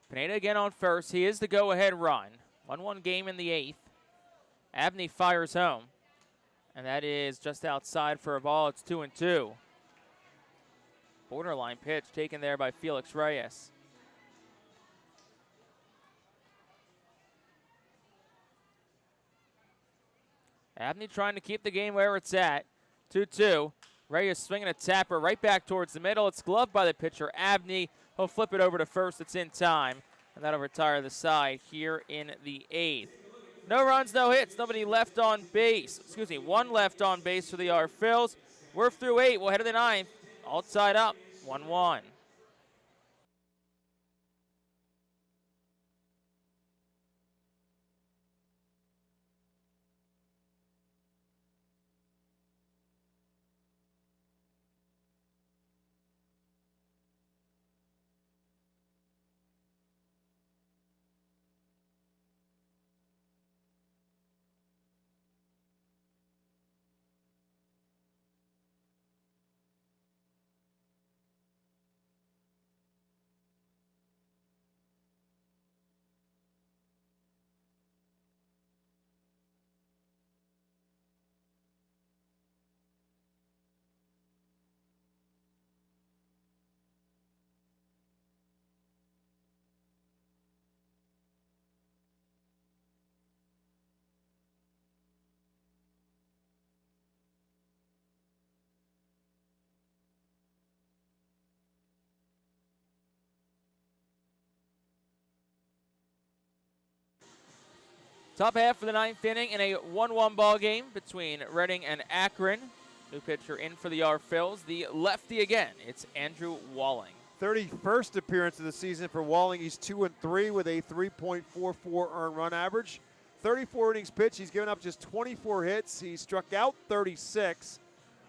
Pineda again on first. He is the go-ahead run. 1-1 game in the 8th. Abney fires home. And that is just outside for a ball. It's 2-2. Borderline pitch taken there by Felix Reyes. Abney trying to keep the game where it's at. 2-2. Reyes swinging a tapper right back towards the middle. It's gloved by the pitcher, Abney. He'll flip it over to first. It's in time. And that'll retire the side here in the 8th. No runs, no hits. Nobody left on base. Excuse me, 1 left on base for the Phils. We're through 8. We'll head to the 9th. All tied up, 1-1. Top half of the 9th inning in a 1-1 ball game between Reading and Akron. New pitcher in for the Phils. The lefty again. It's Andrew Walling. 31st appearance of the season for Walling. He's 2-3 with a 3.44 earned run average. 34 innings pitched. He's given up just 24 hits. He struck out 36,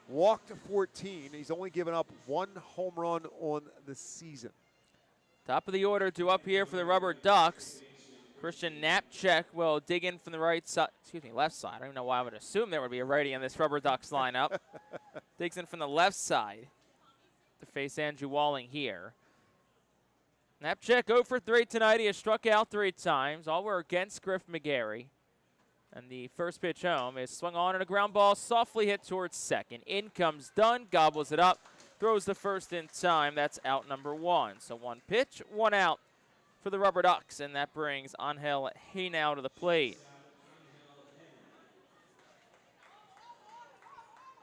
walked 14. He's only given up 1 home run on the season. Top of the order due up here for the RubberDucks. Christian Knapczyk will dig in from the right side, left side. I don't even know why I would assume there would be a righty in this RubberDucks lineup. Digs in from the left side to face Andrew Walling here. Knapczyk 0 for 3 tonight. He has struck out 3 times. All were against Griff McGarry. And the first pitch home is swung on and a ground ball softly hit towards second. In comes Dunn, gobbles it up, throws the first in time. That's out number 1. So 1 pitch, 1 out for the RubberDucks, and that brings Angel Haynau to the plate.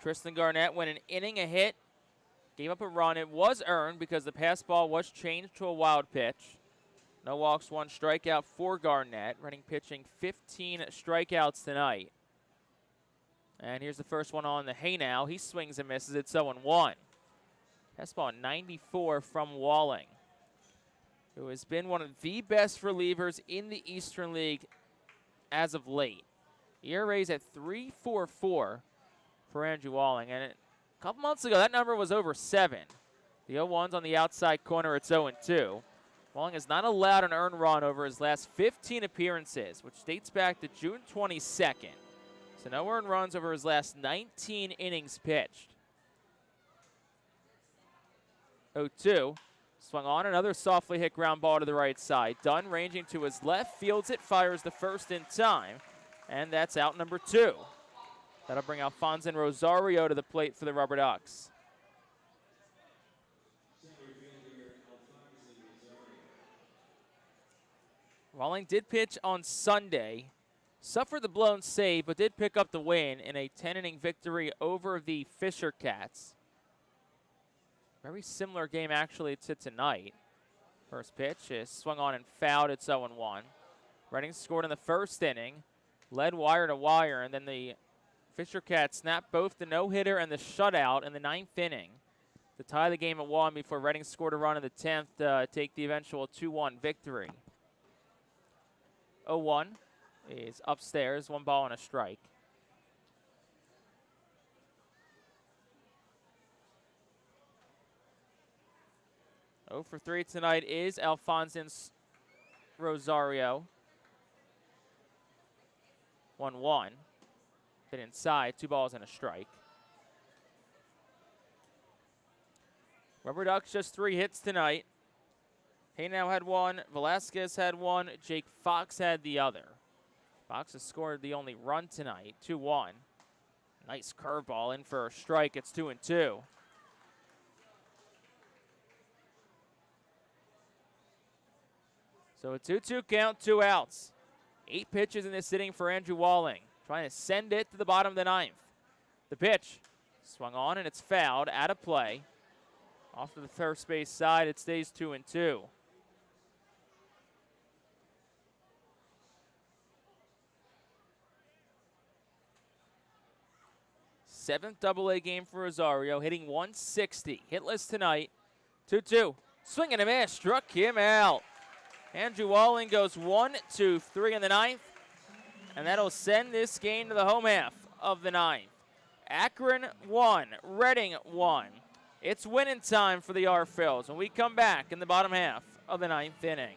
Tristan Garnett went an inning, a hit, gave up a run. It was earned because the pass ball was changed to a wild pitch. No walks, 1 strikeout for Garnett. Reading pitching 15 strikeouts tonight. And here's the first one on the Haynau. He swings and misses. It's 0-1. Pass ball 94 from Walling, who has been one of the best relievers in the Eastern League as of late. ERA's at 3.44 for Andrew Walling. And a couple months ago, that number was over 7. The 0-1's on the outside corner. It's 0-2. Walling has not allowed an earned run over his last 15 appearances, which dates back to June 22nd. So no earned runs over his last 19 innings pitched. 0-2. Swung on, another softly hit ground ball to the right side. Dunn ranging to his left, fields it, fires the first in time, and that's out number 2. That'll bring Alfonso Rosario to the plate for the RubberDucks. Walling did pitch on Sunday, suffered the blown save, but did pick up the win in a 10-inning victory over the Fisher Cats. Very similar game, actually, to tonight. First pitch is swung on and fouled. It's 0-1. Reading scored in the first inning, led wire to wire, and then the Fisher Cats snapped both the no-hitter and the shutout in the 9th inning to tie the game at 1 before Reading scored a run in the 10th to take the eventual 2-1 victory. 0-1 is upstairs, 1 ball and a strike. Oh for 3 tonight is Alfonso Rosario. 1-1. Hit inside, 2 balls and a strike. RubberDucks just 3 hits tonight. Haynow had 1, Velasquez had 1, Jake Fox had the other. Fox has scored the only run tonight, 2-1. Nice curveball in for a strike. It's 2-2. So a 2-2 count, 2 outs. 8 pitches in this inning for Andrew Walling. Trying to send it to the bottom of the 9th. The pitch swung on and it's fouled, out of play. Off to the first base side, it stays 2-2. Seventh double-A game for Rosario, hitting 160. Hitless tonight, 2-2. Swing and a miss, struck him out. Andrew Walling goes 1-2-3 in the 9th, and that'll send this game to the home half of the 9th. Akron 1, Reading 1. It's winning time for the R-Phils when we come back in the bottom half of the 9th inning.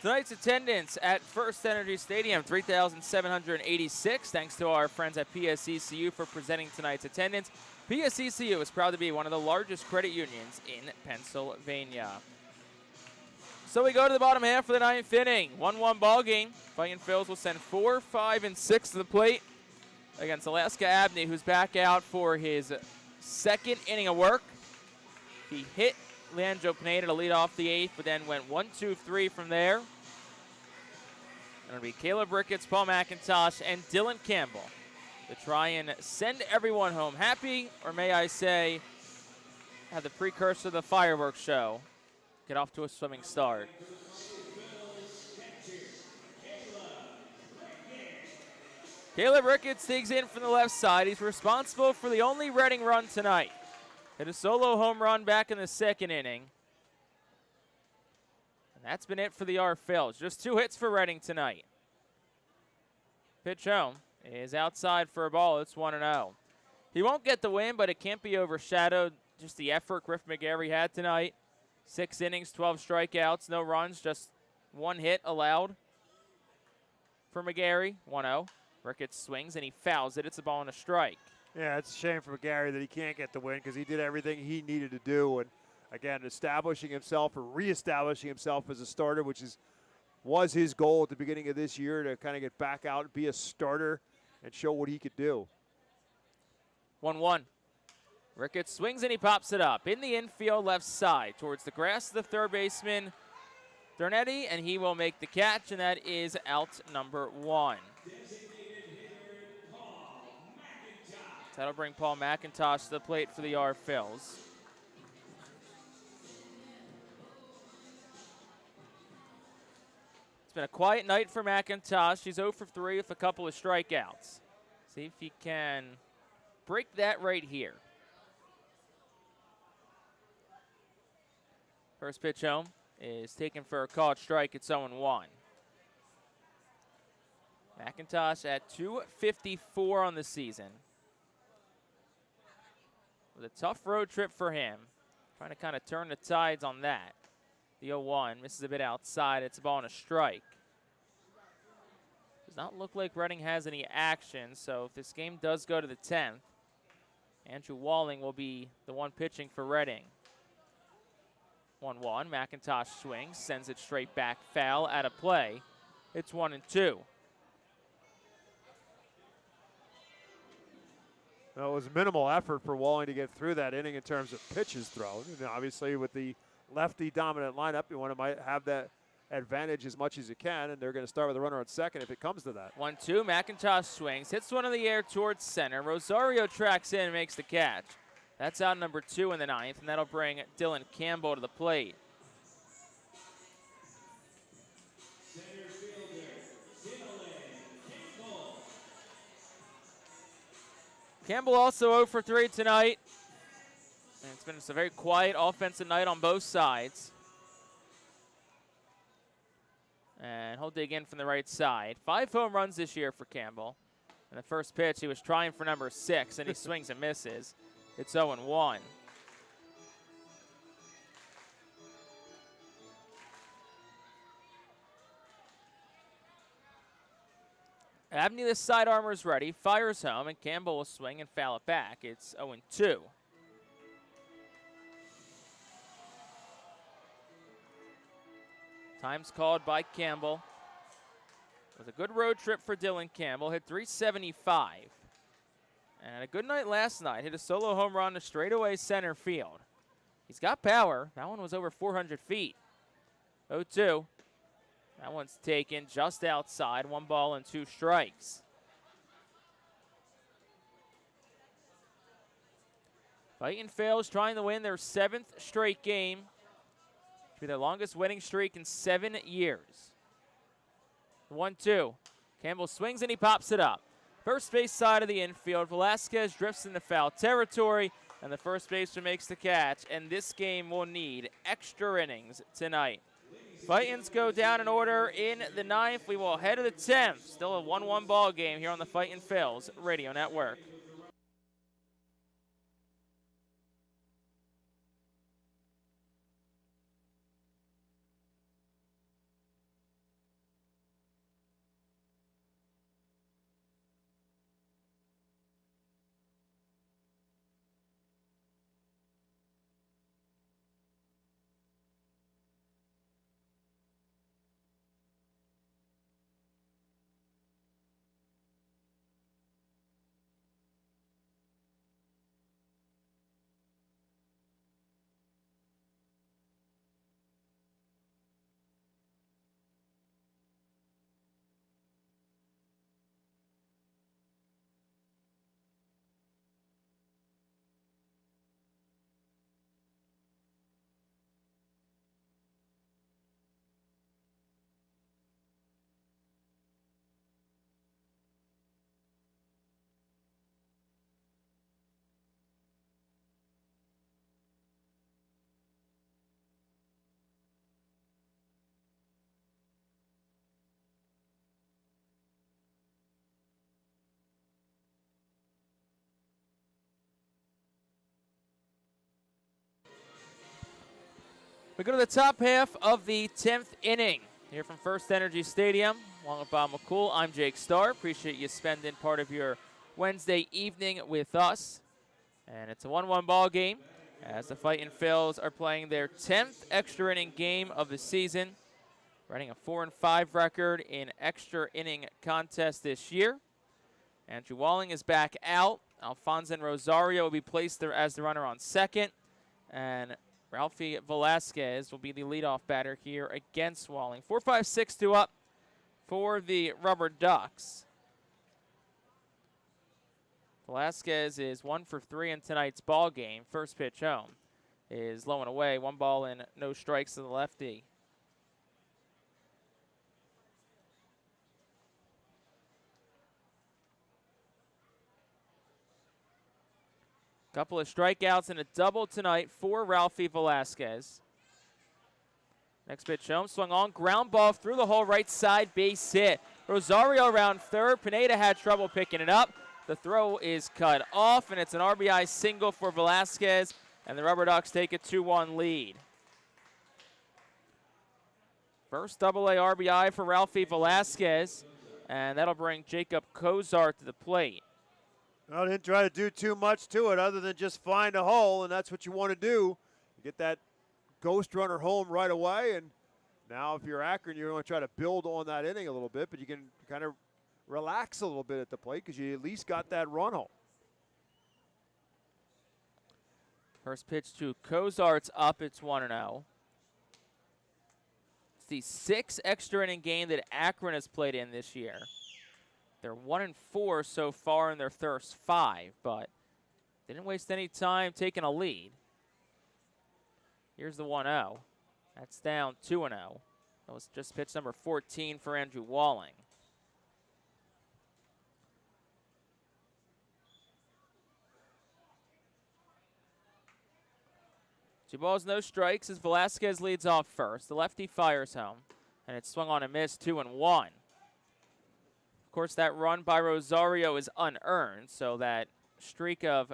Tonight's attendance at FirstEnergy Stadium, 3,786. Thanks to our friends at PSECU for presenting tonight's attendance. PSECU is proud to be one of the largest credit unions in Pennsylvania. So we go to the bottom half of the 9th inning. 1-1 ball game. Fightin Phils will send 4, 5, and 6 to the plate against Alaska Abney, who's back out for his 2nd inning of work. He hit Leandro Pineda to lead off the 8th, but then went 1-2-3 from there. It'll be Caleb Ricketts, Paul McIntosh, and Dylan Campbell to try and send everyone home happy, or may I say, have the precursor of the fireworks show get off to a swimming start. Caleb Ricketts digs in from the left side. He's responsible for the only Reading run tonight. Hit a solo home run back in the 2nd inning. And that's been it for the R-Phils. Just 2 hits for Reading tonight. Pitch home is outside for a ball. It's 1-0. He won't get the win, but it can't be overshadowed. Just the effort Griff McGarry had tonight. 6 innings, 12 strikeouts, no runs, just 1 hit allowed for McGarry. 1-0. Ricketts swings and he fouls it. It's a ball and a strike. Yeah, it's a shame for McGarry that he can't get the win because he did everything he needed to do. And, again, establishing himself or reestablishing himself as a starter, which was his goal at the beginning of this year, to kind of get back out and be a starter and show what he could do. 1-1. Ricketts swings and he pops it up in the infield left side towards the grass of the third baseman, Dernetti, and he will make the catch, and that is out number 1. That'll bring Paul McIntosh to the plate for the R-Phils. It's been a quiet night for McIntosh. He's 0 for 3 with a couple of strikeouts. See if he can break that right here. First pitch home is taken for a called strike. It's 0-1. McIntosh at .254 on the season. With a tough road trip for him. Trying to kind of turn the tides on that. The 0-1 misses a bit outside. It's a ball and a strike. Does not look like Reading has any action, so if this game does go to the 10th, Andrew Walling will be the one pitching for Reading. 1-1. McIntosh swings, sends it straight back, foul, out of play. It's 1-2. Well, it was minimal effort for Walling to get through that inning in terms of pitches thrown. And obviously, with the lefty-dominant lineup, you want to have that advantage as much as you can, and they're going to start with a runner on second if it comes to that. 1-2. McIntosh swings, hits one in the air towards center. Rosario tracks in and makes the catch. That's out number 2 in the ninth, and that'll bring Dylan Campbell to the plate. Campbell also 0 for 3 tonight. And it's been just a very quiet offensive night on both sides. And he'll dig in from the right side. 5 home runs this year for Campbell. And the first pitch, he was trying for number 6, and he swings and misses. It's 0-1. Abney, the side armor's ready, fires home, and Campbell will swing and foul it back. It's 0-2. Time's called by Campbell. It was a good road trip for Dylan Campbell. Hit 375. And had a good night last night. Hit a solo home run to straightaway center field. He's got power. That one was over 400 feet. 0-2. That one's taken just outside. 1 ball and 2 strikes. Fightin fails trying to win their 7th straight game. It'll be their longest winning streak in 7 years. 1-2. Campbell swings and he pops it up. First base side of the infield. Velasquez drifts into foul territory, and the first baseman makes the catch, and this game will need extra innings tonight. Fightins go down in order in the 9th. We will head to the 10th. Still a 1-1 ball game here on the Fightin Phils Radio Network. We go to the top half of the 10th inning here from FirstEnergy Stadium. Along with Bob McCool, I'm Jake Starr. Appreciate you spending part of your Wednesday evening with us. And it's a 1-1 ball game as the Fightin Phils are playing their 10th extra inning game of the season. Running a 4-5 record in extra inning contests this year. Andrew Walling is back out. Alfonso Rosario will be placed there as the runner on second. And Ralphie Velasquez will be the leadoff batter here against Walling. 4-5-6-2 up for the RubberDucks. Velasquez is 1 for 3 in tonight's ball game. First pitch home is low and away. 1 ball and no strikes to the lefty. Couple of strikeouts and a double tonight for Ralphie Velasquez. Next pitch home, swung on, ground ball through the hole, right side, base hit. Rosario around third. Pineda had trouble picking it up. The throw is cut off, and it's an RBI single for Velasquez, and the RubberDucks take a 2-1 lead. First AA RBI for Ralphie Velasquez, and that'll bring Jacob Kozar to the plate. Well, didn't try to do too much to it other than just find a hole, and that's what you want to do. Get that ghost runner home right away. And now if you're Akron, you're going to try to build on that inning a little bit, but you can kind of relax a little bit at the plate because you at least got that run home. First pitch to Cozart's up. It's 1-0. It's the 6th extra inning game that Akron has played in this year. They're 1-4 so far in their first 5, but they didn't waste any time taking a lead. Here's the 1-0. That's down 2-0. That was just pitch number 14 for Andrew Walling. Two balls, no strikes as Velasquez leads off first. The lefty fires home, and it's swung on and missed, 2-1. Of course, that run by Rosario is unearned, so that streak of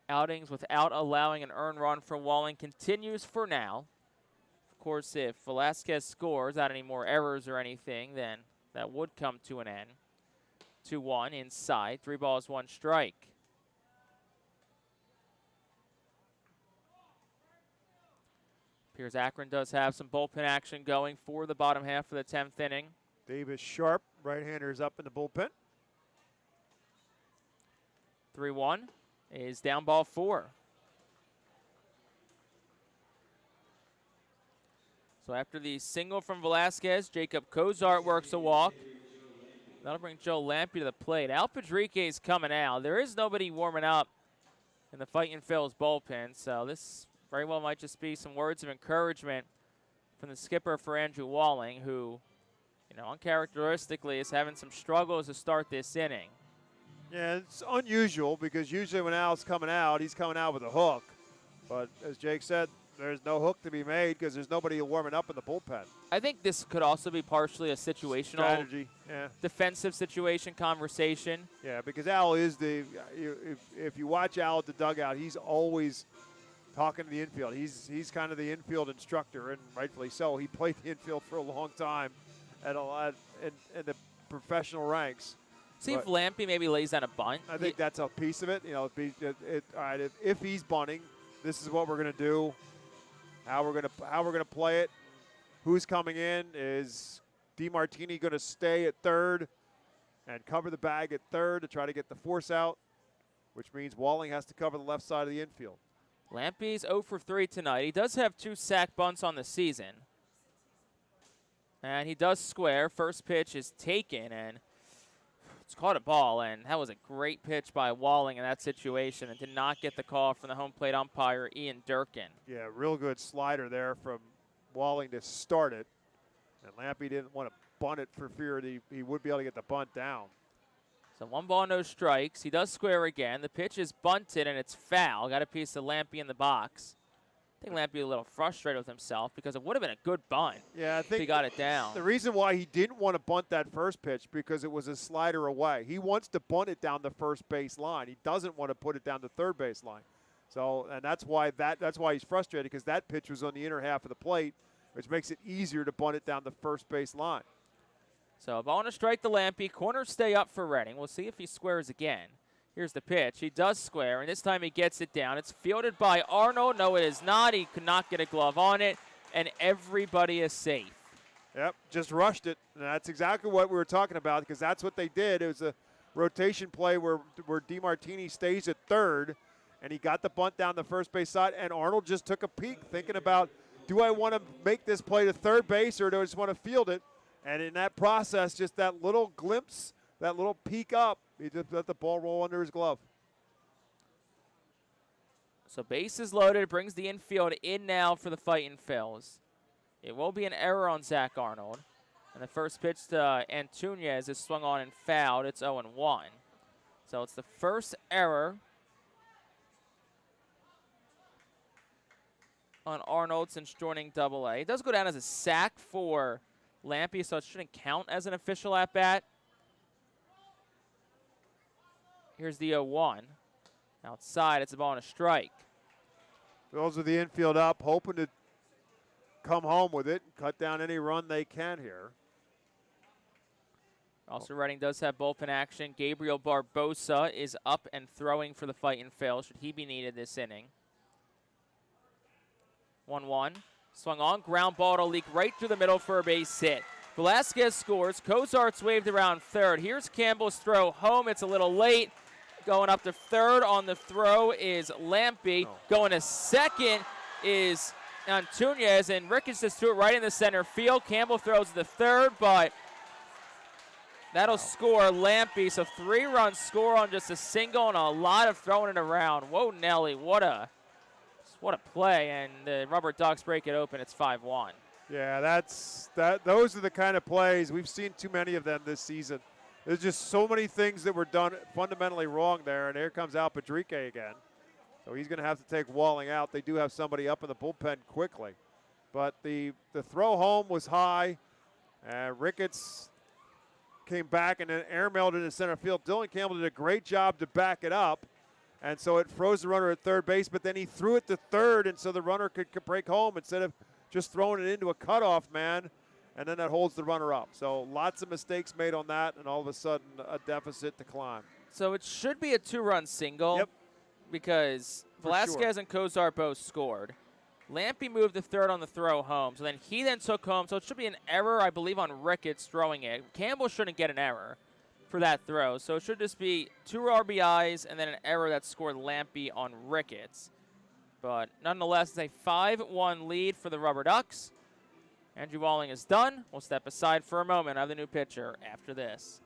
outings without allowing an earned run from Walling continues for now. Of course, if Velasquez scores without any more errors or anything, then that would come to an end. 2-1 inside, 3 balls, 1 strike. Appears Akron does have some bullpen action going for the bottom half of the 10th inning. Davis Sharp, right-hander, is up in the bullpen. 3-1 is down ball 4. So after the single from Velasquez, Jacob Cozart works a walk. That'll bring Joe Lampe to the plate. Al Padrique's coming out. There is nobody warming up in the Fightin Phillies bullpen, so this very well might just be some words of encouragement from the skipper for Andrew Walling, who, you know, uncharacteristically is having some struggles to start this inning. Yeah, it's unusual because usually when Al's coming out, he's coming out with a hook. But as Jake said, there's no hook to be made because there's nobody warming up in the bullpen. I think this could also be partially a situational Strategy, yeah. defensive situation conversation. Yeah, because Al is if you watch Al at the dugout, he's always talking to the infield. He's kind of the infield instructor, and rightfully so. He played the infield for a long time at a lot in the professional ranks. See if Lampe maybe lays down a bunt. I think that's a piece of it. You know, all right, if he's bunting, this is what we're going to do. How we're going to play it. Who's coming in? Is DeMartini going to stay at third and cover the bag at third to try to get the force out, which means Walling has to cover the left side of the infield. Lampe's 0 for 3 tonight. He does have 2 sack bunts on the season. And he does square. First pitch is taken, and it's caught a ball, and that was a great pitch by Walling in that situation and did not get the call from the home plate umpire, Ian Durkin. Yeah, real good slider there from Walling to start it. And Lampe didn't want to bunt it for fear that he would be able to get the bunt down. So 1 ball, no strikes. He does square again. The pitch is bunted, and it's foul. Got a piece of Lampe in the box. I think Lampe a little frustrated with himself because it would have been a good bunt. Yeah, I think if he got it down. The reason why he didn't want to bunt that first pitch because it was a slider away. He wants to bunt it down the first base line. He doesn't want to put it down the third base line. So, and that's why he's frustrated because that pitch was on the inner half of the plate, which makes it easier to bunt it down the first base line. So a ball and a strike to Lampe. Corners stay up for Reading. We'll see if he squares again. Here's the pitch. He does square, and this time he gets it down. It's fielded by Arnold. No, it is not. He could not get a glove on it, and everybody is safe. Yep, just rushed it. And that's exactly what we were talking about because that's what they did. It was a rotation play where DeMartini stays at third, and he got the bunt down the first base side, and Arnold just took a peek thinking about, do I want to make this play to third base or do I just want to field it? And in that process, just that little glimpse, that little peek up, he just let the ball roll under his glove. So bases loaded, brings the infield in now for the Fightin Phils. It will be an error on Zach Arnold. And the first pitch to Antunes is swung on and fouled. It's 0-1. So it's the first error on Arnold since joining Double-A. It does go down as a sack for Lampe, so it shouldn't count as an official at-bat. Here's the 0-1. Outside, it's a ball and a strike. Phils with the infield up, hoping to come home with it and cut down any run they can here. Also, Reading does have bullpen action. Gabriel Barbosa is up and throwing for the Fightin Phils should he be needed this inning. 1-1. Swung on, ground ball to leak right through the middle for a base hit. Velasquez scores. Cozart's waved around third. Here's Campbell's throw home. It's a little late. Going up to third on the throw is Lampy. Going to second is Antunes, and Ricketts just threw it right in the center field. Campbell throws to third, but that'll score Lampy. So 3-run score on just a single and a lot of throwing it around. Whoa, Nelly, what a play, and the RubberDucks break it open. It's 5-1. Yeah, those are the kind of plays. We've seen too many of them this season. There's just so many things that were done fundamentally wrong there, and here comes Al Padrique again. So he's going to have to take Walling out. They do have somebody up in the bullpen quickly. But the throw home was high, and Ricketts came back and then airmailed it into center field. Dylan Campbell did a great job to back it up, and so it froze the runner at third base, but then he threw it to third, and so the runner could break home instead of just throwing it into a cutoff man, and then that holds the runner up. So lots of mistakes made on that, and all of a sudden a deficit to climb. So it should be a 2-run single. Yep. Because Velasquez and Cozart both scored. Lampy moved to third on the throw home, so then he took home. So it should be an error, I believe, on Ricketts throwing it. Campbell shouldn't get an error for that throw. So it should just be 2 RBIs and then an error that scored Lampy on Ricketts. But nonetheless, it's a 5-1 lead for the RubberDucks. Andrew Walling is done. We'll step aside for a moment. I have the new pitcher after this.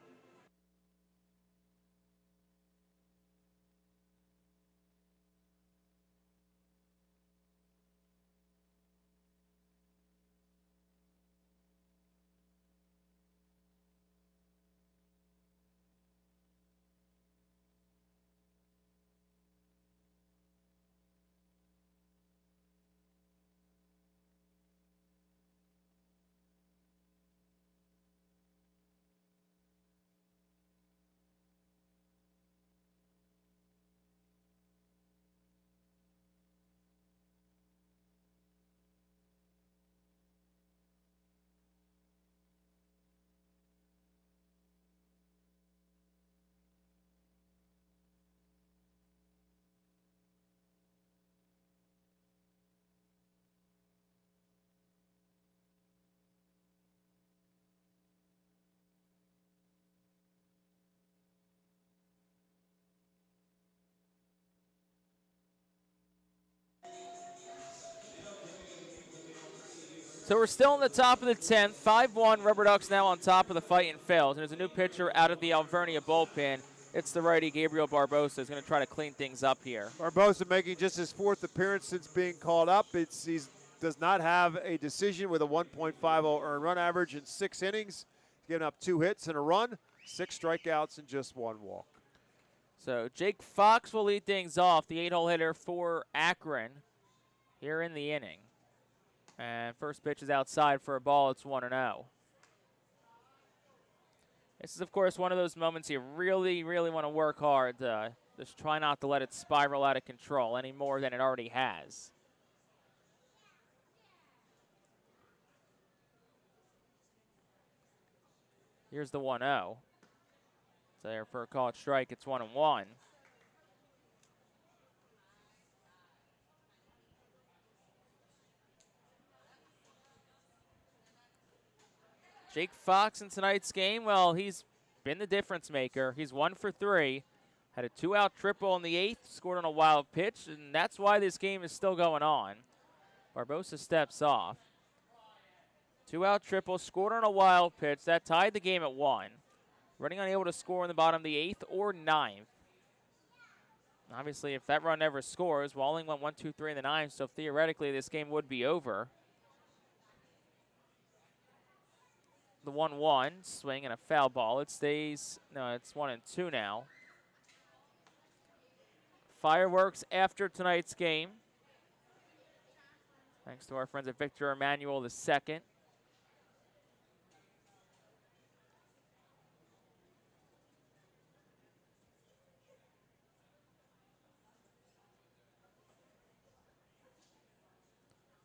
So we're still in the top of the 10th. 5-1, RubberDucks now on top of the Fightin Phillies. And there's a new pitcher out of the Alvernia bullpen. It's the righty Gabriel Barbosa. He's going to try to clean things up here. Barbosa making just his 4th appearance since being called up. He does not have a decision with a 1.50 earned run average in 6 innings. He's given up 2 hits and a run, 6 strikeouts, and just 1 walk. So Jake Fox will lead things off, the 8-hole hitter for Akron here in the inning. And first pitch is outside for a ball. It's 1-0. This is, of course, one of those moments you really, really want to work hard to just try not to let it spiral out of control any more than it already has. Here's the 1-0. So there for a called strike, it's 1-1. Jake Fox in tonight's game, well, he's been the difference maker. He's 1 for 3. Had a 2-out triple in the 8th, scored on a wild pitch, and that's why this game is still going on. Barbosa steps off. 2-out triple, scored on a wild pitch. That tied the game at 1. Running unable to score in the bottom of the 8th or 9th. Obviously, if that run never scores, Walling went 1, 2, 3 in the 9th, so theoretically this game would be over. The 1-1 swing and a foul ball. It stays, no, it's 1-2 now. Fireworks after tonight's game. Thanks to our friends at Victor Emmanuel II.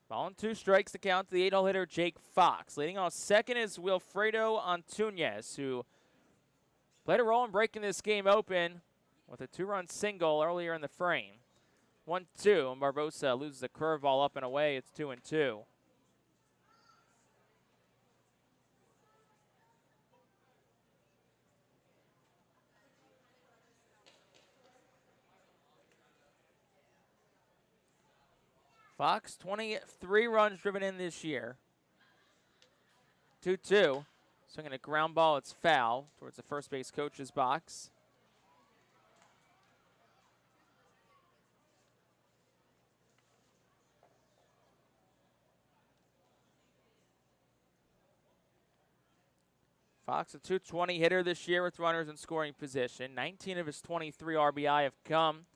Ball and 2 strikes to count to the 8-hole hitter Jake Fox. Leading off second is Wilfredo Antunes, who played a role in breaking this game open with a 2-run single earlier in the frame. 1-2, and Barbosa loses the curveball up and away. It's 2-2. Fox, 23 runs driven in this year. 2-2. Swinging a ground ball, it's foul towards the first base coach's box. Fox, a .220 hitter this year with runners in scoring position. 19 of his 23 RBI have come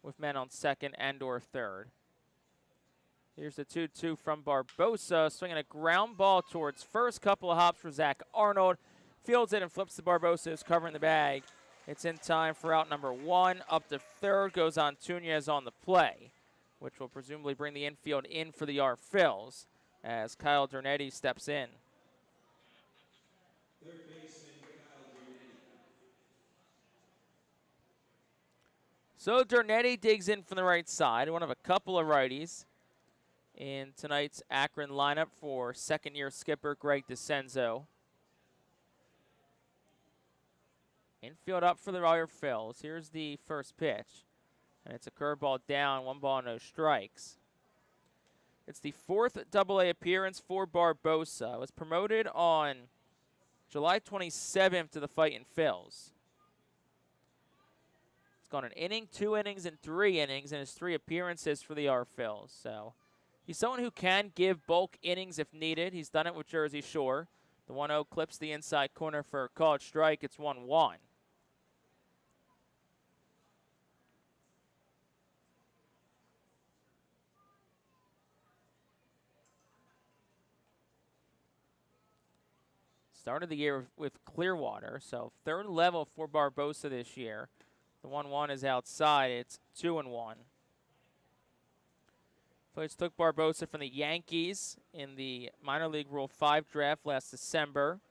with men on second and or third. Here's the 2-2 from Barbosa, swinging a ground ball towards first. Couple of hops for Zach Arnold. Fields it and flips to Barbosa, who's covering the bag. It's in time for out number 1. Up to third goes Antunes on the play, which will presumably bring the infield in for the Phils as Kyle Dernetti steps in. So Dernetti digs in from the right side, one of a couple of righties in tonight's Akron lineup for second-year skipper Greg DeCenzo. Infield up for the Phils. Here's the first pitch, and it's a curveball down, 1 ball, no strikes. It's the 4th AA appearance for Barbosa. It was promoted on July 27th to the Fightin Phils. It's gone an inning, 2 innings, and 3 innings in his 3 appearances for the Phils. So he's someone who can give bulk innings if needed. He's done it with Jersey Shore. The 1-0 clips the inside corner for a called strike. It's 1-1. Started the year with Clearwater, so 3rd level for Barbosa this year. The 1-1 is outside. It's 2-1. Phillies took Barbosa from the Yankees in the minor league Rule 5 draft last December.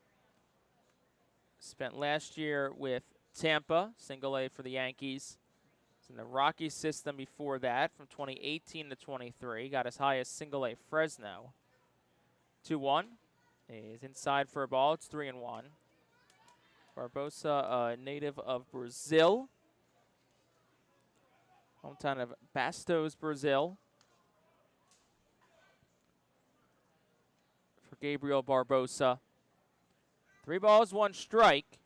Spent last year with Tampa, single A for the Yankees. Was in the Rockies system before that from 2018 to 23. Got as high as single A Fresno. 2-1. He's inside for a ball. It's 3-1. Barbosa, a native of Brazil. Hometown of Bastos, Brazil. For Gabriel Barbosa. 3 balls, 1 strike.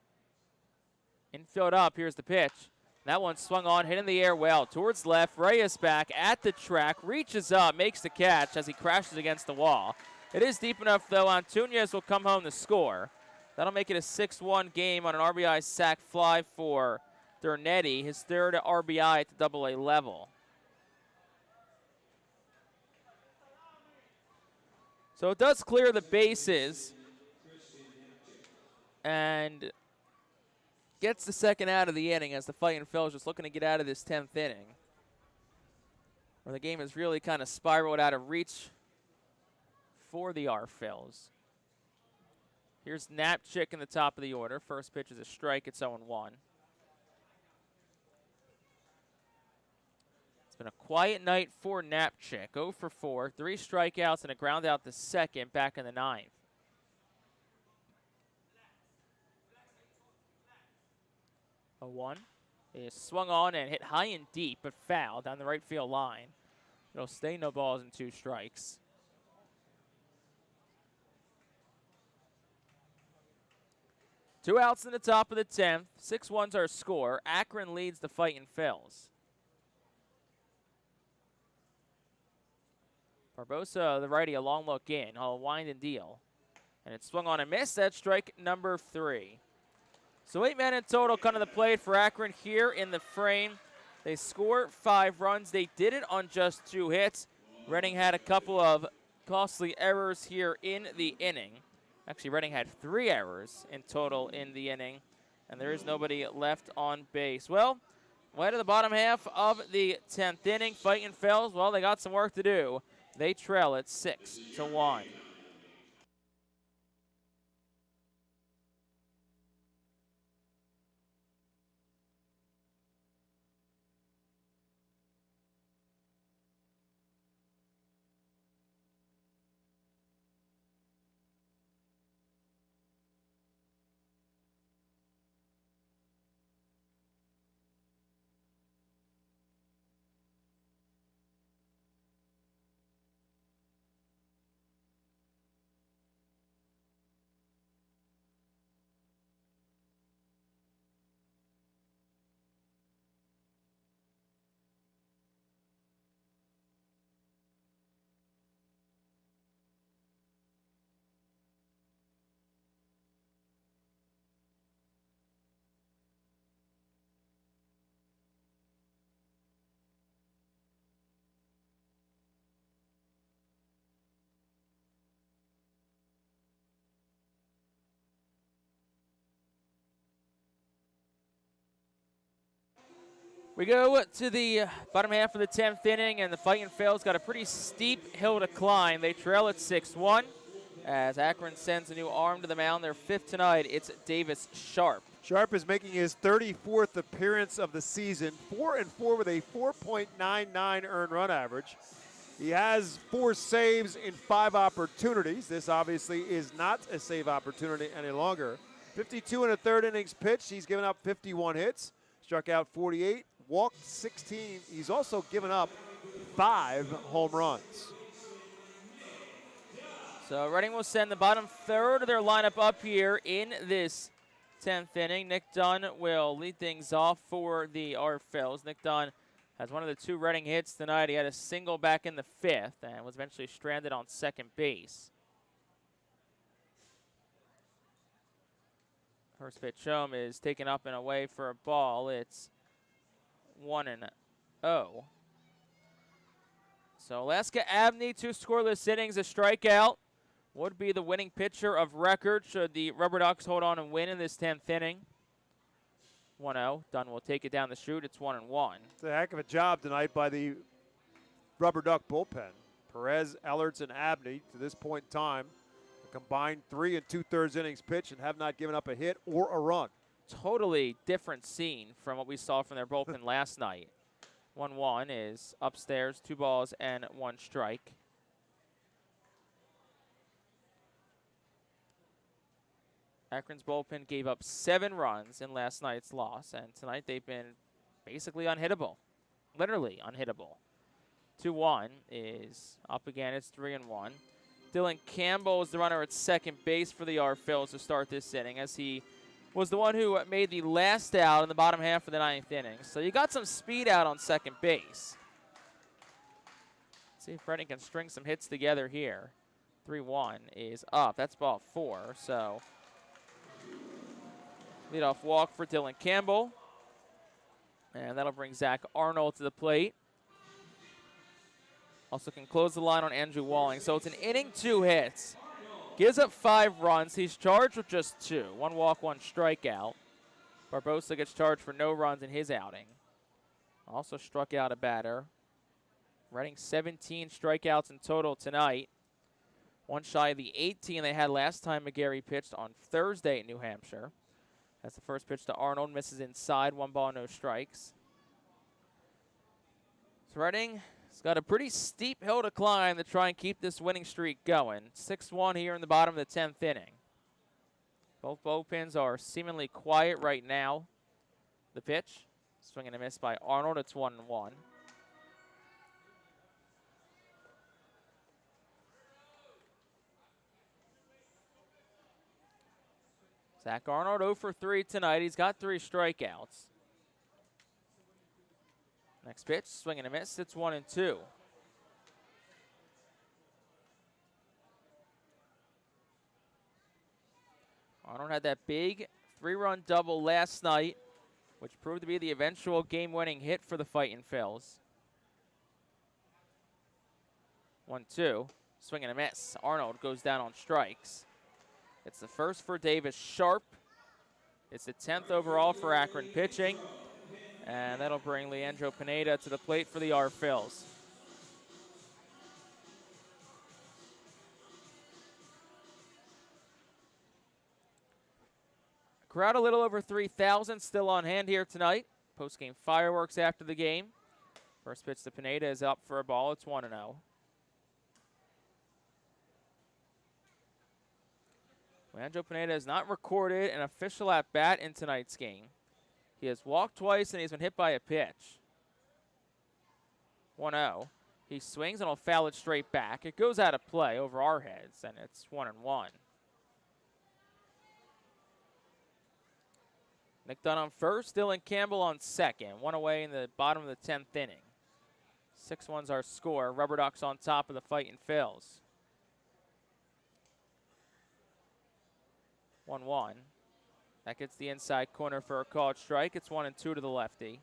Infield up. Here's the pitch. That one swung on, hit in the air well. Towards left. Reyes back at the track. Reaches up, makes the catch as he crashes against the wall. It is deep enough, though. Antunes will come home to score. That'll make it a 6-1 game on an RBI sac fly for Dernetti, his 3rd RBI at the AA level. So it does clear the bases and gets the second out of the inning as the Fightin Phils just looking to get out of this 10th inning, where the game has really kind of spiraled out of reach for the Phils. Here's Napchik in the top of the order. First pitch is a strike. It's 0-1. It's been a quiet night for Napchik. 0 for 4. 3 strikeouts and a ground out to second back in the 9th. A 1 is swung on and hit high and deep, but foul down the right field line. It'll stay no balls and 2 strikes. Two outs in the top of the 10th. 6-1's our score. Akron leads the Fightin Phils. Barbosa, the righty, a long look in. I'll wind and deal. And it swung on and missed. That's strike number 3. So 8 men in total come to the plate for Akron here in the frame. They score 5 runs. They did it on just 2 hits. Reading had a couple of costly errors here in the inning. Actually, Reading had 3 errors in total in the inning, and there is nobody left on base. Well, way to the bottom half of the 10th inning. Fightin Phils, well, they got some work to do. They trail it 6-1. We go to the bottom half of the 10th inning, and the Fightin' Phil's got a pretty steep hill to climb. They trail at 6-1 as Akron sends a new arm to the mound. Their 5th tonight, it's Davis Sharp. Sharp is making his 34th appearance of the season, 4-4 with a 4.99 earned run average. He has 4 saves in 5 opportunities. This obviously is not a save opportunity any longer. 52 and a third innings pitched. He's given up 51 hits, struck out 48, walked 16. He's also given up 5 home runs. So Reading will send the bottom third of their lineup up here in this 10th inning. Nick Dunn will lead things off for the Phils. Nick Dunn has one of the 2 Reading hits tonight. He had a single back in the 5th and was eventually stranded on second base. First pitch home is taken up and away for a ball. It's 1-0. So Alaska Abney, 2 scoreless innings, a strikeout. Would be the winning pitcher of record should the RubberDucks hold on and win in this 10th inning. 1-0. Dunn will take it down the chute. It's 1-1. It's a heck of a job tonight by the RubberDuck bullpen. Perez, Ellerts, and Abney to this point in time a combined 3 2/3 innings pitched and have not given up a hit or a run. Totally different scene from what we saw from their bullpen last night. 1-1 is upstairs, 2 balls and 1 strike. Akron's bullpen gave up 7 runs in last night's loss, and tonight they've been basically unhittable, literally unhittable. 2-1 is up again. It's 3-1. Dylan Campbell is the runner at second base for the Phils to start this inning, as he was the one who made the last out in the bottom half of the 9th inning. So you got some speed out on second base. See if Reading can string some hits together here. 3-1 is up. That's ball 4. So leadoff walk for Dylan Campbell. And that'll bring Zach Arnold to the plate. Also can close the line on Andrew Walling. So it's an inning, 2 hits. Gives up 5 runs. He's charged with just 2. 1 walk, 1 strikeout. Barbosa gets charged for no runs in his outing. Also struck out a batter. Reading 17 strikeouts in total tonight. 1 shy of the 18 they had last time McGarry pitched on Thursday at New Hampshire. That's the first pitch to Arnold. Misses inside. 1 ball, no strikes. So Reading has got a pretty steep hill to climb to try and keep this winning streak going. 6-1 here in the bottom of the 10th inning. Both bullpens are seemingly quiet right now. The pitch, swing and a miss by Arnold. It's 1-1. Zach Arnold 0 for 3 tonight. He's got 3 strikeouts. Next pitch, swing and a miss. It's 1-2. Arnold had that big 3-run double last night, which proved to be the eventual game-winning hit for the Fightin' Phils. 1-2. Swing and a miss. Arnold goes down on strikes. It's the first for Davis Sharp. It's the 10th overall for Akron pitching. And that'll bring Leandro Pineda to the plate for the Phils. Crowd a little over 3,000 still on hand here tonight. Post-game fireworks after the game. First pitch to Pineda is up for a ball. It's 1-0. Leandro Pineda has not recorded an official at-bat in tonight's game. He has walked twice, and he's been hit by a pitch. 1-0. He swings and will foul it straight back. It goes out of play over our heads, and it's 1-1. Nick Dunn on first, Dylan Campbell on second. 1 away in the bottom of the 10th inning. 6-1's our score. RubberDucks on top of the Fightin' Phils. 1-1. That gets the inside corner for a called strike. It's 1-2 to the lefty.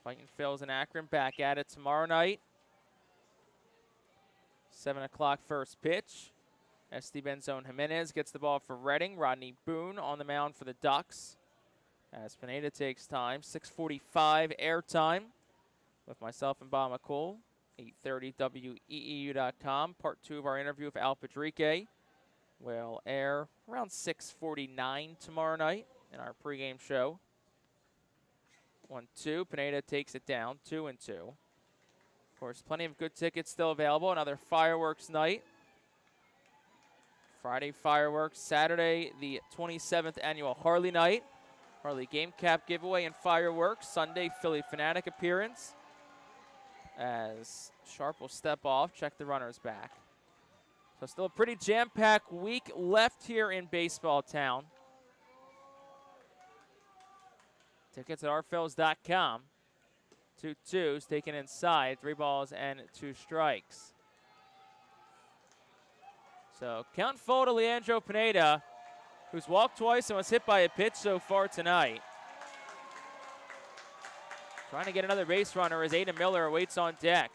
Fightin' Phils and Akron back at it tomorrow night. 7 o'clock first pitch. Esteban Jimenez gets the ball for Reading. Rodney Boone on the mound for the Ducks. as Pineda takes time. 6:45 airtime with myself and Bob McCool. 8:30 WEEU.com. Part 2 of our interview with Al Padrique will air around 6:49 tomorrow night in our pregame show. 1-2. Pineda takes it down. 2-2. Of course, plenty of good tickets still available. Another fireworks night. Friday fireworks. Saturday, the 27th annual Harley night. Harley game cap giveaway and fireworks. Sunday, Philly Fanatic appearance. As Sharp will step off, check the runners back. So still a pretty jam-packed week left here in Baseball Town. Tickets at rphils.com. 2-2s taken inside, 3 balls and 2 strikes. So count full to Leandro Pineda, who's walked twice and was hit by a pitch so far tonight. Trying to get another base runner as Aiden Miller waits on deck.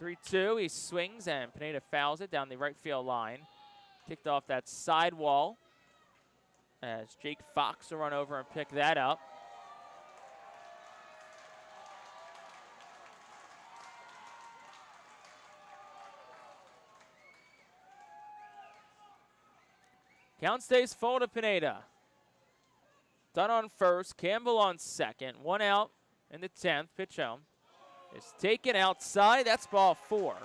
(3-2), he swings and Pineda fouls it down the right field line. Kicked off that side wall as Jake Fox will run over and pick that up. Count stays full to Pineda. Dunn on first, Campbell on second. 1 out in the 10th. Pitch home is taken outside. That's ball 4.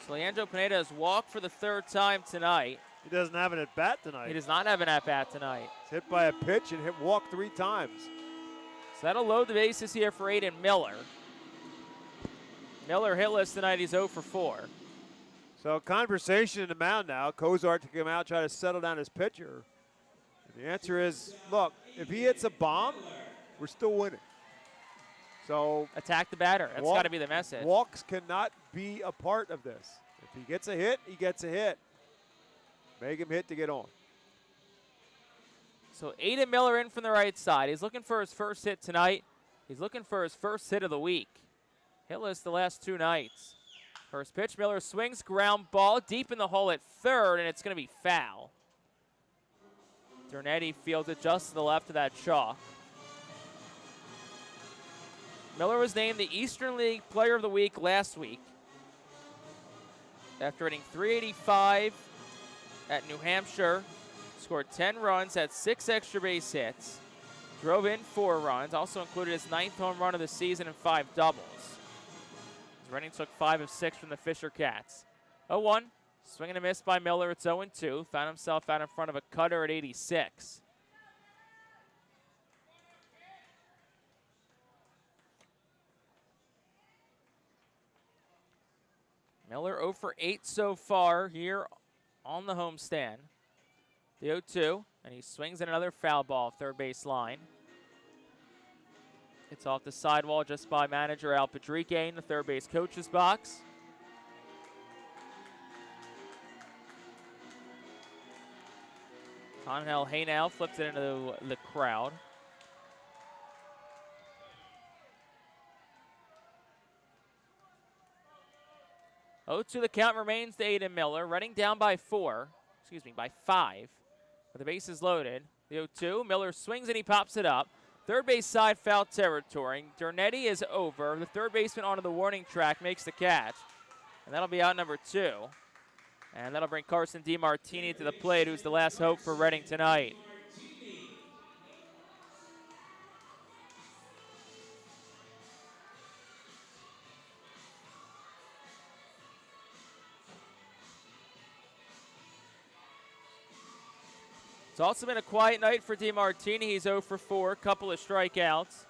So Leandro Pineda has walked for the 3rd time tonight. He doesn't have an at-bat tonight. He does not have an at-bat tonight. He's hit by a pitch and walked 3 times. So that'll load the bases here for Aiden Miller. Miller hitless tonight. He's 0 for 4. So conversation in the mound now. Cozart to come out, try to settle down his pitcher. And the answer is, look, if he hits a bomb, we're still winning. So attack the batter. That's got to be the message. Walks cannot be a part of this. If he gets a hit, he gets a hit. Make him hit to get on. So Aiden Miller in from the right side. He's looking for his first hit tonight. He's looking for his first hit of the week. Hitless the last 2 nights. First pitch, Miller swings, ground ball deep in the hole at 3rd, and it's going to be foul. Dernetti fields it just to the left of that chalk. Miller was named the Eastern League Player of the Week last week after hitting .385 at New Hampshire. Scored 10 runs, had 6 extra base hits, drove in 4 runs, also included his 9th home run of the season and 5 doubles. His running took 5 of 6 from the Fisher Cats. 0-1, swing and a miss by Miller. It's 0-2. Found himself out in front of a cutter at 86. Miller 0 for 8 so far here on the homestand. The 0-2, and he swings at another foul ball, 3rd base line. It's off the sidewall just by manager Al Padrique in the 3rd base coach's box. Conhel Haynell flips it into the crowd. To the count remains to Aiden Miller, running down by 5, with the bases loaded. The 0-2, Miller swings and he pops it up. 3rd base side foul territory. Dernetti is over. The 3rd baseman onto the warning track makes the catch. And that'll be out number 2. And that'll bring Carson DiMartini to the plate, who's the last hope for Reading tonight. It's also been a quiet night for DiMartini. He's 0 for 4, couple of strikeouts.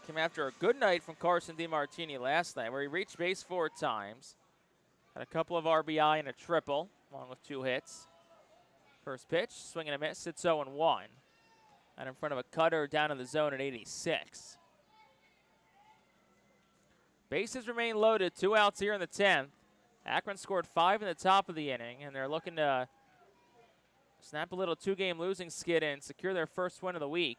Came after a good night from Carson DiMartini last night, where he reached base 4 times. Had a couple of RBI and a triple, along with 2 hits. First pitch, swing and a miss. It's 0-1. And in front of a cutter down in the zone at 86. Bases remain loaded. 2 outs here in the 10th. Akron scored 5 in the top of the inning, and they're looking to snap a little 2-game losing skid and secure their first win of the week.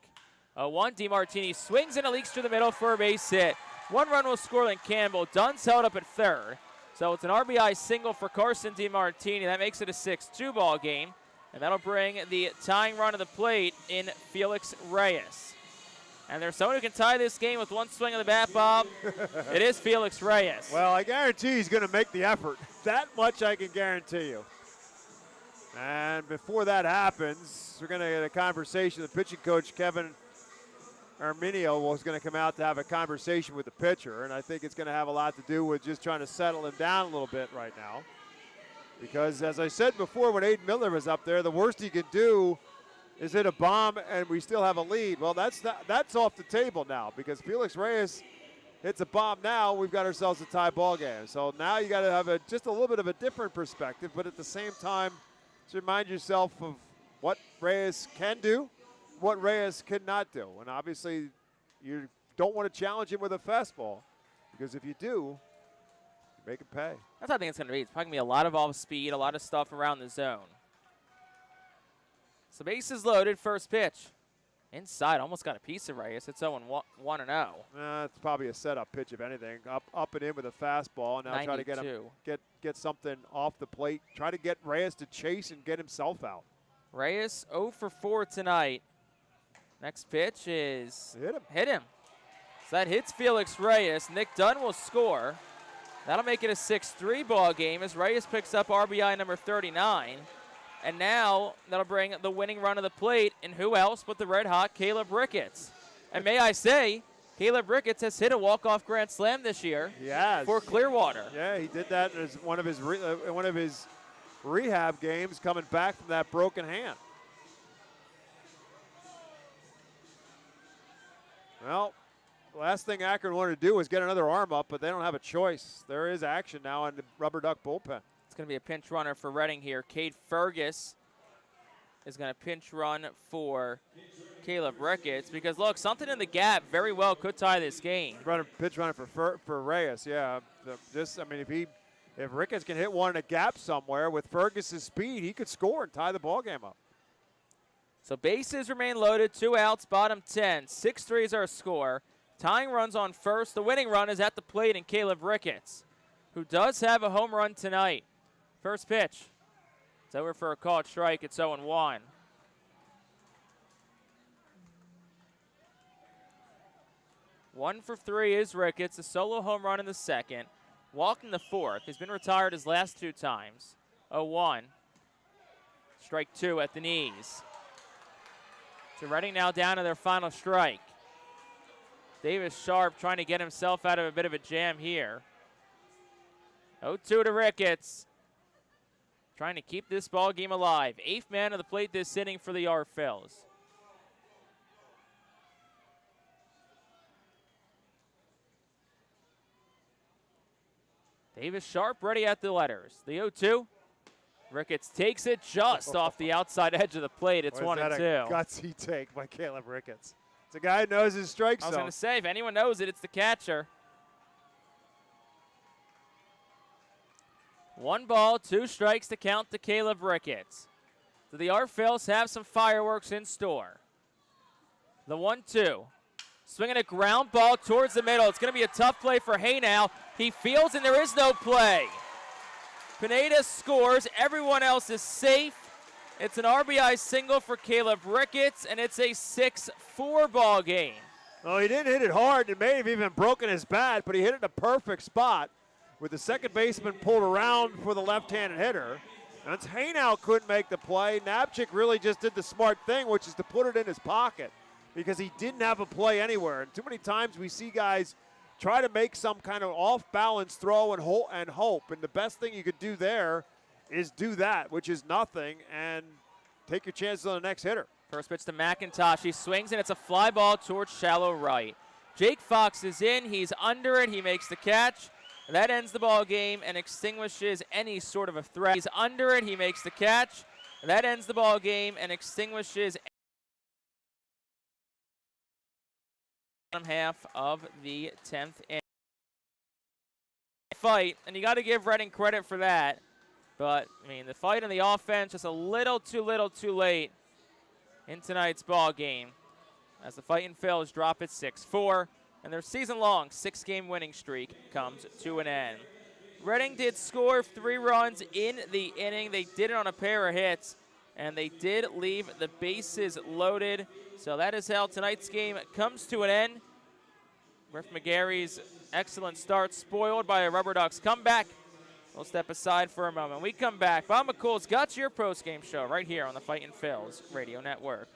0-1, DiMartini swings and it leaks to the middle for a base hit. 1 run will score, then Campbell. Dunn's held up at 3rd. So it's an RBI single for Carson DiMartini. That makes it a 6-2 ball game. And that'll bring the tying run to the plate in Felix Reyes. And there's someone who can tie this game with one swing of the bat, Bob. It is Felix Reyes. Well, I guarantee he's going to make the effort. That much I can guarantee you. And before that happens, we're going to get a conversation. The pitching coach, Kevin Arminio, was going to come out to have a conversation with the pitcher. And I think it's going to have a lot to do with just trying to settle him down a little bit right now. Because as I said before, when Aiden Miller was up there, the worst he could do is hit a bomb and we still have a lead. Well, that's off the table now because Felix Reyes hits a bomb now. We've got ourselves a tie ball game. So now you got to have just a little bit of a different perspective, but at the same time, to remind yourself of what Reyes can do, what Reyes cannot do. And obviously, you don't want to challenge him with a fastball because if you do, make it pay. That's what I think it's going to be. It's probably going to be a lot of off speed, a lot of stuff around the zone. So bases loaded, first pitch. Inside, almost got a piece of Reyes. It's 0-1-0. It's probably a setup pitch, if anything. Up and in with a fastball, and now 92. try to get him get something off the plate. Try to get Reyes to chase and get himself out. Reyes 0 for 4 tonight. Next pitch is hit him. So that hits Felix Reyes. Nick Dunn will score. That'll make it a 6-3 ball game as Reyes picks up RBI number 39. And now that'll bring the winning run to the plate, and who else but the red-hot Caleb Ricketts. And may I say, Caleb Ricketts has hit a walk-off grand slam this year for Clearwater. Yeah, he did that as one of his rehab games coming back from that broken hand. Well, the last thing Akron wanted to do was get another arm up, but they don't have a choice. There is action now in the Rubber Duck bullpen. It's going to be a pinch runner for Reading here. Cade Fergus is going to pinch run for Caleb Ricketts because, look, something in the gap very well could tie this game. Pitch runner for Reyes, yeah. If Ricketts can hit one in a gap somewhere with Fergus's speed, he could score and tie the ball game up. So bases remain loaded, 2 outs, bottom 10. 6-3 is our score. Tying runs on first. The winning run is at the plate in Caleb Ricketts, who does have a home run tonight. First pitch. It's over for a called strike. It's 0-1. One for 3 is Ricketts. A solo home run in the second. Walk in the fourth. He's been retired his last 2 times. 0-1. Strike 2 at the knees. So Reading now down to their final strike. Davis Sharp trying to get himself out of a bit of a jam here. 0-2 to Ricketts. Trying to keep this ball game alive. 8th man of the plate this inning for the Phillies. Davis Sharp ready at the letters. The 0-2. Ricketts takes it just off the outside edge of the plate. It's 1-2. A gutsy take by Caleb Ricketts. It's a guy who knows his strike zone. I was going to say, if anyone knows it, it's the catcher. 1 ball, 2 strikes to count to Caleb Ricketts. So the Phillies have some fireworks in store. The 1-2. Swinging a ground ball towards the middle. It's going to be a tough play for Haynow. He fields, and there is no play. Pineda scores. Everyone else is safe. It's an RBI single for Caleb Ricketts, and it's a 6-4 ball game. Well, he didn't hit it hard. It may have even broken his bat, but he hit it in a perfect spot with the second baseman pulled around for the left-handed hitter. And Haynow couldn't make the play. Napchik really just did the smart thing, which is to put it in his pocket because he didn't have a play anywhere. And too many times we see guys try to make some kind of off-balance throw and hope. And the best thing you could do there is do that, which is nothing, and take your chances on the next hitter. First pitch to McIntosh. He swings, and it's a fly ball towards shallow right. Jake Fox is in. He's under it. He makes the catch. That ends the ball game and extinguishes any sort of a threat. He's under it. He makes the catch. That ends the ball game and extinguishes bottom half of the 10th inning. Fight, and you got to give Reading credit for that. But, I mean, the fight on the offense just a little too late in tonight's ball game as the Fightin' Phils drop it 6-4. And their season-long 6-game winning streak comes to an end. Reading did score 3 runs in the inning. They did it on a pair of hits, and they did leave the bases loaded. So that is how tonight's game comes to an end. Griff McGarry's excellent start spoiled by a RubberDucks comeback. We'll step aside for a moment. We come back. Bob McCool's got your post-game show right here on the Fightin' Phils Radio Network.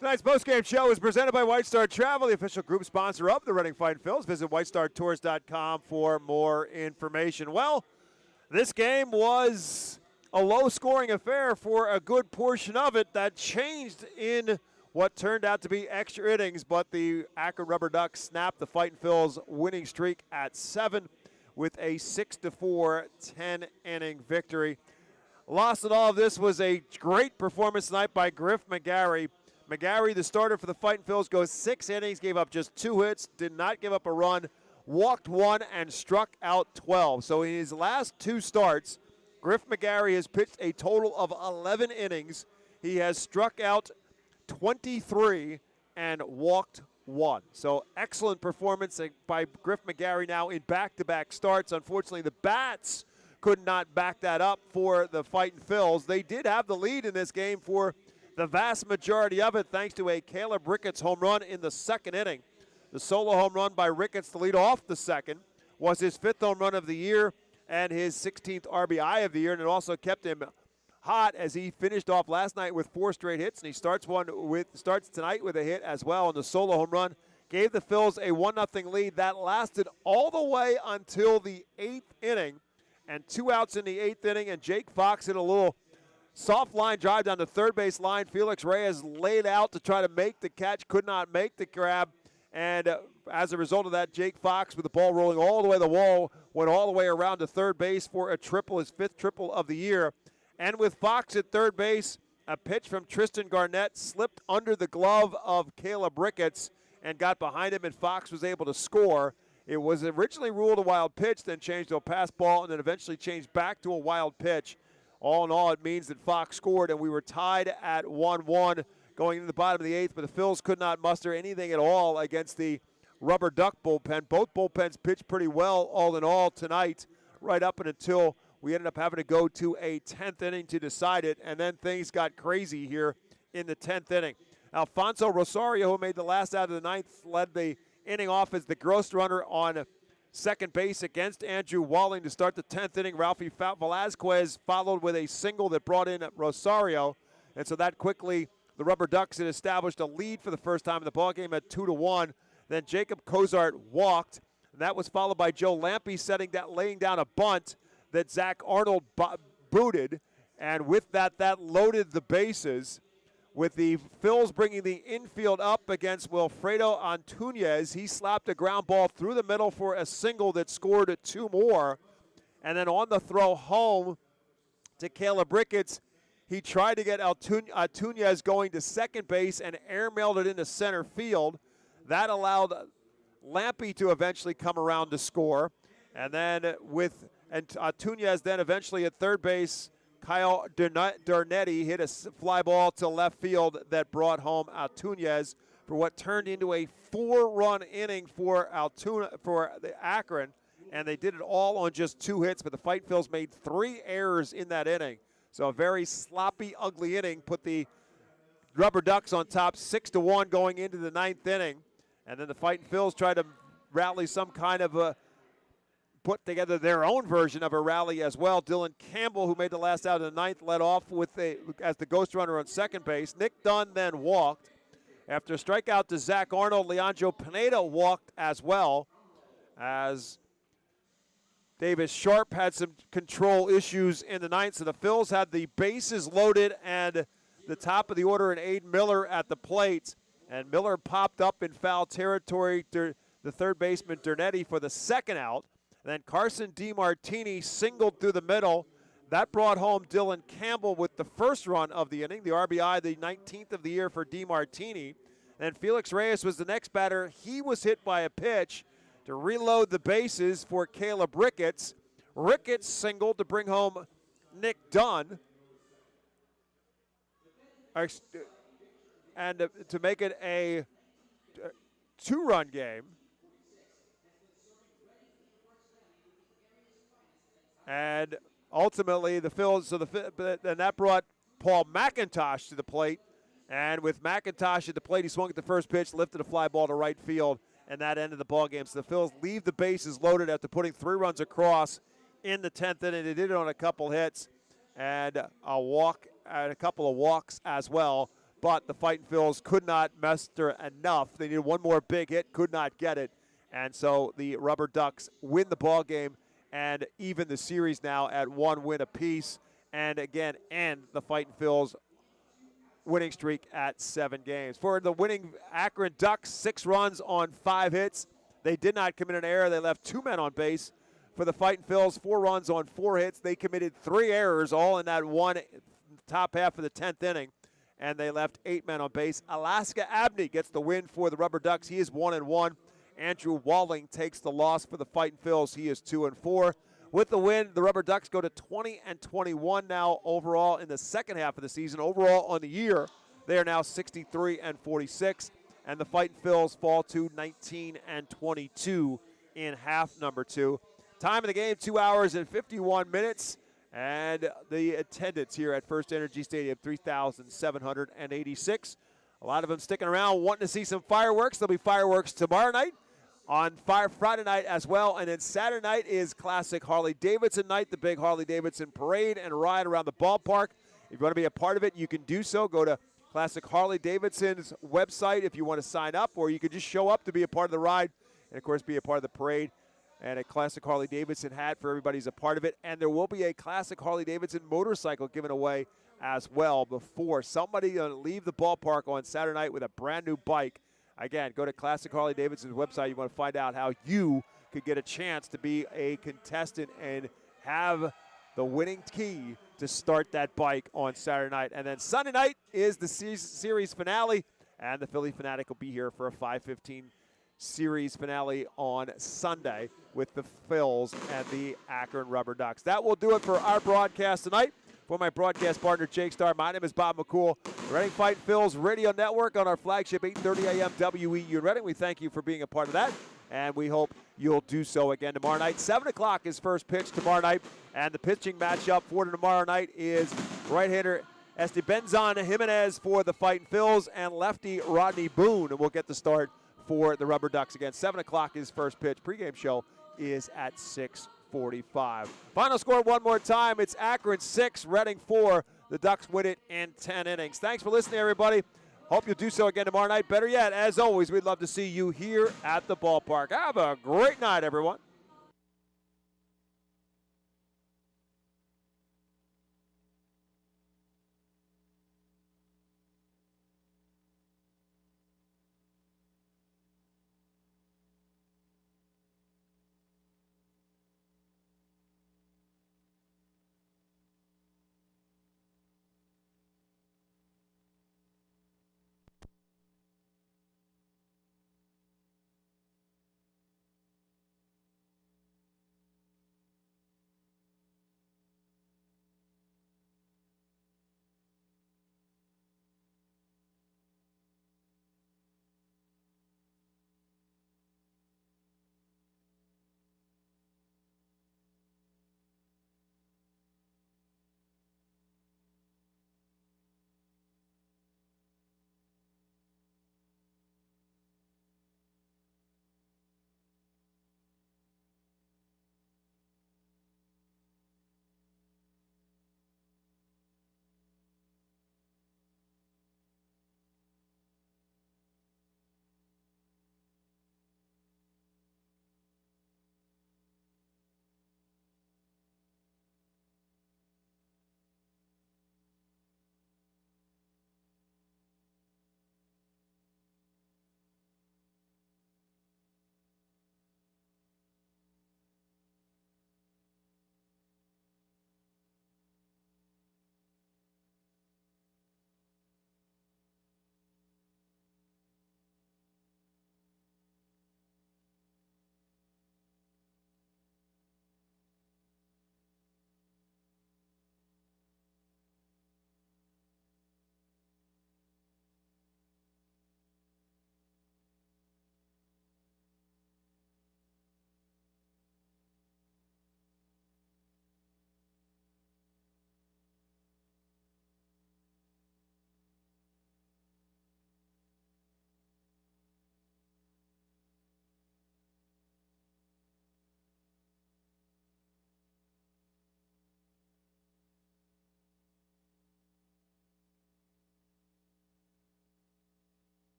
Tonight's postgame show is presented by White Star Travel, the official group sponsor of the Reading Fightin' Phils. Visit whitestartours.com for more information. Well, this game was a low-scoring affair for a good portion of it. That changed in what turned out to be extra innings, but the Akron RubberDucks snapped the Fightin' Phils winning streak at 7 with a 6-4 10-inning victory. Lost in all of this was a great performance tonight by Griff McGarry. McGarry, the starter for the Fightin' Phils, goes 6 innings, gave up just 2 hits, did not give up a run, walked 1, and struck out 12. So in his last 2 starts, Griff McGarry has pitched a total of 11 innings. He has struck out 23 and walked 1. So excellent performance by Griff McGarry now in back-to-back starts. Unfortunately, the bats could not back that up for the Fightin' Phils. They did have the lead in this game for the vast majority of it, thanks to a Caleb Ricketts home run in the 2nd inning. The solo home run by Ricketts to lead off the 2nd was his 5th home run of the year and his 16th RBI of the year, and it also kept him hot as he finished off last night with 4 straight hits, and he starts tonight with a hit as well. And the solo home run gave the Phils a 1-0 lead. That lasted all the way until the 8th inning, and 2 outs in the 8th inning, and Jake Fox hit a little soft line drive down the third base line. Felix Reyes laid out to try to make the catch, could not make the grab. And as a result of that, Jake Fox, with the ball rolling all the way to the wall, went all the way around to third base for a triple, his 5th triple of the year. And with Fox at third base, a pitch from Tristan Garnett slipped under the glove of Caleb Ricketts and got behind him, and Fox was able to score. It was originally ruled a wild pitch, then changed to a pass ball, and then eventually changed back to a wild pitch. All in all, it means that Fox scored, and we were tied at 1-1 going into the bottom of the 8th, but the Phils could not muster anything at all against the RubberDuck bullpen. Both bullpens pitched pretty well all in all tonight, right up and until we ended up having to go to a 10th inning to decide it, and then things got crazy here in the 10th inning. Alfonso Rosario, who made the last out of the 9th, led the inning off as the gross runner on second base against Andrew Walling to start the 10th inning. Ralphie Velazquez followed with a single that brought in Rosario, and so that quickly the RubberDucks had established a lead for the first time in the ballgame at 2-1. Then Jacob Cozart walked, and that was followed by Joe Lampe laying down a bunt that Zach Arnold booted, and with that loaded the bases. With the Phils bringing the infield up against Wilfredo Antunez. He slapped a ground ball through the middle for a single that scored 2 more. And then on the throw home to Caleb Ricketts, he tried to get Antunez going to second base and airmailed it into center field. That allowed Lampe to eventually come around to score. And then with Antunez then eventually at third base, Kyle Darnetti hit a fly ball to left field that brought home Antunez for what turned into a 4-run inning for the Akron, and they did it all on just 2 hits, but the Fightin Phils made 3 errors in that inning. So a very sloppy, ugly inning put the RubberDucks on top 6-1 going into the 9th inning, and then the Fightin Phils tried to rally some kind of a put together their own version of a rally as well. Dylan Campbell, who made the last out of the 9th, led off as the ghost runner on second base. Nick Dunn then walked. After a strikeout to Zach Arnold, Leandro Pineda walked as well, as Davis Sharp had some control issues in the 9th. So the Phils had the bases loaded and the top of the order and Aiden Miller at the plate. And Miller popped up in foul territory to the third baseman Darnetti for the second out. Then Carson DiMartini singled through the middle. That brought home Dylan Campbell with the first run of the inning, the RBI, the 19th of the year for DiMartini. And Felix Reyes was the next batter. He was hit by a pitch to reload the bases for Caleb Ricketts. Ricketts singled to bring home Nick Dunn. And to make it a 2-run game. And ultimately, the Phils, and that brought Paul McIntosh to the plate. And with McIntosh at the plate, he swung at the first pitch, lifted a fly ball to right field, and that ended the ball game. So the Phils leave the bases loaded after putting 3 runs across in the 10th inning. They did it on a couple hits and a walk, and a couple of walks as well. But the Fightin Phils could not muster enough. They needed one more big hit, could not get it. And so the RubberDucks win the ball game and even the series now at 1 win apiece. And again, end the Fightin Phils winning streak at 7 games. For the winning Akron Ducks, 6 runs on 5 hits. They did not commit an error. They left 2 men on base. For the Fightin Phils, 4 runs on 4 hits. They committed 3 errors, all in that one top half of the 10th inning. And they left 8 men on base. Alaska Abney gets the win for the RubberDucks. He is 1-1. Andrew Walling takes the loss for the Fightin Phils. He is 2-4. With the win, the RubberDucks go to 20-21 now overall in the second half of the season. Overall on the year, they are now 63-46, and the Fightin Phils fall to 19-22 in half number 2. Time of the game, 2 hours and 51 minutes, and the attendance here at FirstEnergy Stadium, 3,786. A lot of them sticking around, wanting to see some fireworks. There'll be fireworks tomorrow night. On Friday night as well, and then Saturday night is Classic Harley-Davidson night, the big Harley-Davidson parade and ride around the ballpark. If you want to be a part of it, you can do so. Go to Classic Harley-Davidson's website if you want to sign up, or you can just show up to be a part of the ride and, of course, be a part of the parade. And a Classic Harley-Davidson hat for everybody who's a part of it. And there will be a Classic Harley-Davidson motorcycle given away as well before somebody going to leave the ballpark on Saturday night with a brand-new bike. Again, go to Classic Harley-Davidson's website. You want to find out how you could get a chance to be a contestant and have the winning key to start that bike on Saturday night. And then Sunday night is the series finale, and the Philly Fanatic will be here for a 5:15 series finale on Sunday with the Phils and the Akron RubberDucks. That will do it for our broadcast tonight. For my broadcast partner, Jake Starr, my name is Bob McCool. Reading Fightin Phils Radio Network on our flagship 830 AM WEU in Reading. We thank you for being a part of that, and we hope you'll do so again tomorrow night. 7 o'clock is first pitch tomorrow night, and the pitching matchup for tomorrow night is right-hander Estebanzon Jimenez for the Fightin Phils and lefty Rodney Boone, and we'll get the start for the RubberDucks again. 7 o'clock is first pitch. Pregame show is at 6:45. Final score one more time. It's Akron 6, Reading 4. The Ducks win it in 10 innings. Thanks for listening, everybody. Hope you'll do so again tomorrow night. Better yet, as always, we'd love to see you here at the ballpark. Have a great night, everyone.